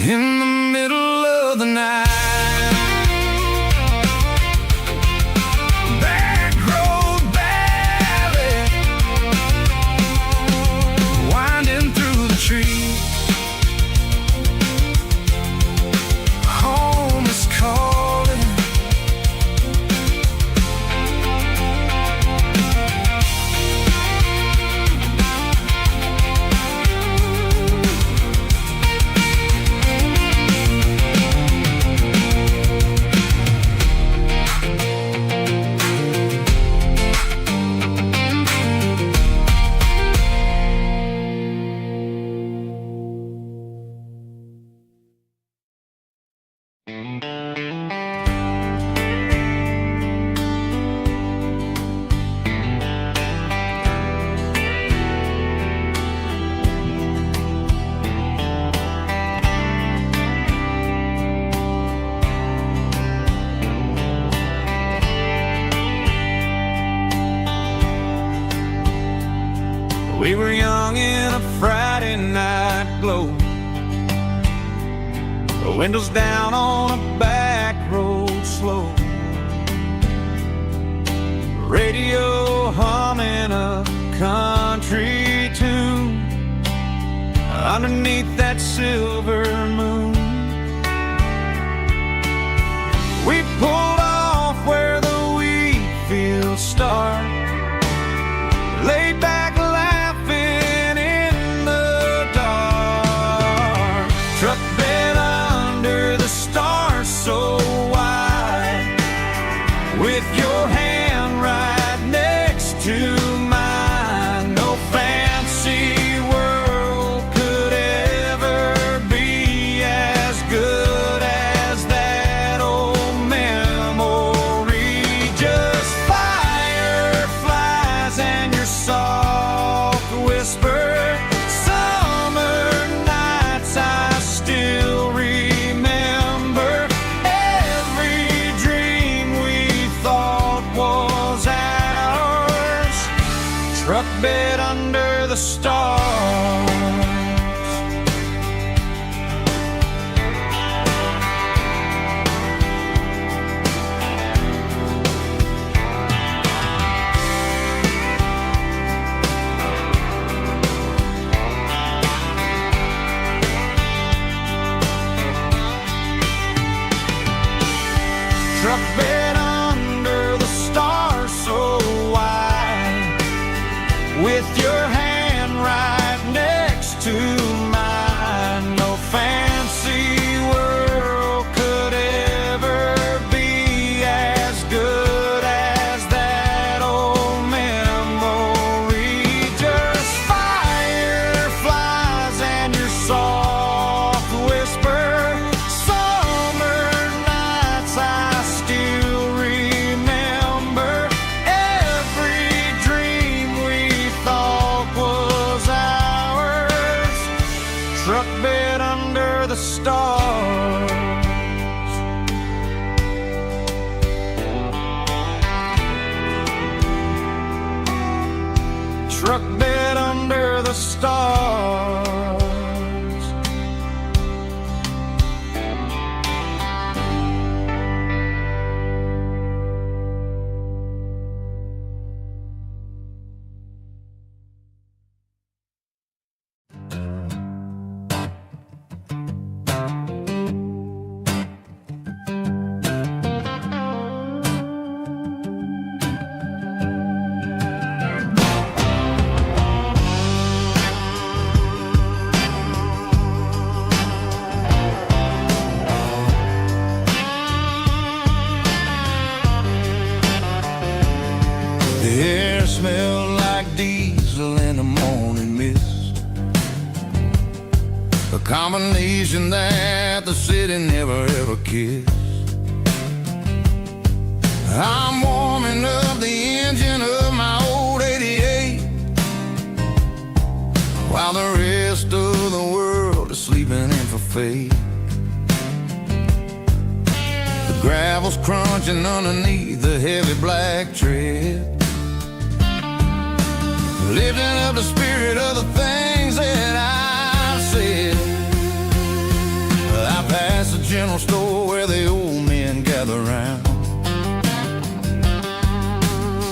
in the middle of the night. Back road ballad, winding through the trees. Home is calling. We were young in a Friday night glow, the windows down on a back road slow, radio humming a country tune underneath that silver moon. We pulled off where the wheat fields start, laid back laughing in the dark, truck bed under the stars so wide, with your hand right next to mine. No fancy world could ever be as good as that old memory. Just fireflies and your soft whisper. Summer nights I still remember. Every dream we thought was ours, truck bed under the stars. Truck bed under the stars so wide, with your hand right next to mine. No fancy world could ever be as good as that old memory. Just fireflies and your soft whisper. Summer nights I still remember. Every dream we thought was ours, truck bed under the stars. Truck bed under the stars. The air smelled like diesel in the morning mist, a combination that the city never ever kissed. I'm warming up the engine of my old 88, while the rest of the world is sleeping in for fate. The gravel's crunching underneath the heavy black tread, lifting up the spirit of the things that I said. I passed the general store where the old men gather round,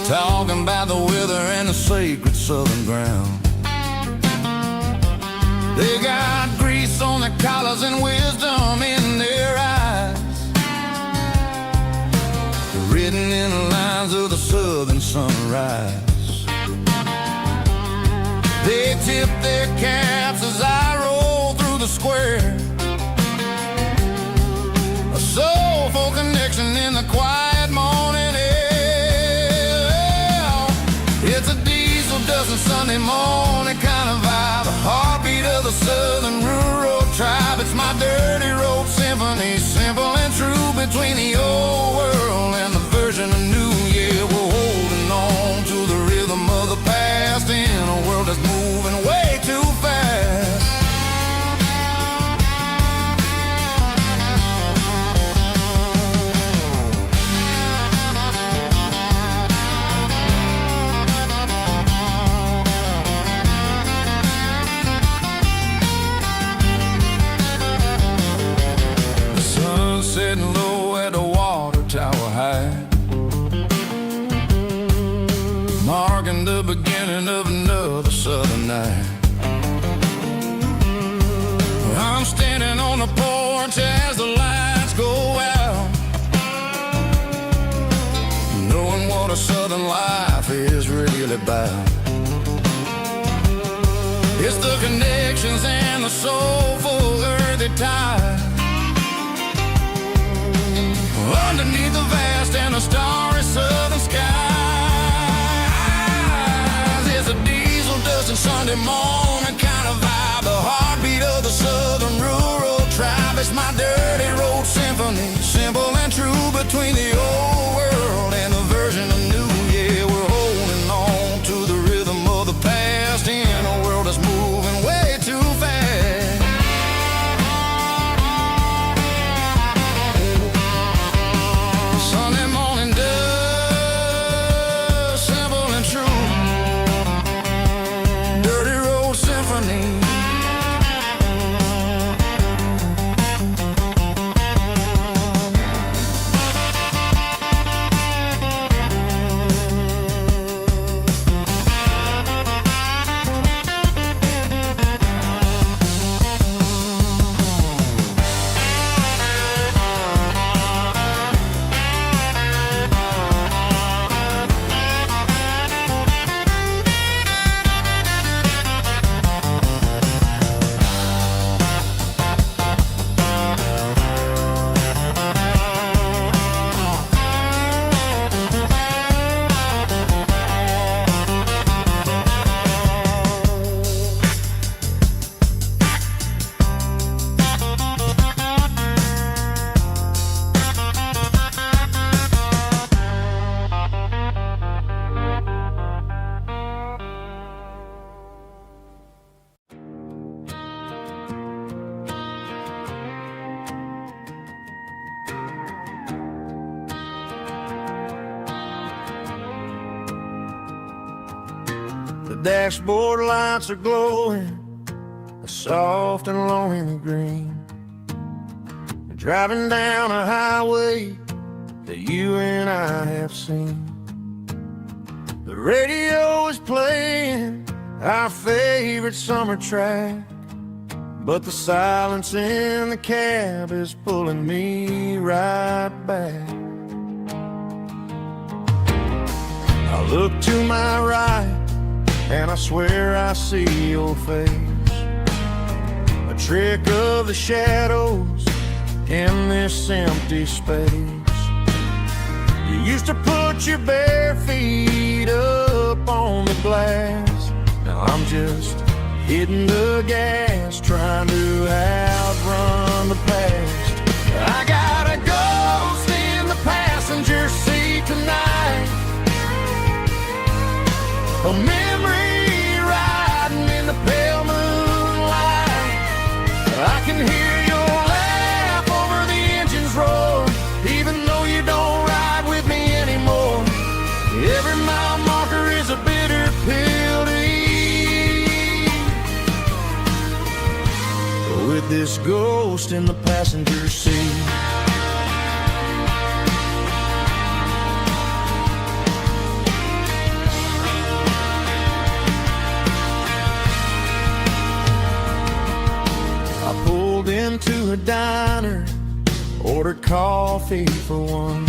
talking about the weather and the sacred southern ground. They got grease on their collars and wisdom in their eyes, written in the lines of the southern sunrise. They tip their caps as I roll through the square, a soulful connection in the quiet morning air. It's a diesel dozen Sunday morning kind of vibe, a heartbeat of the southern rural tribe. It's my dirty road symphony, simple and true, between the old world and the version of new. Yeah, we're holding on to the rhythm of the past in a world that's moving way too fast. The sun's setting low at the water tower high, marking the beginning of another southern night. I'm standing on the porch as the lights go out, knowing what a southern life is really about. It's the connections and the soulful earthy tide, underneath the vast and the starry southern skies. It's a diesel dusting Sunday morning kind of vibe, the heartbeat of the southern rural tribe. It's my dirty road symphony, simple and true, between the old world and the version of new. Yeah, we're holding on to the rhythm of the past in a world that's moving way too fast. Sunday morning dust, simple and true, dirty road symphony. dashboard lights are glowing a soft and lonely green. Driving down a highway that you and I have seen. The radio is playing our favorite summer track, but the silence in the cab is pulling me right back. I look to my right and I swear I see your face, a trick of the shadows in this empty space. You used to put your bare feet up on the glass. Now I'm just hitting the gas, trying to outrun the past. I got a ghost in the passenger seat tonight, a memory riding in the pale moonlight. I can hear your laugh over the engine's roar, even though you don't ride with me anymore. Every mile marker is a bitter pill to eat, with this ghost in the passenger seat. I pulled into a diner, ordered coffee for one,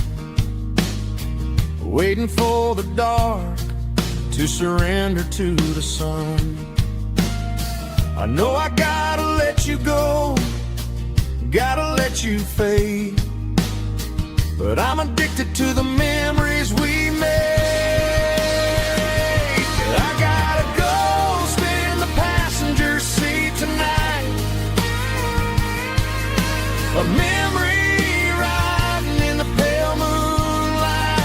waiting for the dark to surrender to the sun. I know I gotta let you go, gotta let you fade, but I'm addicted to the memories we made. I got a ghost in the passenger seat tonight, a memory riding in the pale moonlight.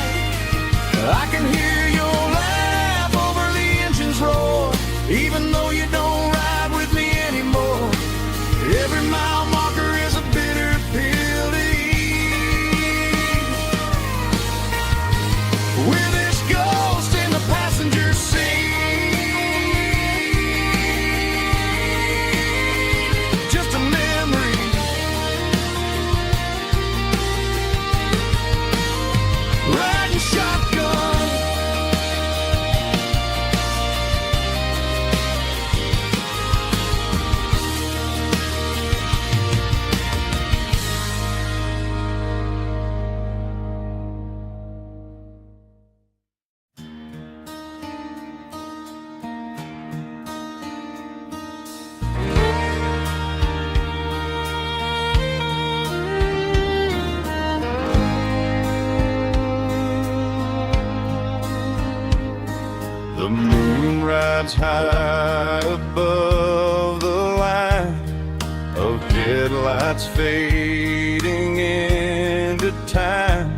I can hear your laugh over the engine's roar, even though you don't ride with me anymore. Every mile marker is a bitter pill to eat, with this ghost in the passenger seat. Just a memory, riding shotgun. The moon rides high above the line of headlights fading into time.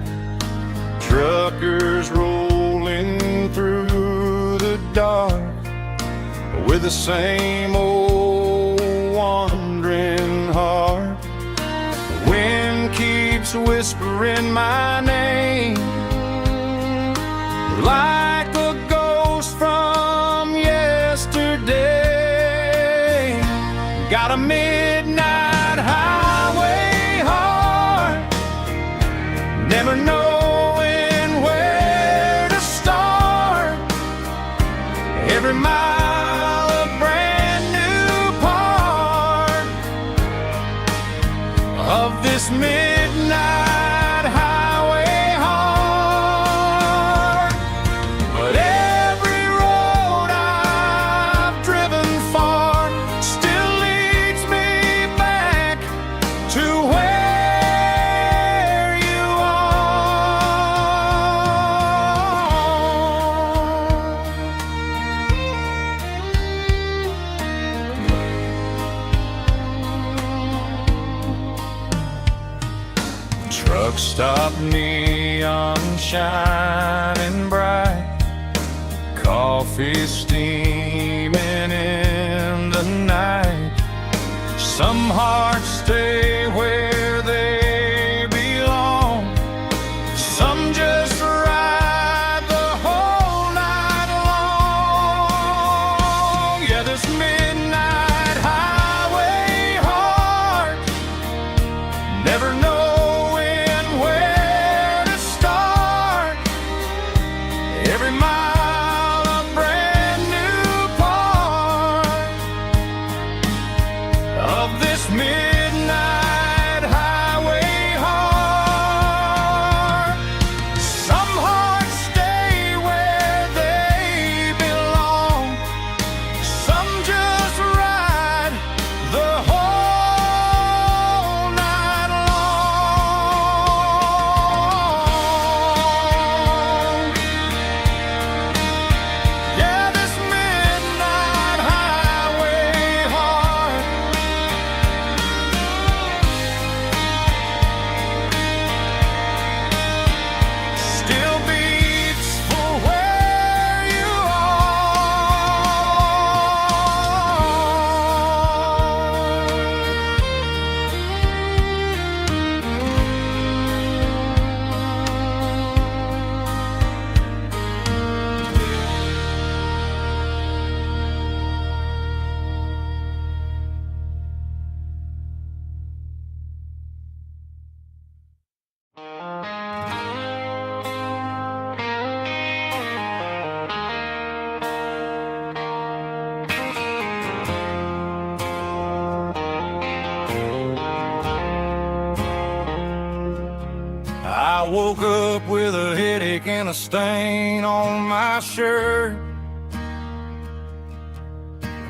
Truckers rolling through the dark with the same old wandering heart. The wind keeps whispering my name like a ghost from yesterday. Got a midnight highway heart, never knowing where to start. Every mile a brand new part of this midnight highway heart. But every road I've driven far still leads me back to where you are. Truck stop, neon shining bright, coffee steaming in the night. Some hearts stay where they belong, some just ride the whole night long. of this midnight highway heart. Some hearts stay where they belong, some just ride the whole night long. Yeah, this midnight highway heart still beats for where you I woke up with a headache and a stain on my shirt.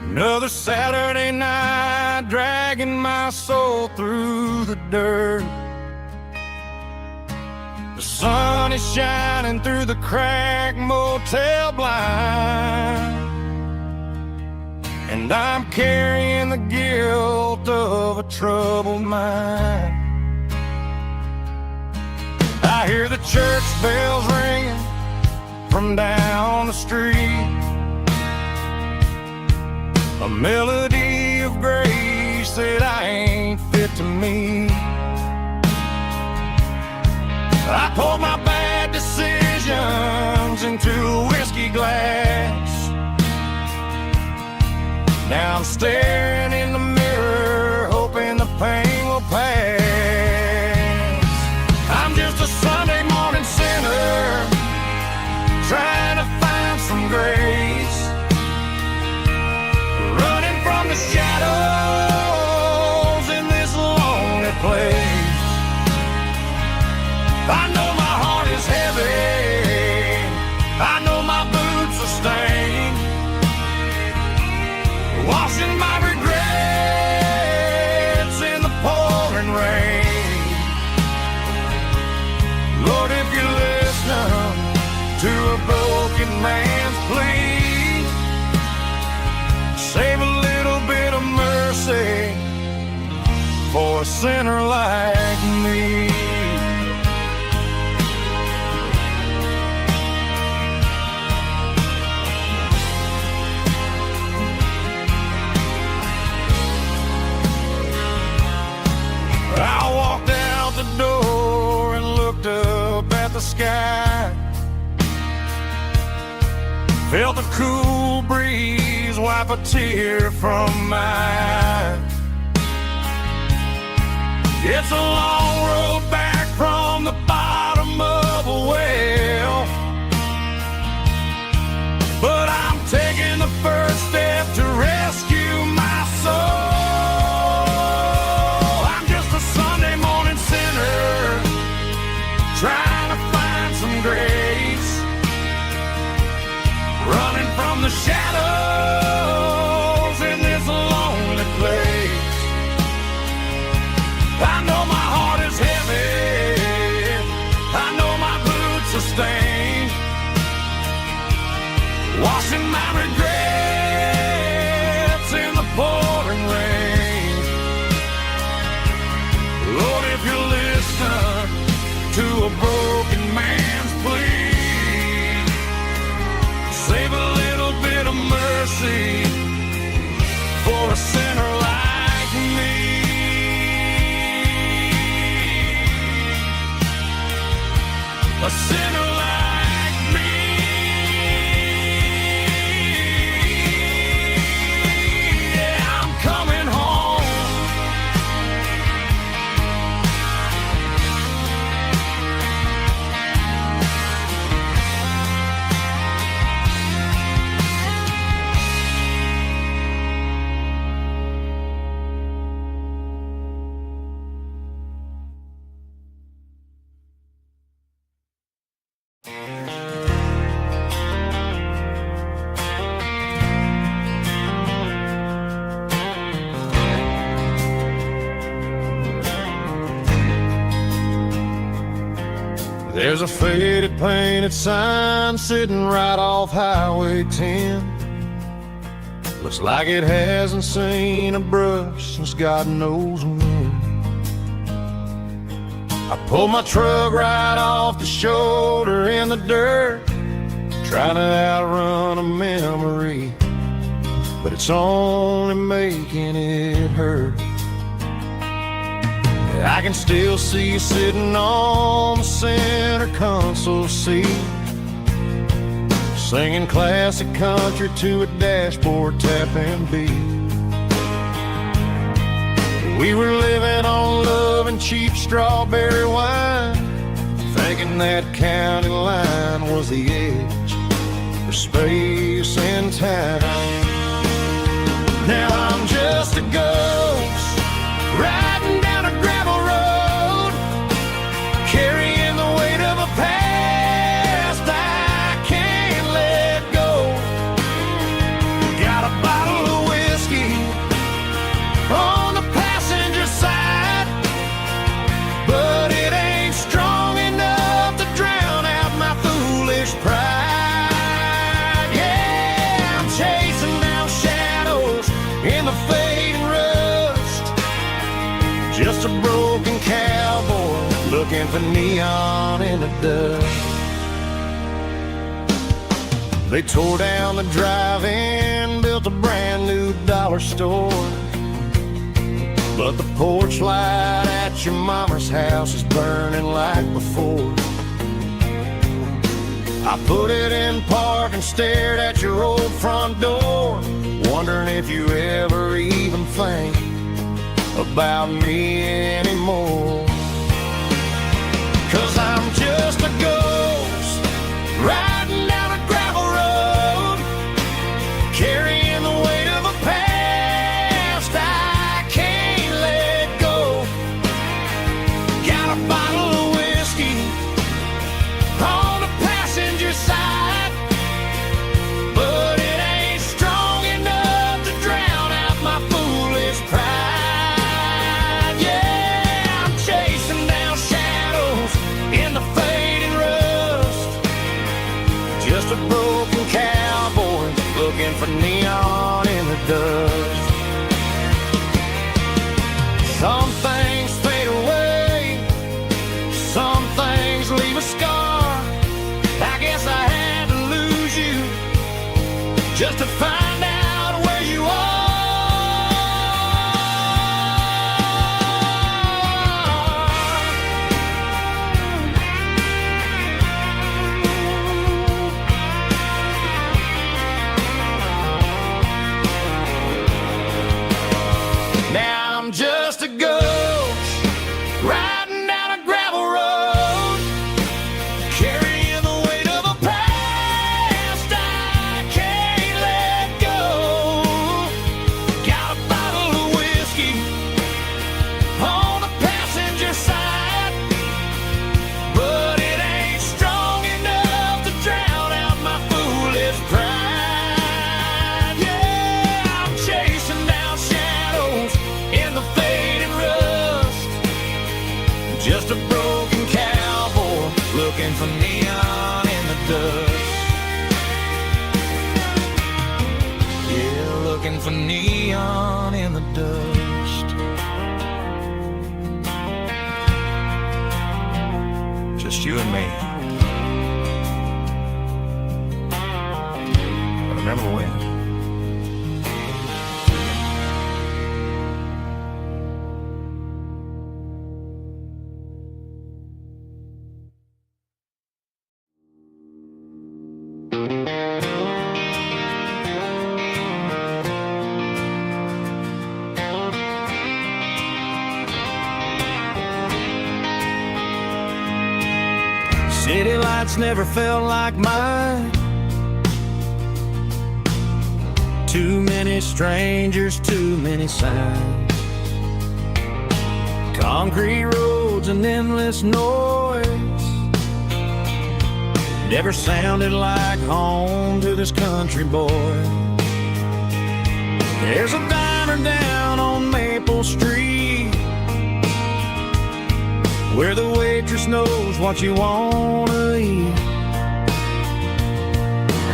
Another Saturday night dragging my soul through the dirt. The sun is shining through the cracked motel blind, and I'm carrying the guilt of a troubled mind. I hear the church bells ringing from down the street, a melody of grace that I ain't fit to meet. I poured my bad decisions into a whiskey glass. Now I'm staring in the mirror, hoping the pain will pass. I'm just a Sunday morning sinner, trying to find some grace, running from the shadows in this lonely place. I know my heart is heavy, I know my boots are stained, washing my regrets in the pouring rain. Lord, if you listen to a broken man's plea, save a little bit of mercy for a sinner like me. I walked out the door and looked up at the sky, felt the cool breeze wipe a tear from my eye. It's a long road back from the bottom of a well, but I'm taking the first step to rescue my soul. Trying to find some grace, running from the shadows in this lonely place. I know my heart There's a faded painted sign sitting right off Highway 10. Looks like it hasn't seen a brush since God knows when. I pulled my truck right off the shoulder in the dirt, trying to outrun a memory, but it's only making it hurt. I can still see you sitting on the center console seat, singing classic country to a dashboard tapping beat. We were living on love and cheap strawberry wine, thinking that county line was the edge for space and time. Now I'm just a ghost riding down a gravel road, carrying the weight of a past I can't let go. Got a bottle of whiskey on the passenger side, but it ain't strong enough to drown out my foolish pride. Yeah, I'm chasing down shadows in the fading rust, just a broken cowboy looking for neon in the dust. They tore down the drive-in, built a brand new dollar store, but the porch light at your mama's house is burning like before. I put it in park and stared at your old front door, wondering if you ever even think about me anymore. 'Cause I'm just a ghost riding down a gravel road, carrying the weight of a past I can't let go. Got a bottle of whiskey on the passenger side, but it ain't strong enough to drown out my foolish pride. Yeah, I'm chasing down shadows in the fading rust, just a broken cowboy looking for neon in the dust. Some things fade away, some things leave a scar. I guess I had to lose you just to find out where you are. Now I'm just a ghost riding down a gravel road, carrying the weight of a past I can't let go. Got a bottle of whiskey on the passenger side, but it ain't strong enough to drown out my foolish pride. Yeah, I'm chasing down shadows in the fading rust, just a broken cowboy looking for neon in the dust. Yeah, looking for neon in the dust. Just you and me. I remember when. City lights never felt like mine. Too many strangers, too many signs. Concrete roads and endless noise never sounded like home to this country boy. There's a diner down on Maple Street where the way waitress knows what you wanna eat.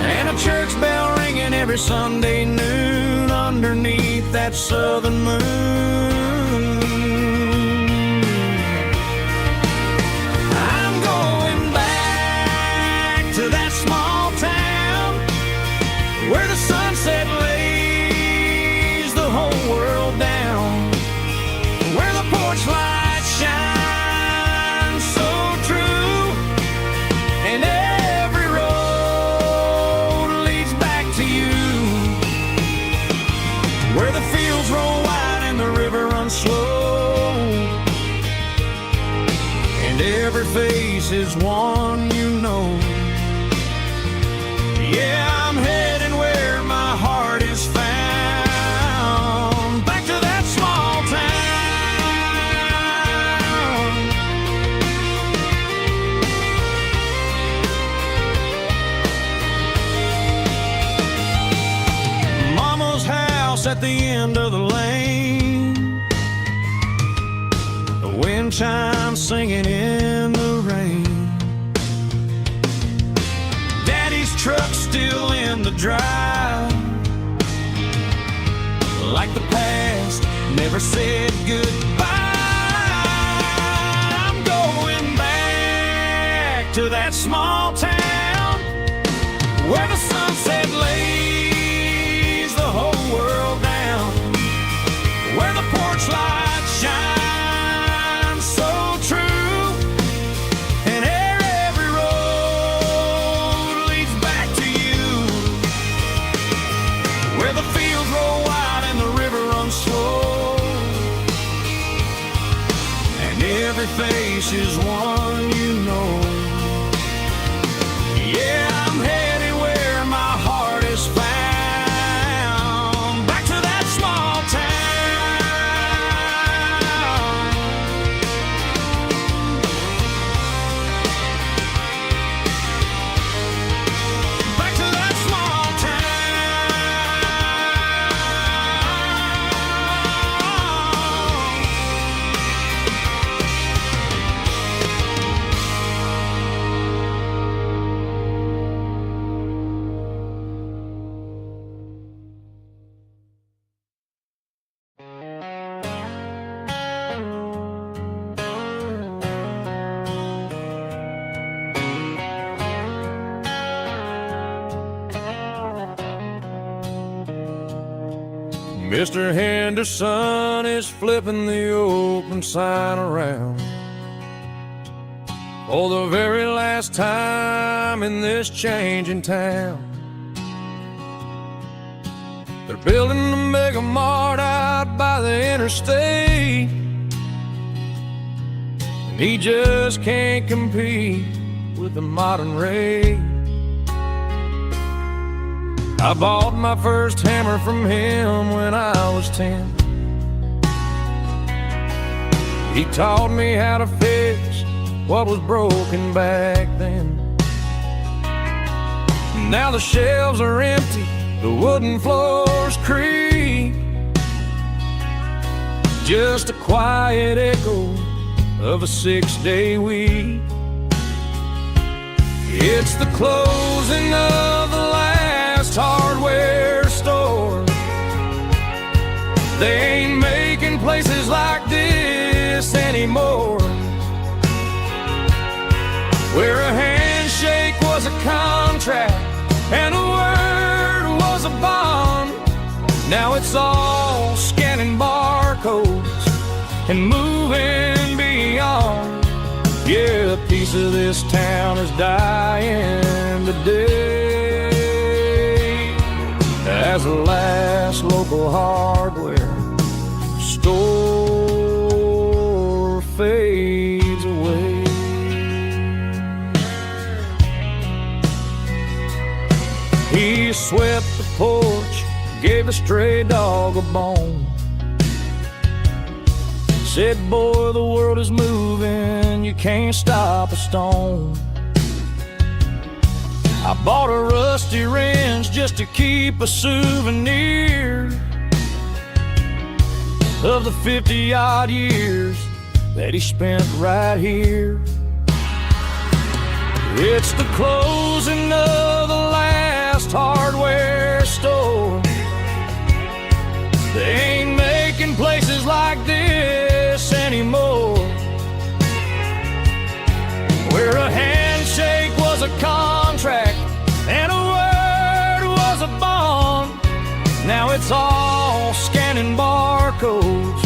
And a church bell ringing every Sunday noon underneath that southern moon. I'm going back to that small town where the sunset lays the whole world down, where the porch light shines so true, and every road leads back to you, where the fields roll wide and the river runs slow, and every face is one you know. Yeah, I'm heading where my heart is found, back to that small town. Mama's house at the end of the lane, the wind chimes singing in the rain. Daddy's truck still in the drive, like the past never said goodbye. I'm going back to that small town where the sunset lays the whole world down, where the porch light shines so true, and every road leads back to you, where the fields roll wide and the river runs slow, and every face is one you know. Yeah, I'm headed where my heart is found, back to that small town. Back to that small Mr. Henderson is flipping the open sign around for the very last time in this changing town. They're building a mega mart out by the interstate, and he just can't compete with the modern rate. I bought my first hammer from him when I was 10. He taught me how to fix what was broken back then. Now the shelves are empty, the wooden floors creak, just a quiet echo of a 6-day week. It's the closing of the last hardware store. They ain't making places like this anymore, where a handshake was a contract and a word was a bond. Now it's all scanning barcodes and moving beyond. Yeah, a piece of this town is dying today as the last local hardware store fades away. He swept the porch, gave a stray dog a bone, said, boy, the world is moving, you can't stop a stone. I bought a rusty wrench just to keep a souvenir of the 50-odd years that he spent right here. It's the closing of the last hardware store. They ain't making places like this anymore, where a handshake was a contract and a word was a bond. Now it's all scanning barcodes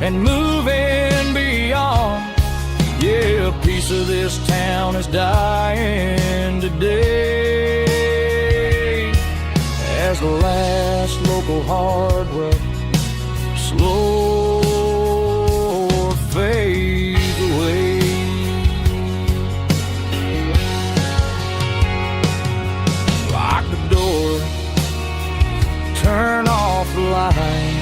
and moving beyond. Yeah, a piece of this town is dying today as the last local hardware slow fades away. Lock the door, turn off the light.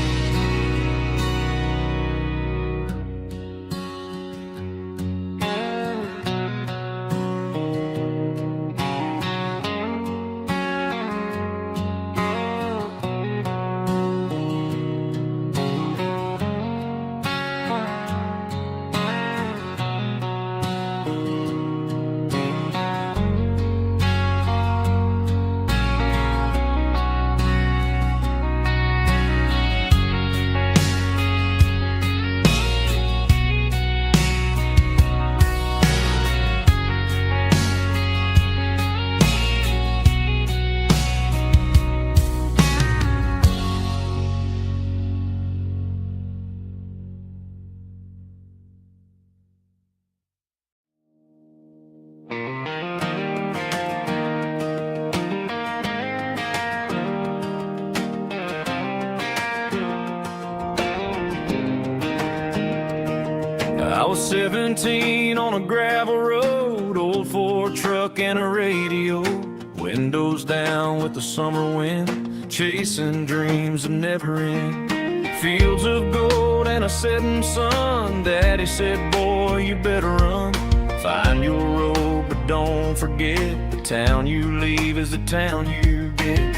I was 17 on a gravel road, old Ford truck and a radio, windows down with the summer wind, chasing dreams of never end. Fields of gold and a setting sun. Daddy said, boy, you better run. Find your road, but don't forget, the town you leave is the town you get.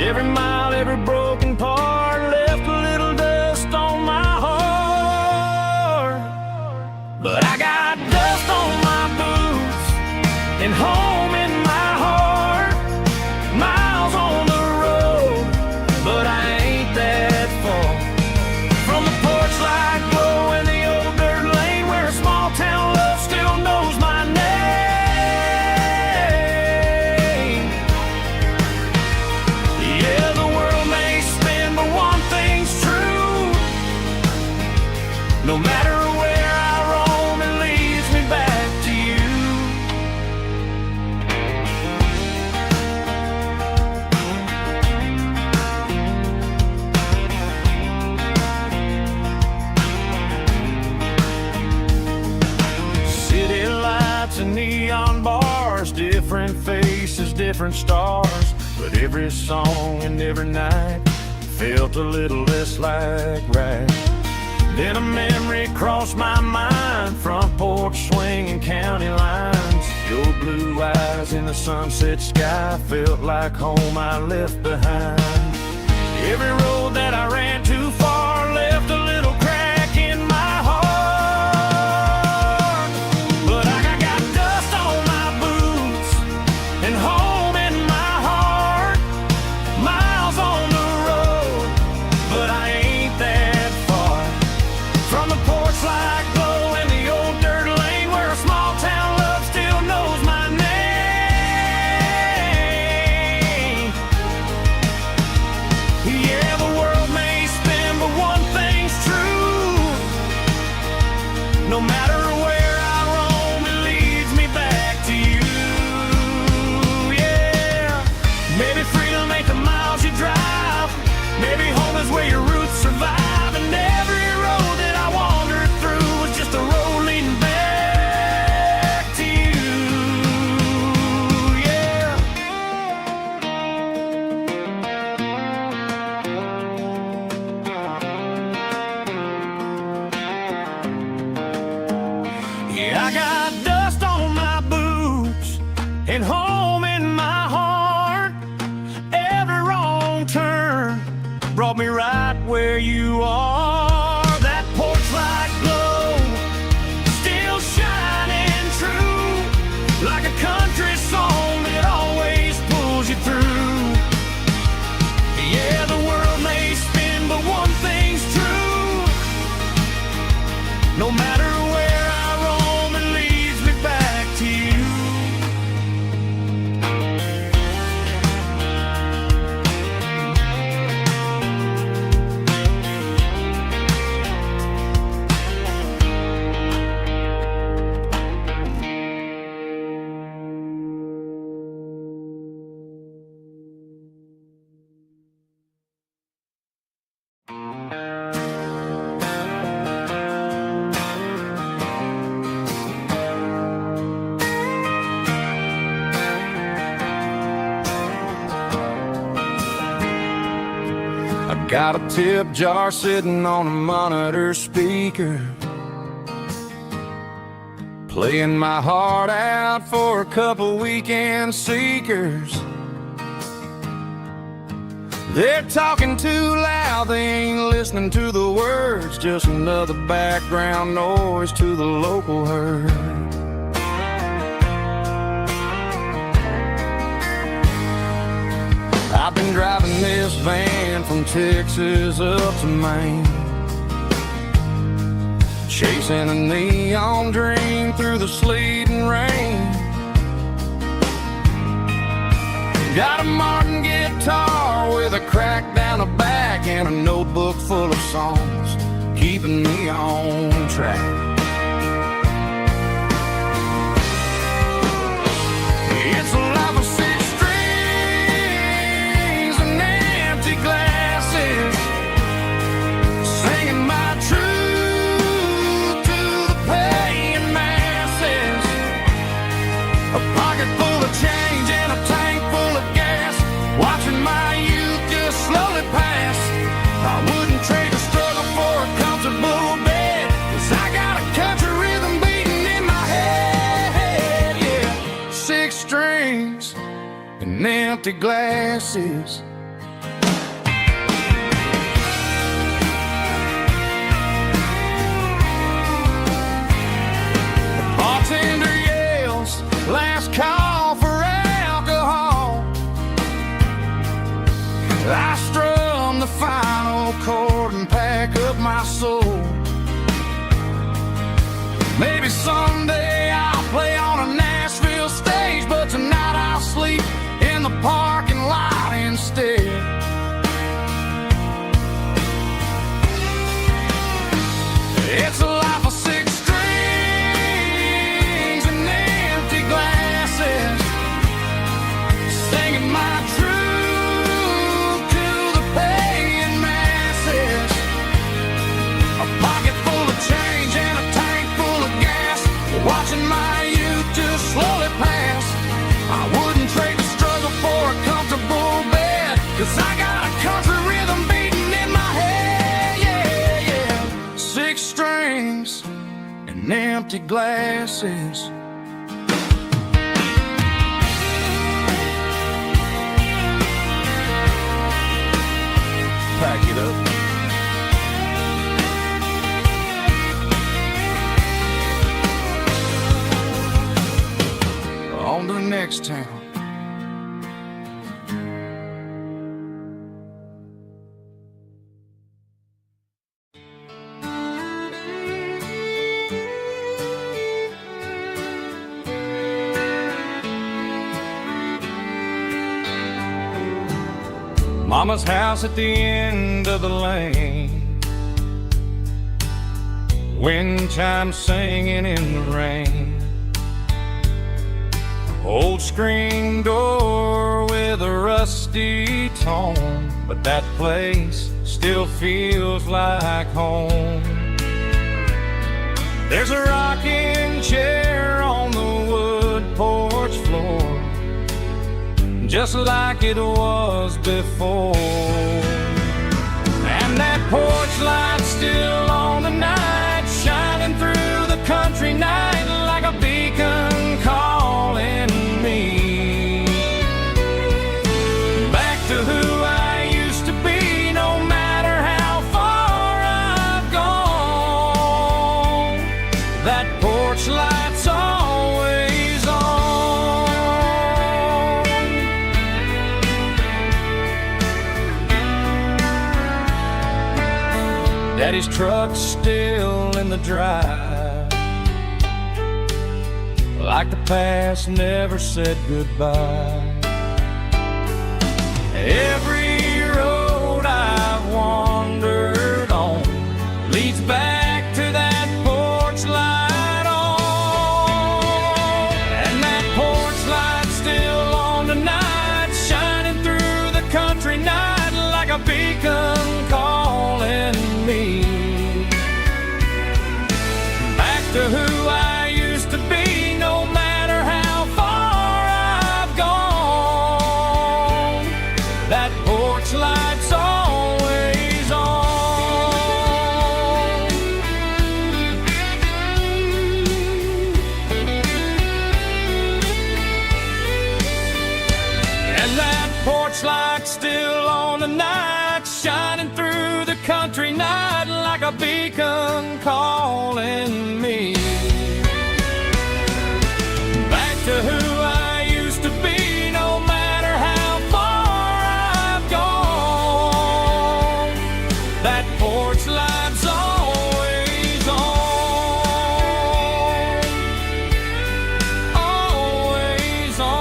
Every mile, every broken part left a little dust on my heart. But I got dust on my boots and home in my heart. Miles on the road, but I ain't that far from the porch light glow in the old dirt lane, where a small town love still knows my name. Yeah, the world may spin, but one thing's true. No matter where I roam, it leads me back to you. City lights and neon bars, different faces, different stars, but every song and every night felt a little less like right. Then a memory crossed my mind, front porch swinging county lines. Your blue eyes in the sunset sky felt like home I left behind. Every road that I ran too far left a little crack in my heart. But I got dust on my boots and home in my heart. Miles on the road, but I ain't that far from the porch light glow in the old dirt lane, where a small town love still knows my name. Yeah, the world may spin, but one thing's true. No matter where I roam, it leads me back to you. Yeah, maybe freedom ain't the miles you drive. Maybe home is where your roots survive. And every road that I wandered through was just a road leading back to you. Yeah. Yeah, I got dust on my boots and home in my heart. Every wrong turn brought me right where you are. That porch light glow No matter where I roam, it leads me back to you. Got a tip jar sitting on a monitor speaker, playing my heart out for a couple weekend seekers. They're talking too loud, they ain't listening to the words, just another background noise to the local herd. I've been driving this van from Texas up to Maine, chasing a neon dream through the sleet and rain. Got a Martin guitar with a crack down the back and a notebook full of songs, keeping me on track. It's a life of six strings and empty glasses, singing my truth to the paying masses. A pocket full of change and a tank full of gas, watching my youth just slowly pass. I wouldn't trade the struggle for a comfortable bed, 'cause I got a country rhythm beating in my head, yeah. Six strings and empty glasses. The bartender yells, last call for alcohol. I strum the final chord and pack up my soul. Maybe someday I'll play on a Nashville stage, but tonight I'll sleep in the parking lot instead. It's a life of six strings and empty glasses, singing my truth to the paying masses. A pocket full of change and a tank full of gas, watching my youth just slowly pass. I wouldn't trade the struggle for a comfortable bed, 'cause I got a country rhythm beating in my head, yeah, yeah. Six strings and empty glasses. Pack it up. On to the next town. Mama's house at the end of the lane, wind chimes singing in the rain. Old screen door with a rusty tone, but that place still feels like home. There's a rocking chair on the wood porch floor, just like it was before. And that porch light's still on tonight, shining through the country night like a beacon calling me back to who I used to be. No matter how far I've gone, that porch light's always on. Daddy's truck's still in in the drive, like the past never said goodbye. Every road I've wandered on leads back to that porch light on. And that porch light's still on tonight, shining through the country night like a beacon calling me back to who I used to be, no matter how far I've gone. That porch light's always on. And that porch light's still on tonight, shining through the country night like a beacon calling me back to who I used to be, no matter how far I've gone. That porch light's always on, always on.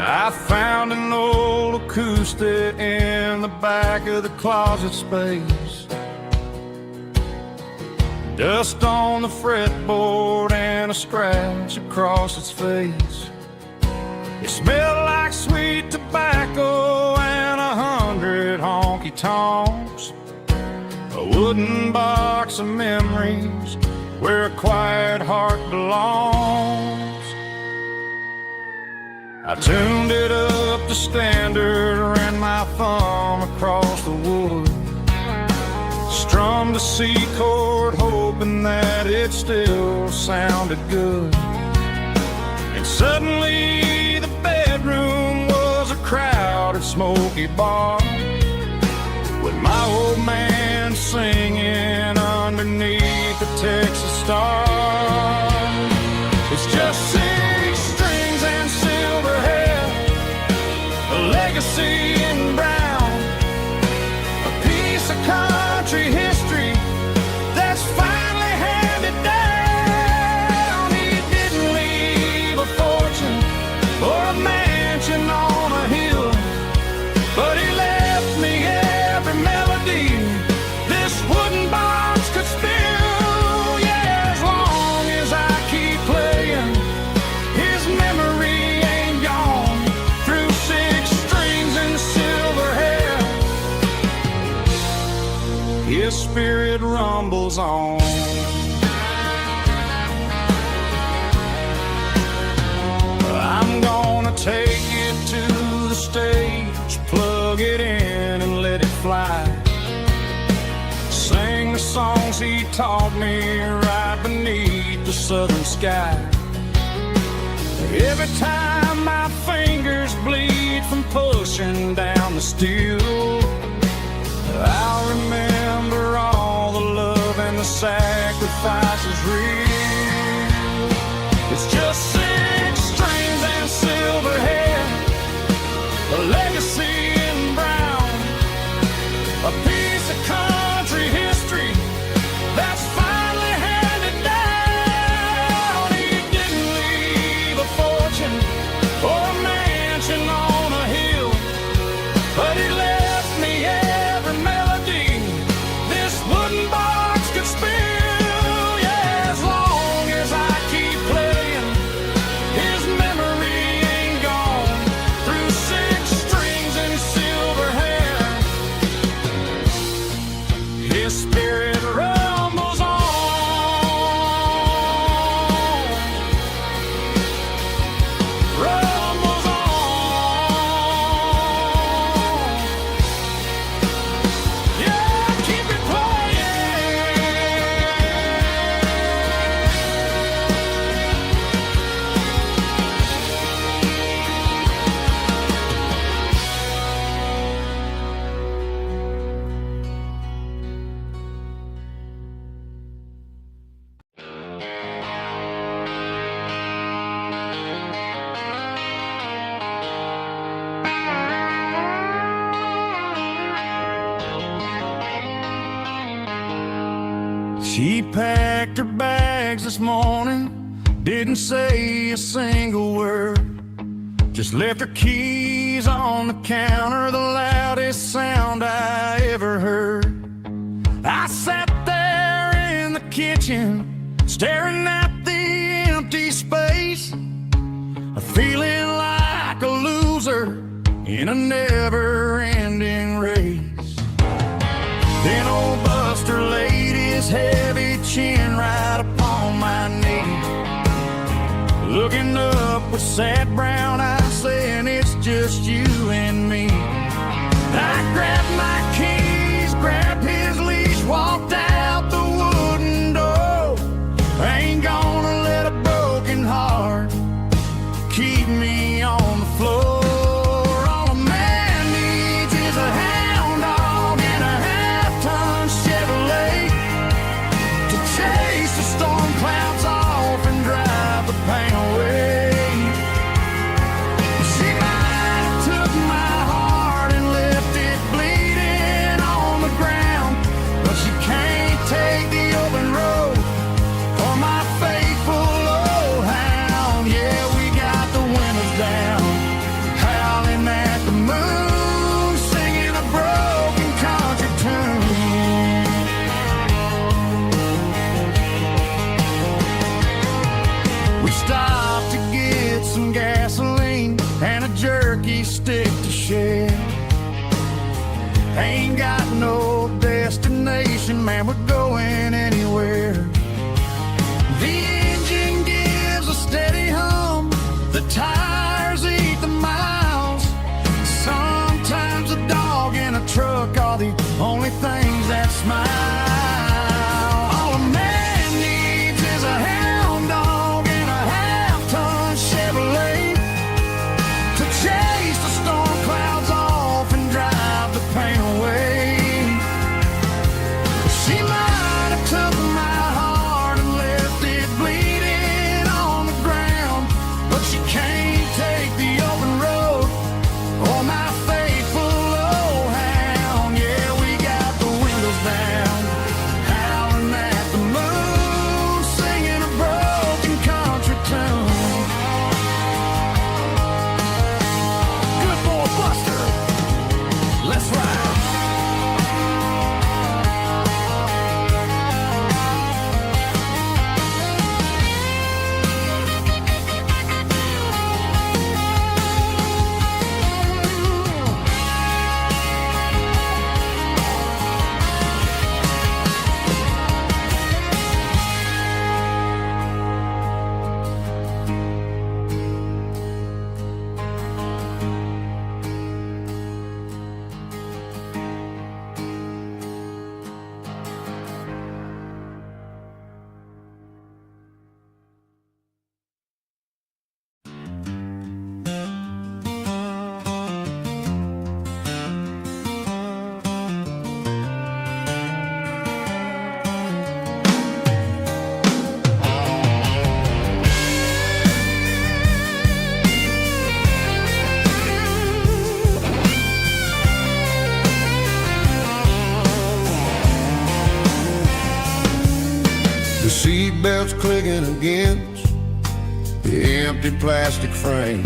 I found an old acoustic in the back of the closet space. Dust on the fretboard and a scratch across its face. It smelled like sweet tobacco and 100 honky-tonks. A wooden box of memories where a quiet heart belongs. I tuned it up to standard, ran my thumb across the wood, strummed a C chord hoping that it still sounded good. And suddenly the bedroom was a crowded smoky bar, with my old man singing underneath the Texas stars. It's just 6 strings and silver hair, a legacy in brown, a piece of country history that's finally handed down. He didn't leave a fortune or a mansion on a hill, but he left me every melody this wooden box could spill. Yeah, as long as I keep playing, his memory ain't gone. Through 6 strings and silver hair, his spirit rumbles on. I'm gonna take it to the stage, plug it in and let it fly. Sing the songs he taught me right beneath the southern sky. Every time my fingers bleed from pushing down the steel, I'll remember all the love and the sacrifices real. It's just 6 strings and silver hair, a legacy in brown, a piece of country history that's finally handed down. He didn't leave a fortune or a mansion on a hill, but he left She packed her bags this morning, didn't say a single word, just left her keys on the counter, the loudest sound I ever heard. I sat there in the kitchen, staring at the empty space, feeling like a loser in a never-ending race. Then old Buster laid his heavy chin right upon my knee, looking up with sad brown eyes, saying it's just you and me. I grabbed my keys, grabbed his leash, walked out the wooden door. I ain't gonna let a broken heart keep me on the floor. All a man needs is a hound dog and a half-ton Chevrolet to chase the storm clouds off and drive the pain away. She might have took my heart and left it bleeding on the ground, but she can't take the open road or my faithful old hound. Yeah, we got the windows down, howling at the moon, singing a broken country tune. We stopped to get some gasoline and a jerky stick to share. Ain't got no destination, man, we're going anywhere. The engine gives a steady hum, the tires eat the miles. Sometimes a dog and a truck are the only things that smile. All a man needs is a hound dog and a half-ton Chevrolet to chase the storm clouds off and drive the pain away. She might have took my heart and left it bleeding on the ground, but she can't take the open road or my faithful old hound. Yeah, we got the windows down, howling at the moon, singing a broken country tune. Good boy Buster, let's ride. The seatbelt's clicking against the empty plastic frame,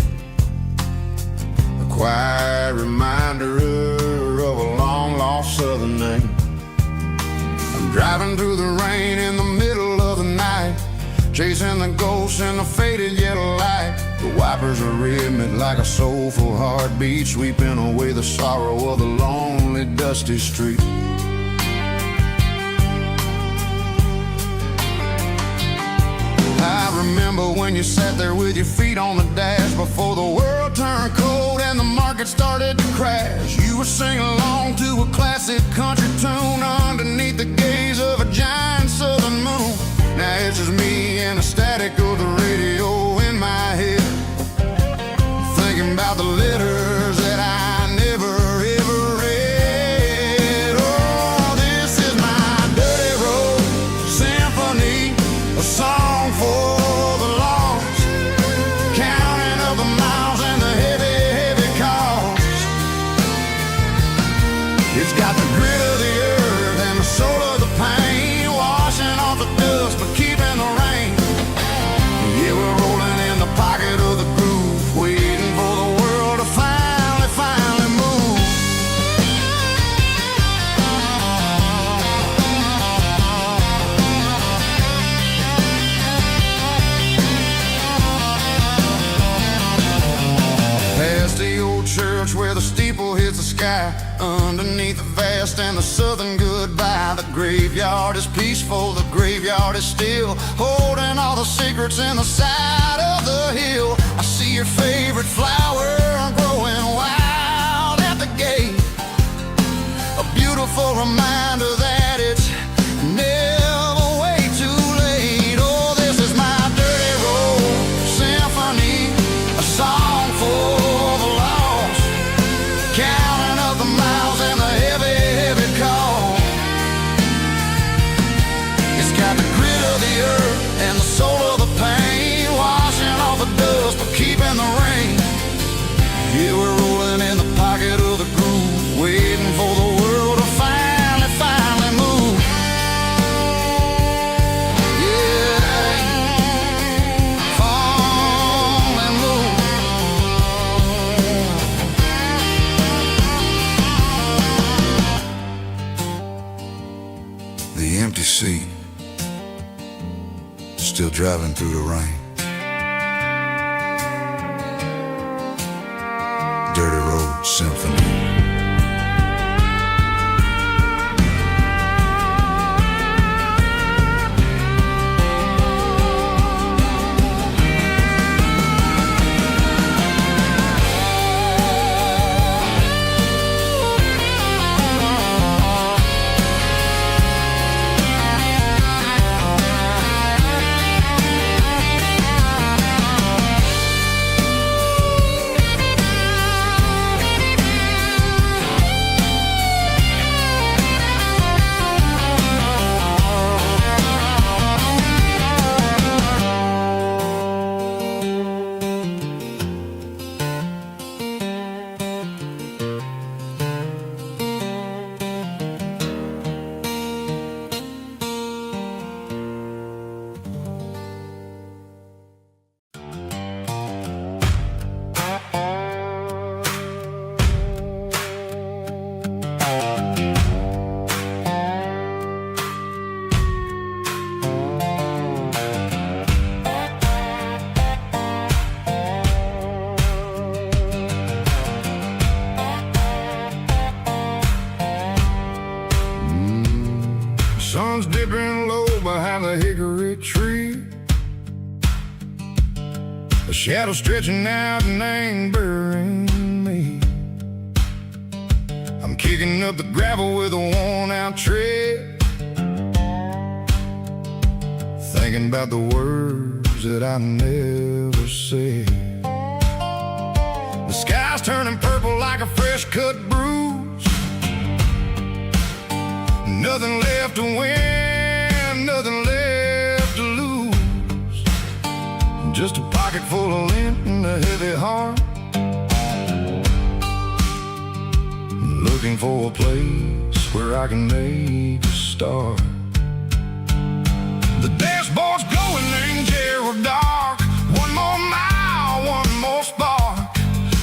a quiet reminder of a long-lost southern name. I'm driving through the rain in the middle of the night, chasing the ghosts in the faded yellow light. The wipers are rhythmic like a soulful heartbeat, sweeping away the sorrow of the lonely, dusty street. I remember when you sat there with your feet on the dash before the world turned cold and the market started to crash. You were singing along to a classic country tune underneath the gaze of a giant southern moon. Now it's just me and the static of the radio in my head, thinking about the letters that I never ever read. Oh, this is my dirty road symphony, a song for the lost, counting up the miles and the heavy, heavy cost. It's got the grit of the earth and the soul of the pain washing the steeple hits the sky. Underneath the vast and the southern goodbye, the graveyard is peaceful, the graveyard is still, holding all the secrets in the side of the hill. I see your favorite flower growing wild at the gate, a beautiful reminder that it's never way too late. Oh, this is my dirty road symphony, a song for the lost, counting up the miles and the heavy, heavy call. It's got the grit of the earth and the soul of the pain, washing off the dust but keeping the rain. Yeah, we're rolling in the pocket of the groove, waiting for the world to finally move. Yeah, finally move. The empty seat, still driving through the rain. Dirty Road Symphony. Sun's dipping low behind the hickory tree, a shadow stretching out and ain't burying me. I'm kicking up the gravel with a worn-out tread, thinking about the words that I never said. The sky's turning purple like a fresh-cut bruise, nothing left to win, nothing left to lose, just a pocket full of lint and a heavy heart, looking for a place where I can make a start. The dashboard's glowing, ain't Gerald dark. One more mile, one more spark.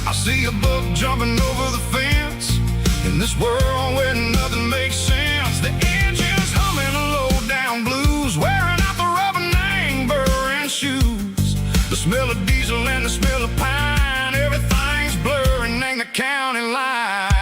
I see a buck jumping over the fence in this world where nothing makes sense. The engine's humming a low-down blues, wearing out the rubber name burring shoes. The smell of diesel and the smell of pine, everything's blurring, ain't the county line.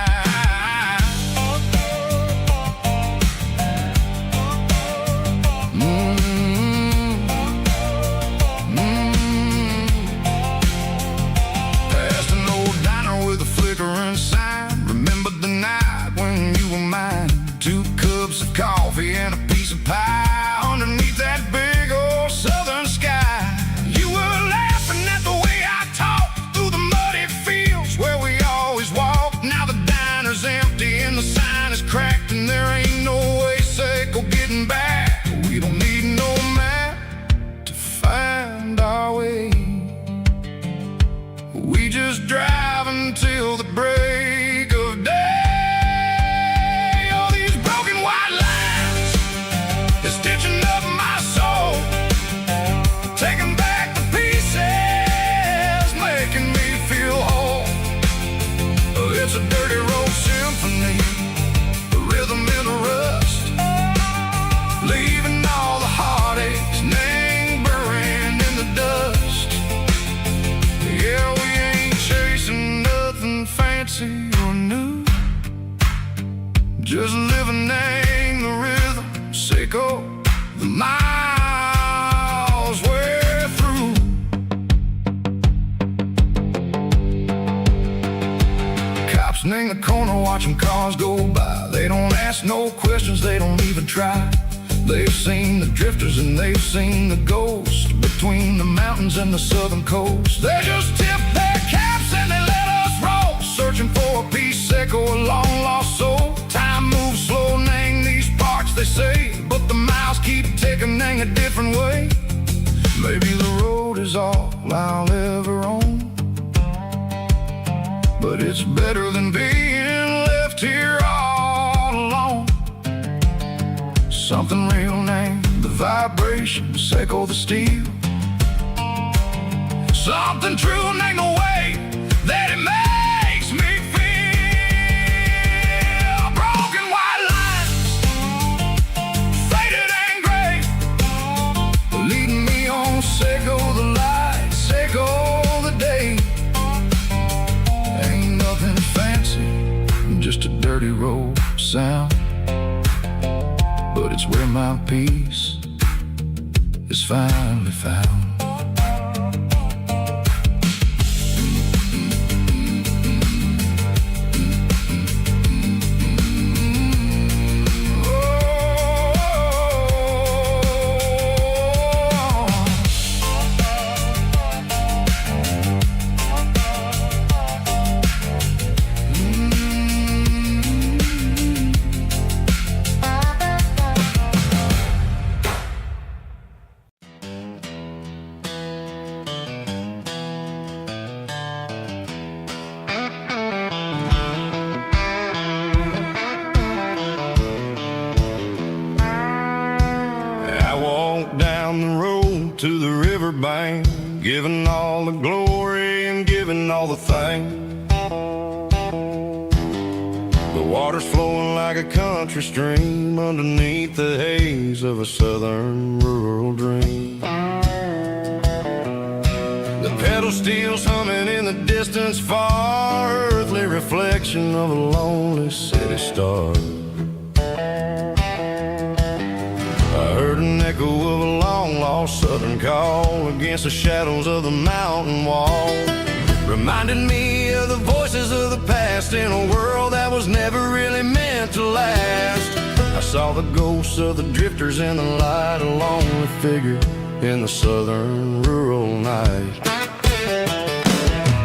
Past an old diner with a flickering sign, remembered the night when you were mine. 2 cups of coffee and a piece of pie underneath that big old southern sky. You were laughing at the way I talked through the muddy fields where we always walked. Now the diner's empty and the sign is cracked, and there ain't no way safe or getting back. We don't need no map to find our way. We just drive until the break of day. It's a dirty road symphony, a rhythm in the rust, leaving all the heartaches, name burning in the dust. Yeah, we ain't chasing nothing fancy. fancy or new, just living in the rhythm, Seco, the miles we're through. Cops in the corner watching cars go by. They don't ask no questions, they don't even try. They've seen the drifters and they've seen the ghosts between the mountains and the southern coast. They just tip their caps and they let us roll, searching for a piece, Seco, a long lost soul. Time moves slow, nang these parts, they say, but the miles keep ticking, nang a different way. Maybe the road is all I'll ever own, but it's better than being left here all alone. Something real named the vibration, Seco the steel. Something true named the way that it makes me feel. Broken white lines, faded and gray, leading me on, Seco the light, Seco the day. Ain't nothing fancy, just a dirty road sound, but it's where my peace is finally found. To the riverbank, giving all the glory and giving all the thanks. The water's flowing like a country stream underneath the haze of a southern rural dream. The pedal steel's humming in the distance far, earthly reflection of a lonely city star. I heard an echo of a long-lost southern call against the shadows of the mountain wall, reminding me of the voices of the past in a world that was never really meant to last. I saw the ghosts of the drifters in the light, a lonely figure in the southern rural night.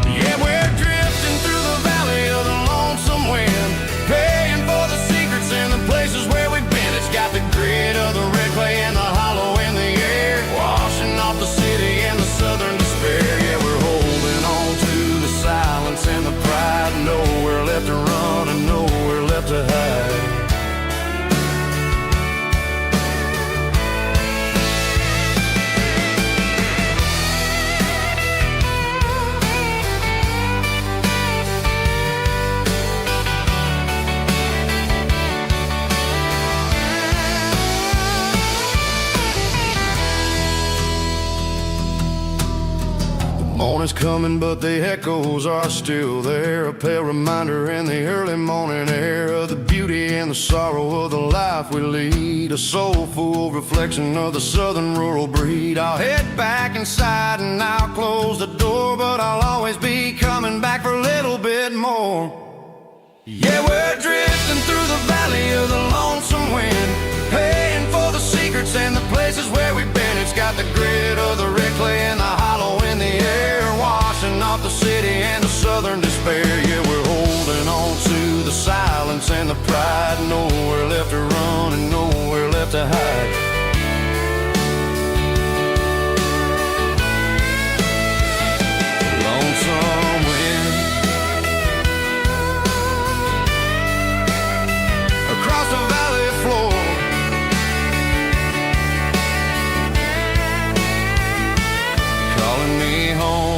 Yeah, we're drifting through the valley of the lonesome wind, paying for the secrets and the places where we've been. It's got the grit of the red clay and the hollow in the air, washing off the city and the southern despair. Yeah, we're holding on to the silence and the pride, nowhere left to run and nowhere left to hide. Morning's coming, but the echoes are still there, a pale reminder in the early morning air of the beauty and the sorrow of the life we lead, a soulful reflection of the southern rural breed. I'll head back inside and I'll close the door, but I'll always be coming back for a little bit more. Yeah, we're drifting through the valley of the lonesome wind, paying for the secrets and the places where we've been. It's got the grit of the red clay and the hollow in the air, washing off the city and the southern despair. Yeah, we're holding on to the silence and the pride, nowhere left to run and nowhere left to hide. Lonesome wind across the valley floor, calling me home.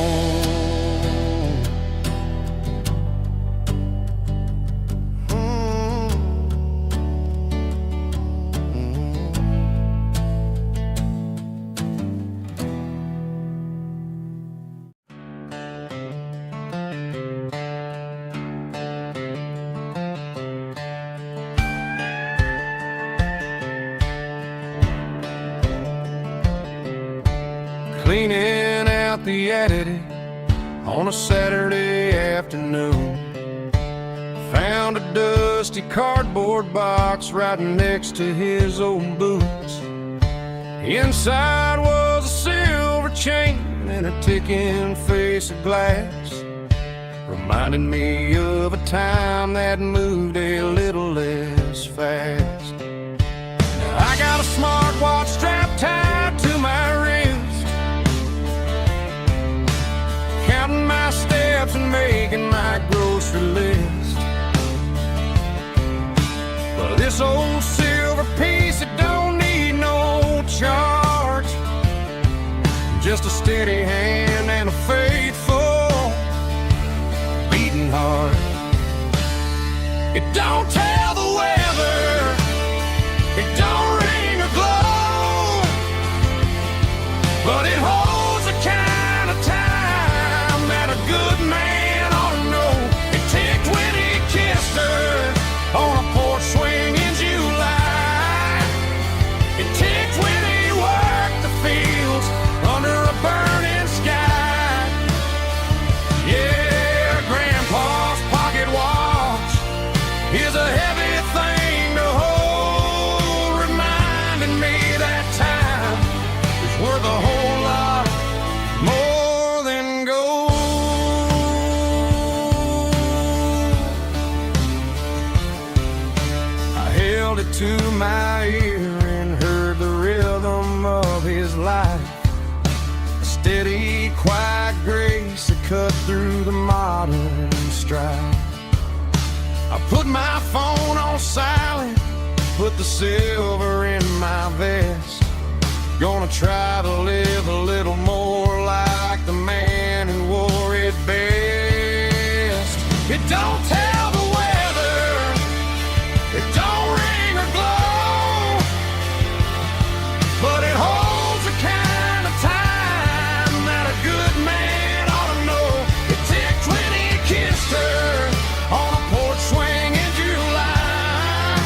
cleaning out the attic on a Saturday afternoon. Found a dusty cardboard box right next to his old boots. Inside was a silver chain and a ticking face of glass, reminding me of a time that moved a little less fast. Now I got a smartwatch strapped tied to my wrist, counting my steps and making my grocery list. But this old silver piece, it don't need no charge, just a steady hand and a faithful beating heart. It don't tell the weather, it don't ring or glow, but it holds the kind of time that a good man ought to know. It ticked when he kissed her on a porch swing in July. It ticked when he worked the fields under a burning sky. Yeah, Grandpa's pocket watch is a heavy thing to hold, reminding me that time is worth a whole lot more than gold. I held it to my ear and heard the rhythm of his life, a steady, quiet grace that cut through the modern strife. I put my phone on silent, put the silver in my vest. Gonna try to live a little more like the man who wore it best. It don't tell the weather, it don't ring or glow, but it holds the kind of time that a good man ought to know. It ticked when he kissed her on a porch swing in July.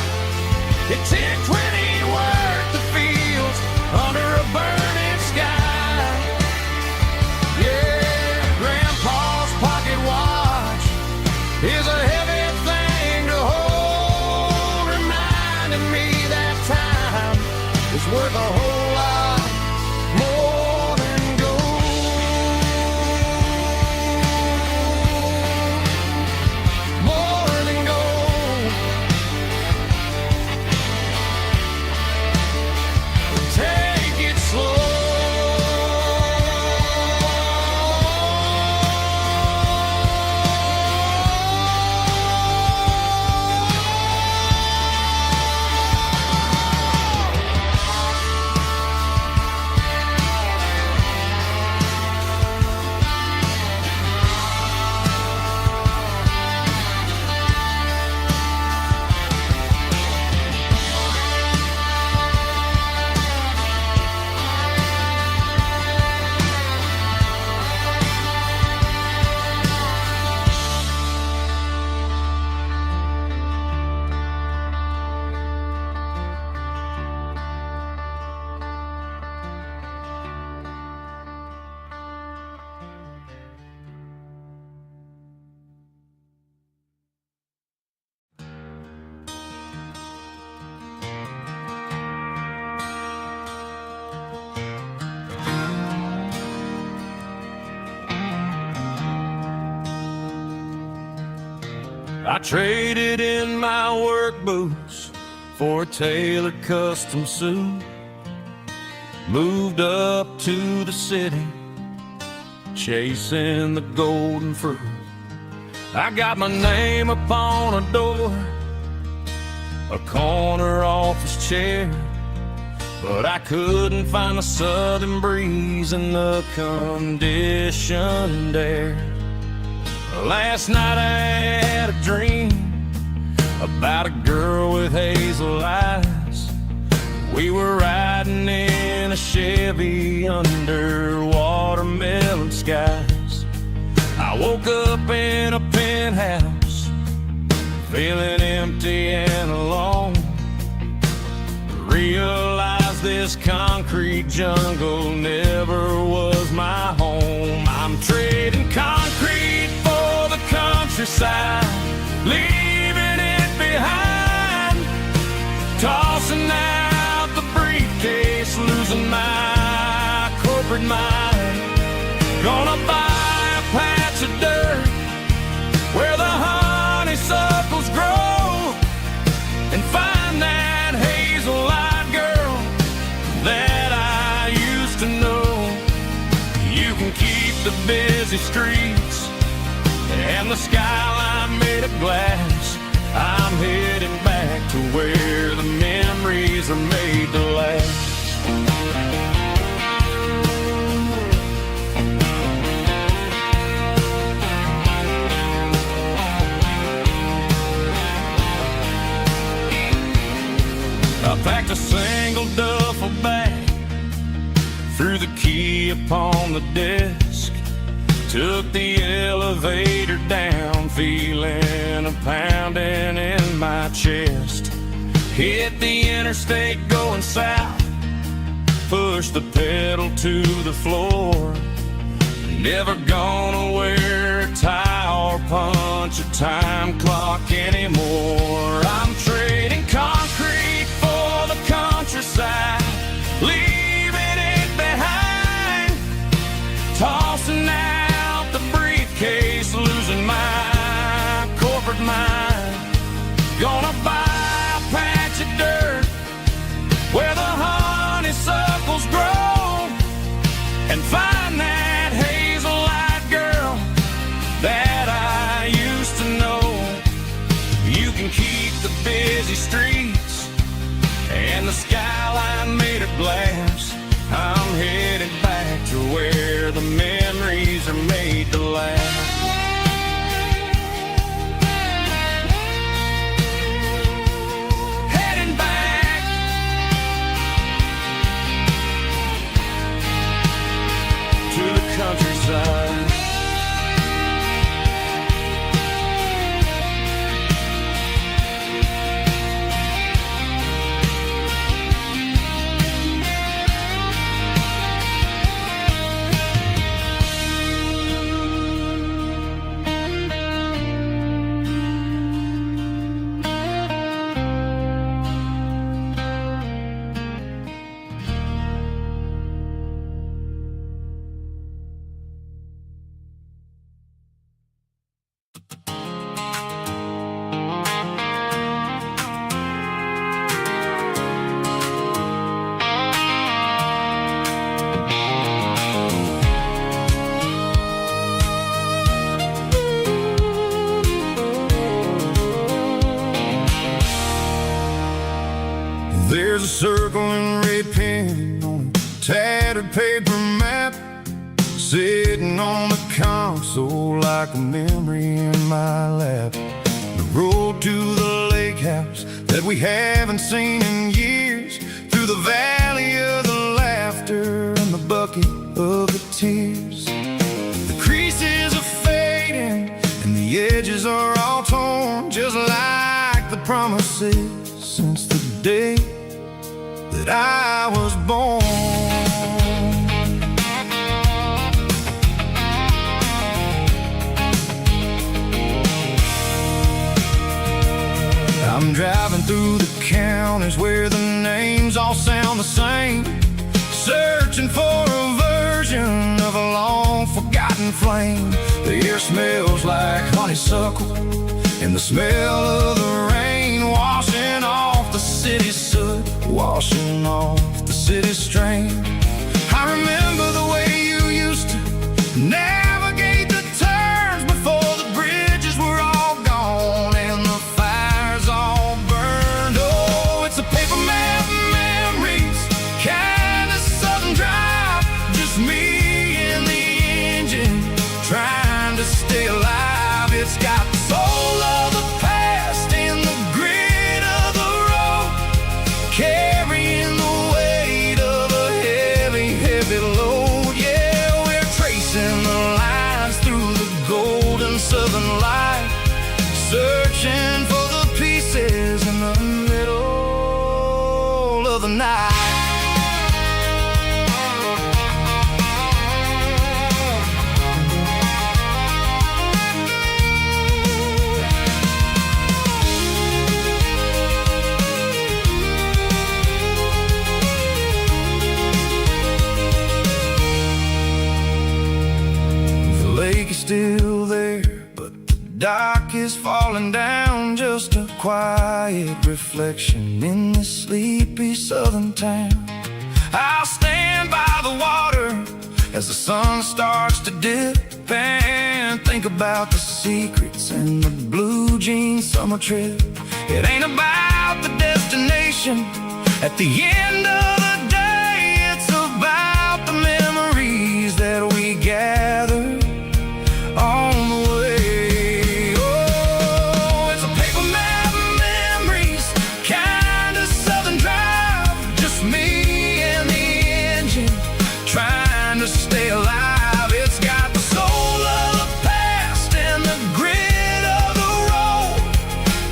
It ticked when he worked the fields under a burning sky. Yeah, Grandpa's pocket watch is a heavy thing to hold, reminding me that time is worth a whole lot more than gold. More than gold. Take it slow. I traded in my work boots for a tailored custom suit, moved up to the city, chasing the golden fruit. I got my name upon a door, a corner office chair, but I couldn't find the southern breeze in the conditioned air. Last night I had a dream about a girl with hazel eyes. We were riding in a Chevy under watermelon skies. I woke up in a penthouse, feeling empty and alone. Realized this concrete jungle never was my home. I'm trading concrete for the countryside, leaving it behind, tossing out the briefcase, losing my corporate mind. Gonna buy a patch of dirt where the honeysuckles grow, and find that hazel-eyed girl that I used to know. You can keep the busy streets and the skyline made of glass. I'm heading back to where the memories are made to last. I packed a single duffel bag, threw the key upon the desk, took the elevator down, feeling a pounding in my chest. Hit the interstate going south, pushed the pedal to the floor. Never gonna wear a tie or punch a time clock anymore. I'm trading concrete for the countryside, leaving it behind, tossing out the briefcase, losing my corporate mind. Gonna buy a patch of dirt where the honeysuckles grow, and find that hazel-eyed girl that I used to know. You can keep the busy streets and the skyline made of glass. I'm headed back to where the memories are made to last. Heading back to the countryside. There's a circle and red pen on a tattered paper map, sitting on the console like a memory in my lap. The road to the lake house that we haven't seen in years, through the valley of the laughter and the bucket of the tears. The creases are fading and the edges are all torn, just like the promises since the day that I was born. I'm driving through the counties where the names all sound the same, searching for a version of a long forgotten flame. The air smells like honeysuckle and the smell of the rain, washing off the city's soot, washing off the city's strain. I remember the way you used to navigate the turns before the bridges were all gone and the fires all burned. Oh, it's a paper map memories, kind of sudden drive, just me and the engine trying to stay alive. It's got the soul of the past and the grit of the road, carrying the weight of a sundown, just a quiet reflection in this sleepy southern town. I'll stand by the water as the sun starts to dip and think about the secrets and the blue jean summer trip. It ain't about the destination at the end of the day, it's about the memories that we gather on the way. Oh, it's a paper map of memories, kind of southern drive, just me and the engine trying to stay alive. It's got the soul of the past and the grit of the road,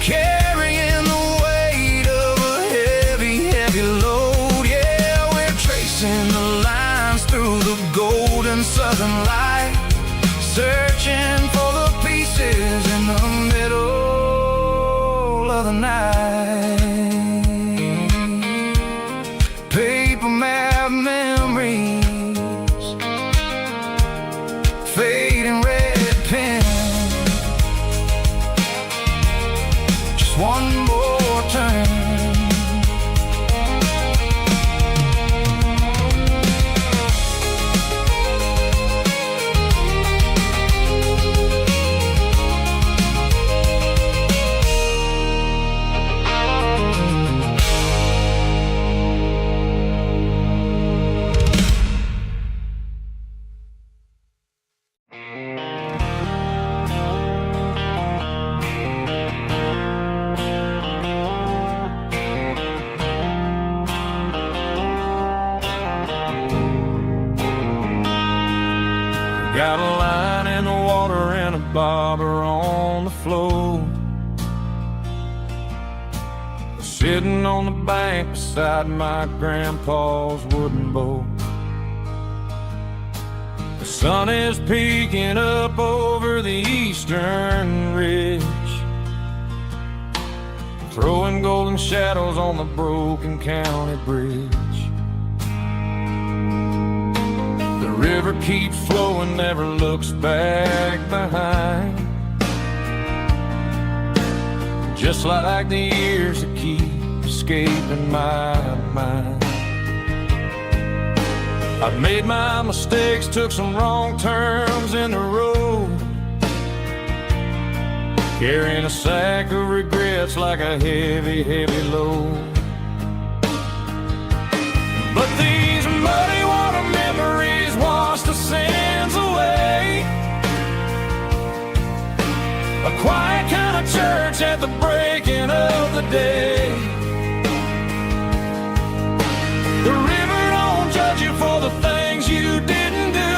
carrying the weight of a heavy, heavy load. Yeah, we're tracing the lines through the golden southern light, searching for the pieces in the middle of the night. Paper map memories, fading red pen, just one more turn. Got a line in the water and a bobber on the floor, sitting on the bank beside my grandpa's wooden boat. The sun is peeking up over the eastern ridge, throwing golden shadows on the broken county bridge. The river keeps flowing, never looks back behind, just like the years that keep escaping my mind. I've made my mistakes, took some wrong turns in the road, carrying a sack of regrets like a heavy, heavy load. But these muddy water memories wash the sins away. A quiet kind of church at the breaking of the day. The river don't judge you for the things you didn't do.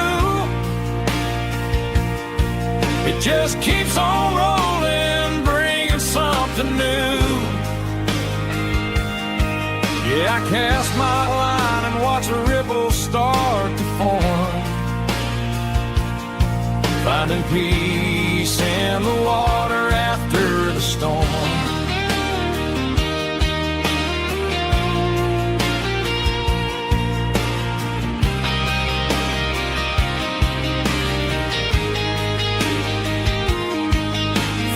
It just keeps on rolling, bringing something new. Yeah, I cast my line and watch a ripple start to form, finding peace in the water after the storm.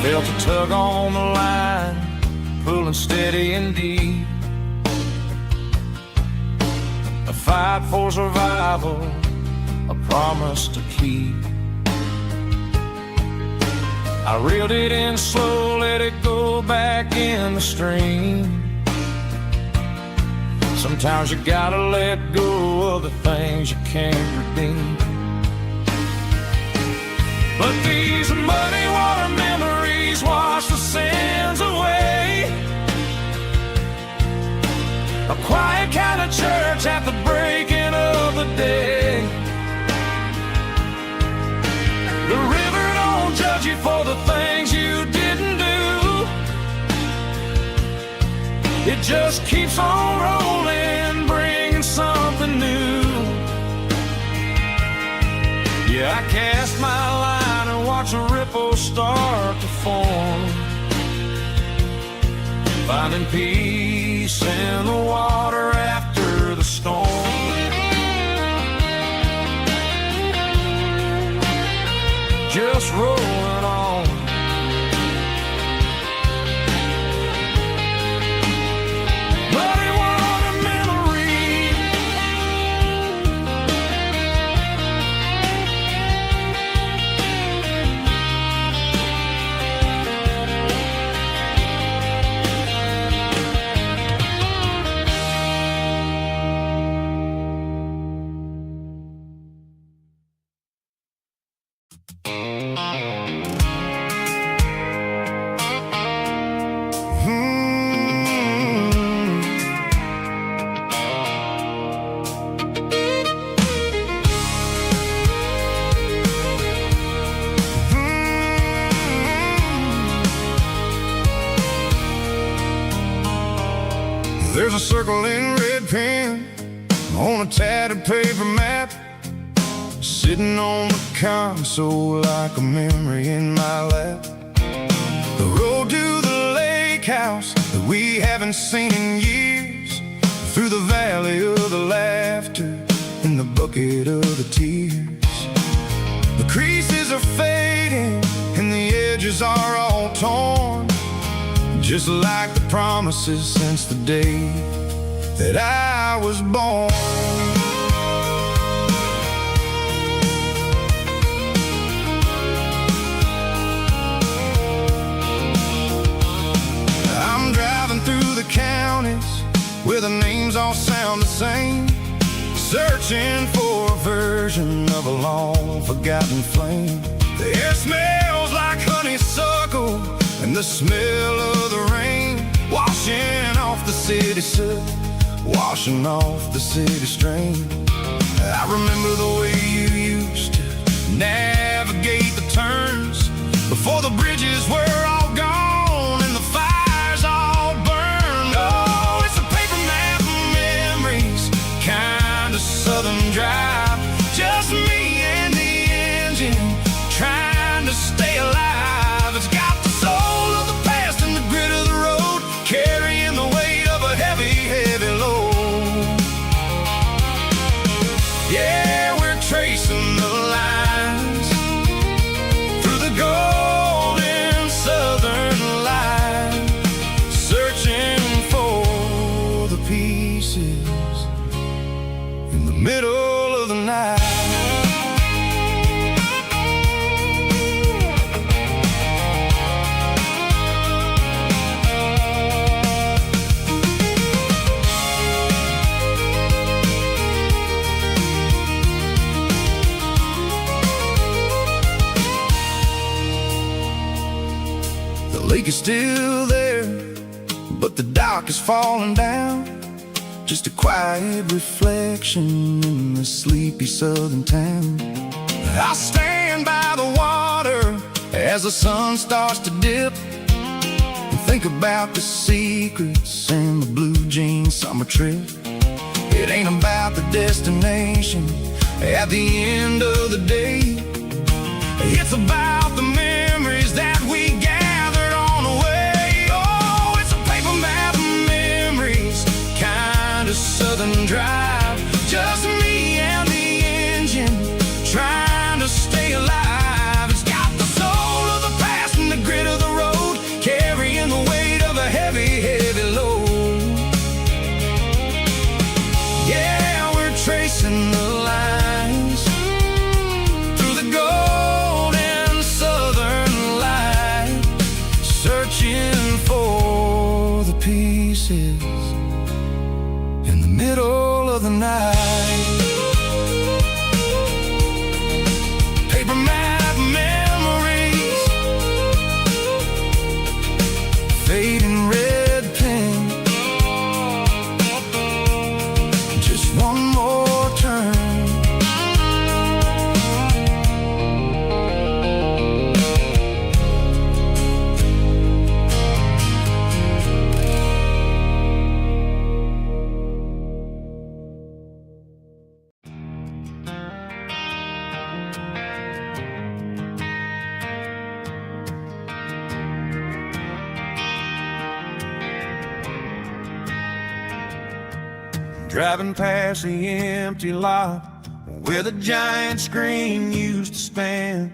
Felt a tug on the line, pulling steady and deep. A fight for survival, a promise to keep. I reeled it in slow, let it go back in the stream. Sometimes you gotta let go of the things you can't redeem. But these muddy water memories wash the sins away. A quiet kind of church at the breaking of the day. The river don't judge you for the things you didn't do. It just keeps on rolling, bringing something new. Yeah, I cast my line and watch a ripple start to form, finding peace in the water after the storm. Just rolling on, There's a circle in red pen on a tattered paper map, sitting on the console like a memory in my lap. The road to the lake house that we haven't seen in years, through the valley of the laughter in the bucket of the tears. The creases are fading and the edges are all torn, just like the promises since the day that I was born. I'm driving through the counties where the names all sound the same, searching for a version of a long forgotten flame. The air smells like honeysuckle and the smell of the rain, washing off the city soot, washing off the city strain. I remember the way you used to navigate the turns before the bridges were all gone and the fires all burned. Oh, it's a paper map of memories, kind of southern drive, just me and the engine trying to stay alive. It's got the soul of the past and the grit of the road, carrying the weight of a heavy, heavy load. Yeah, we're tracing the lines through the golden southern light, searching for the pieces in the middle of the night. The lake is still there, but the dock is falling down, just a quiet reflection in the sleepy southern town. I stand by the water as the sun starts to dip and think about the secrets and the blue jean summer trip. It ain't about the destination at the end of the day, it's about the memories that we gathered on the way. Oh, it's a paper map of memories, kind of southern drive, just me and the engine trying to stay alive. It's got the soul of the past and the grit of the road, carrying the weight of a heavy, heavy load. Yeah, we're tracing the lines through the golden southern light, searching for the pieces in the middle of the night. Paper map memories, fading red pen, just one more turn. Driving past the empty lot where the giant screen used to stand.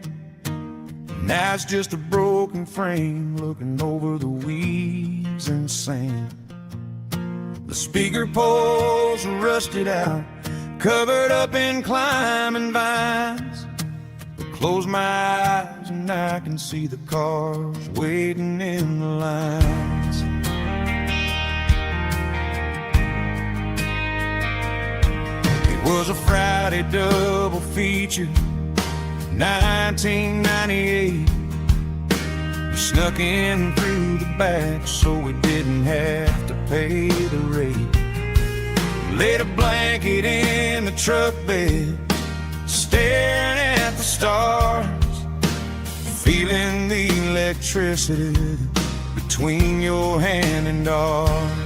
Now it's just a broken frame looking over the weeds and sand. The speaker poles are rusted out, covered up in climbing vines. But close my eyes and I can see the cars waiting in the lines. Was a Friday double feature, 1998. We snuck in through the back so we didn't have to pay the rate. Laid a blanket in the truck bed, staring at the stars, feeling the electricity between your hand and ours.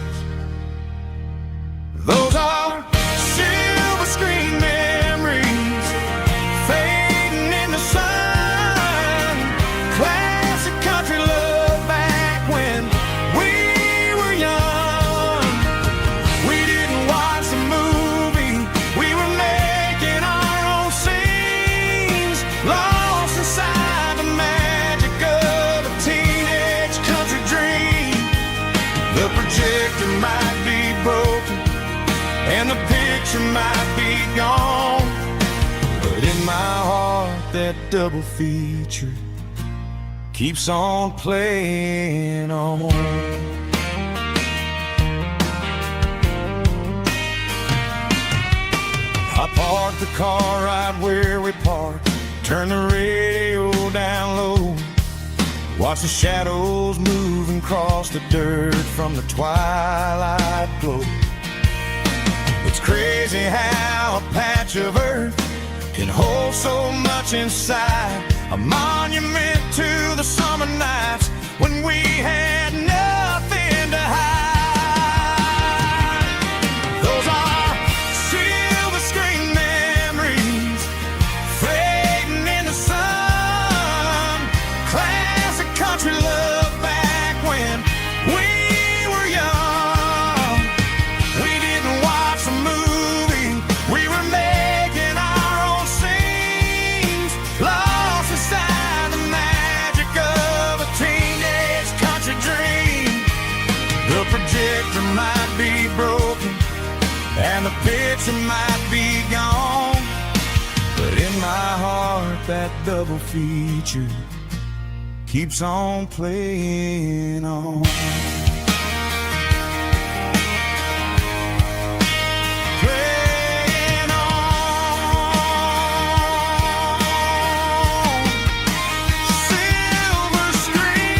projector might be broken and the picture might be gone, but in my heart that double feature keeps on playing on. I parked the car right where we parked, turn the radio down low, watch the shadows move and cross the dirt from the twilight glow. It's crazy how a patch of earth can hold so much inside, a monument to the summer nights when we had nothing to hide. Those are silver screen memories fading in the sun, classic country love back when we were young. We didn't watch a movie, we were making our own scenes, lost inside the magic of a teenage country dream. The projector might be broken and the picture might be gone, but in my heart that double feature keeps on playing on. Playing on. Silver screen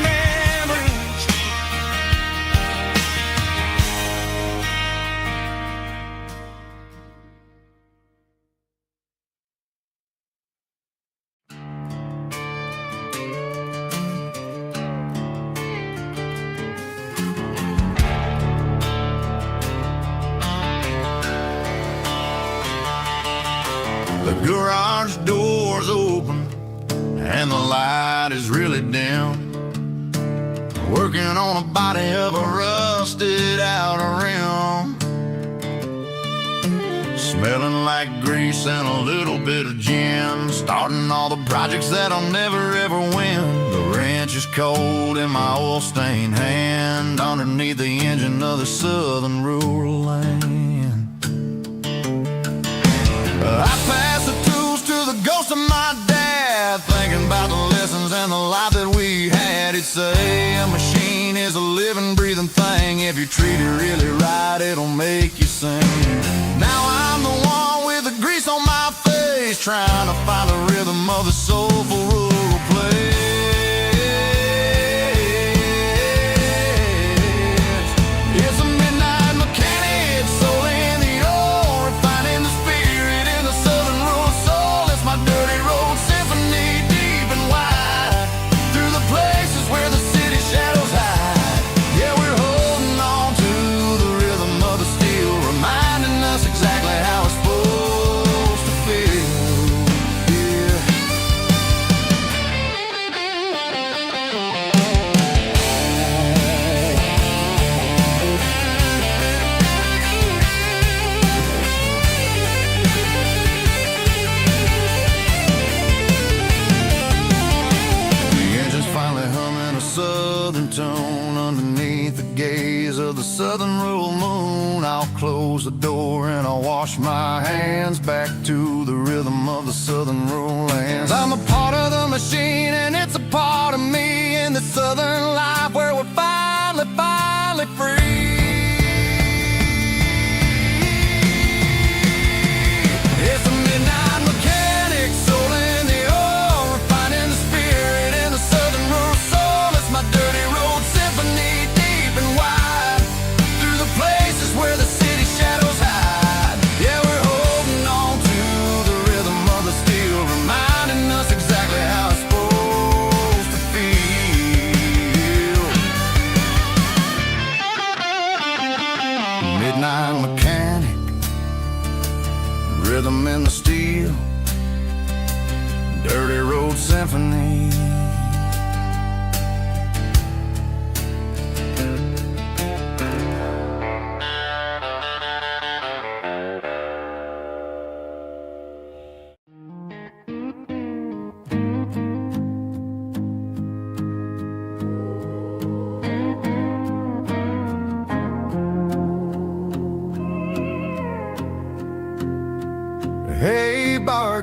memories. The garage door's open and the light is really dim. Working on a body of a rusted out rim, smelling like grease and a little bit of gin. Starting all the projects that I'll never ever win. The wrench is cold in my oil-stained hand underneath the engine of the southern rural land. I pass the tools to the ghost of my dad, thinking about the lessons and the life that we had. He'd say a machine is a living, breathing thing. If you treat it really right, it'll make you sing. Now I'm the one with the grease on my face, trying to find the rhythm of the soulful rural place. It's a midnight mechanic, soul in the ore, refining the spirit in the southern rural soul. It's my dirty road symphony, deep and wide, through the places where the city shadows hide. Yeah, we're holding on to the rhythm of the steel, reminding us exactly how it's supposed to feel. Yeah. The engine's finally humming a southern tone underneath the gaze of the southern rural moon. I'll close the door and I'll wash my hands, back to the rhythm of the southern rural lands. I'm a part of the machine and it's a part of me in the southern life where we're finally free. It's a midnight mechanic, soul in the ore, refining the spirit in the southern rural soul. It's my dirty road symphony, deep and wide, through the places where the city shadows hide. Yeah, we're holding on to the rhythm of the steel, reminding us exactly how it's supposed to feel. Midnight mechanic, rhythm in the steel, dirty road symphony.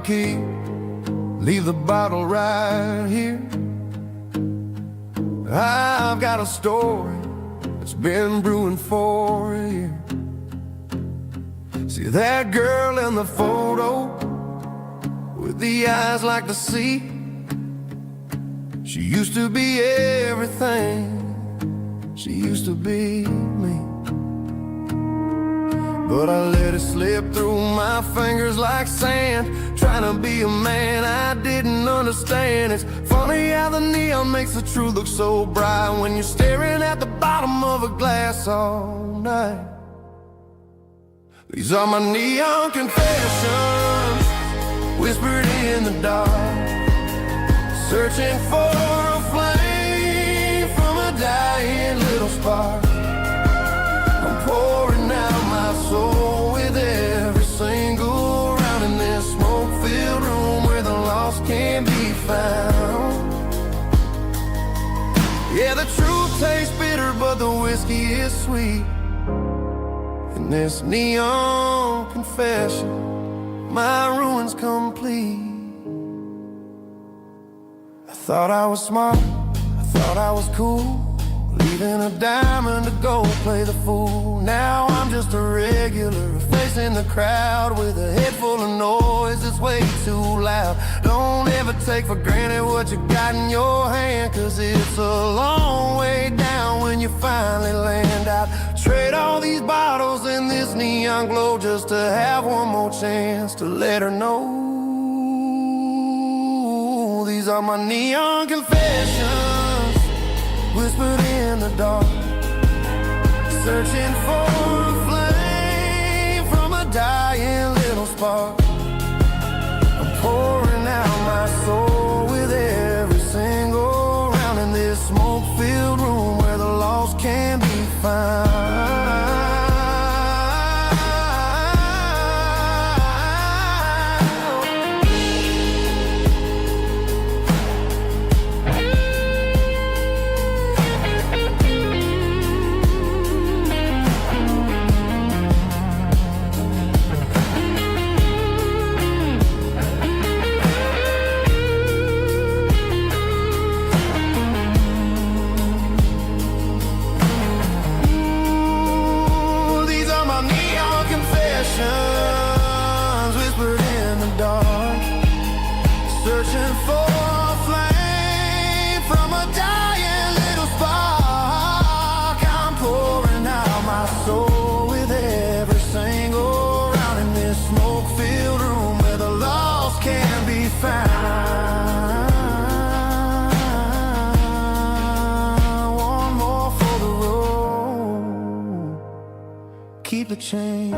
key, leave the bottle right here. I've got a story that's been brewing for a year. See that girl in the photo with the eyes like the sea? She used to be everything, she used to be me. But I let it slip through my fingers like sand, trying to be a man I didn't understand. It's funny how the neon makes the truth look so bright when you're staring at the bottom of a glass all night. These are my neon confessions, whispered in the dark, searching for a flame from a dying little spark. I'm pouring out my soul with every single round in this smoke-filled room where the lost can be found. Yeah, the truth tastes bitter, but the whiskey is sweet. In this neon confession, my ruin's complete. I thought I was smart, I thought I was cool, leaving a diamond to go play the fool. Now I'm just a regular, facing the crowd with a head full of noise that's way too loud. Don't ever take for granted what you got in your hand, cause it's a long way down when you finally land out. Trade all these bottles and this neon glow just to have one more chance to let her know. These are my neon confessions, whispered in the dark, searching for a flame from a dying little spark. I'm pouring out my soul with every single round in this smoke-filled room where the lost can be found. Whispered in the dark, searching for a flame from a dying little spark. I'm pouring out my soul with every single round in this smoke-filled room where the lost can be found. One more for the road, keep the change.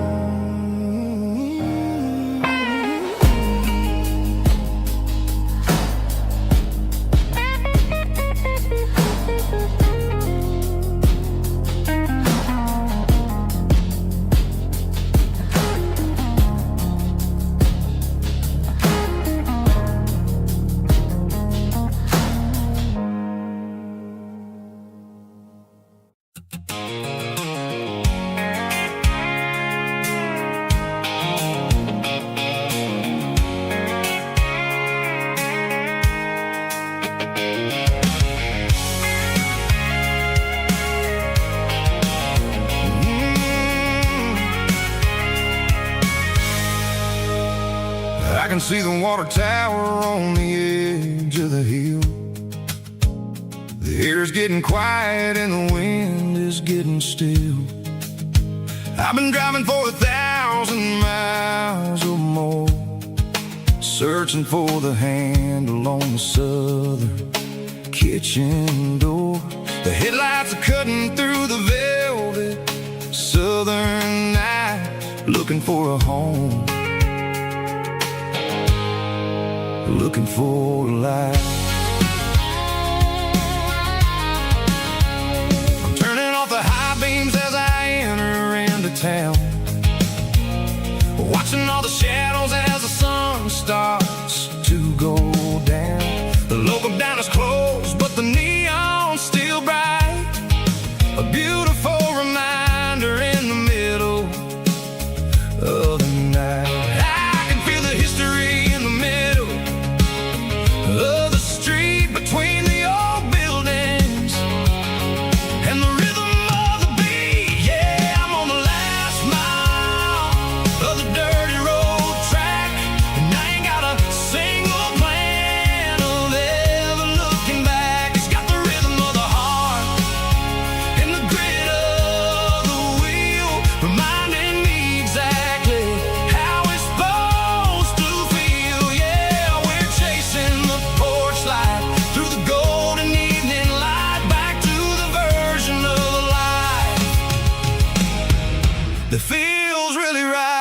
I can see the water tower on the edge of the hill. The air's getting quiet and the wind is getting still. I've been driving for 1,000 miles or more, searching for the handle on the southern kitchen door. The headlights are cutting through the velvet southern night, looking for a home, looking for a light. I'm turning off the high beams as I enter into town, watching all the shadows as the sun starts to go down. The local dine is closed, but the neon's still bright, a beautiful reminder in the middle of the night. I can feel the history in the really right.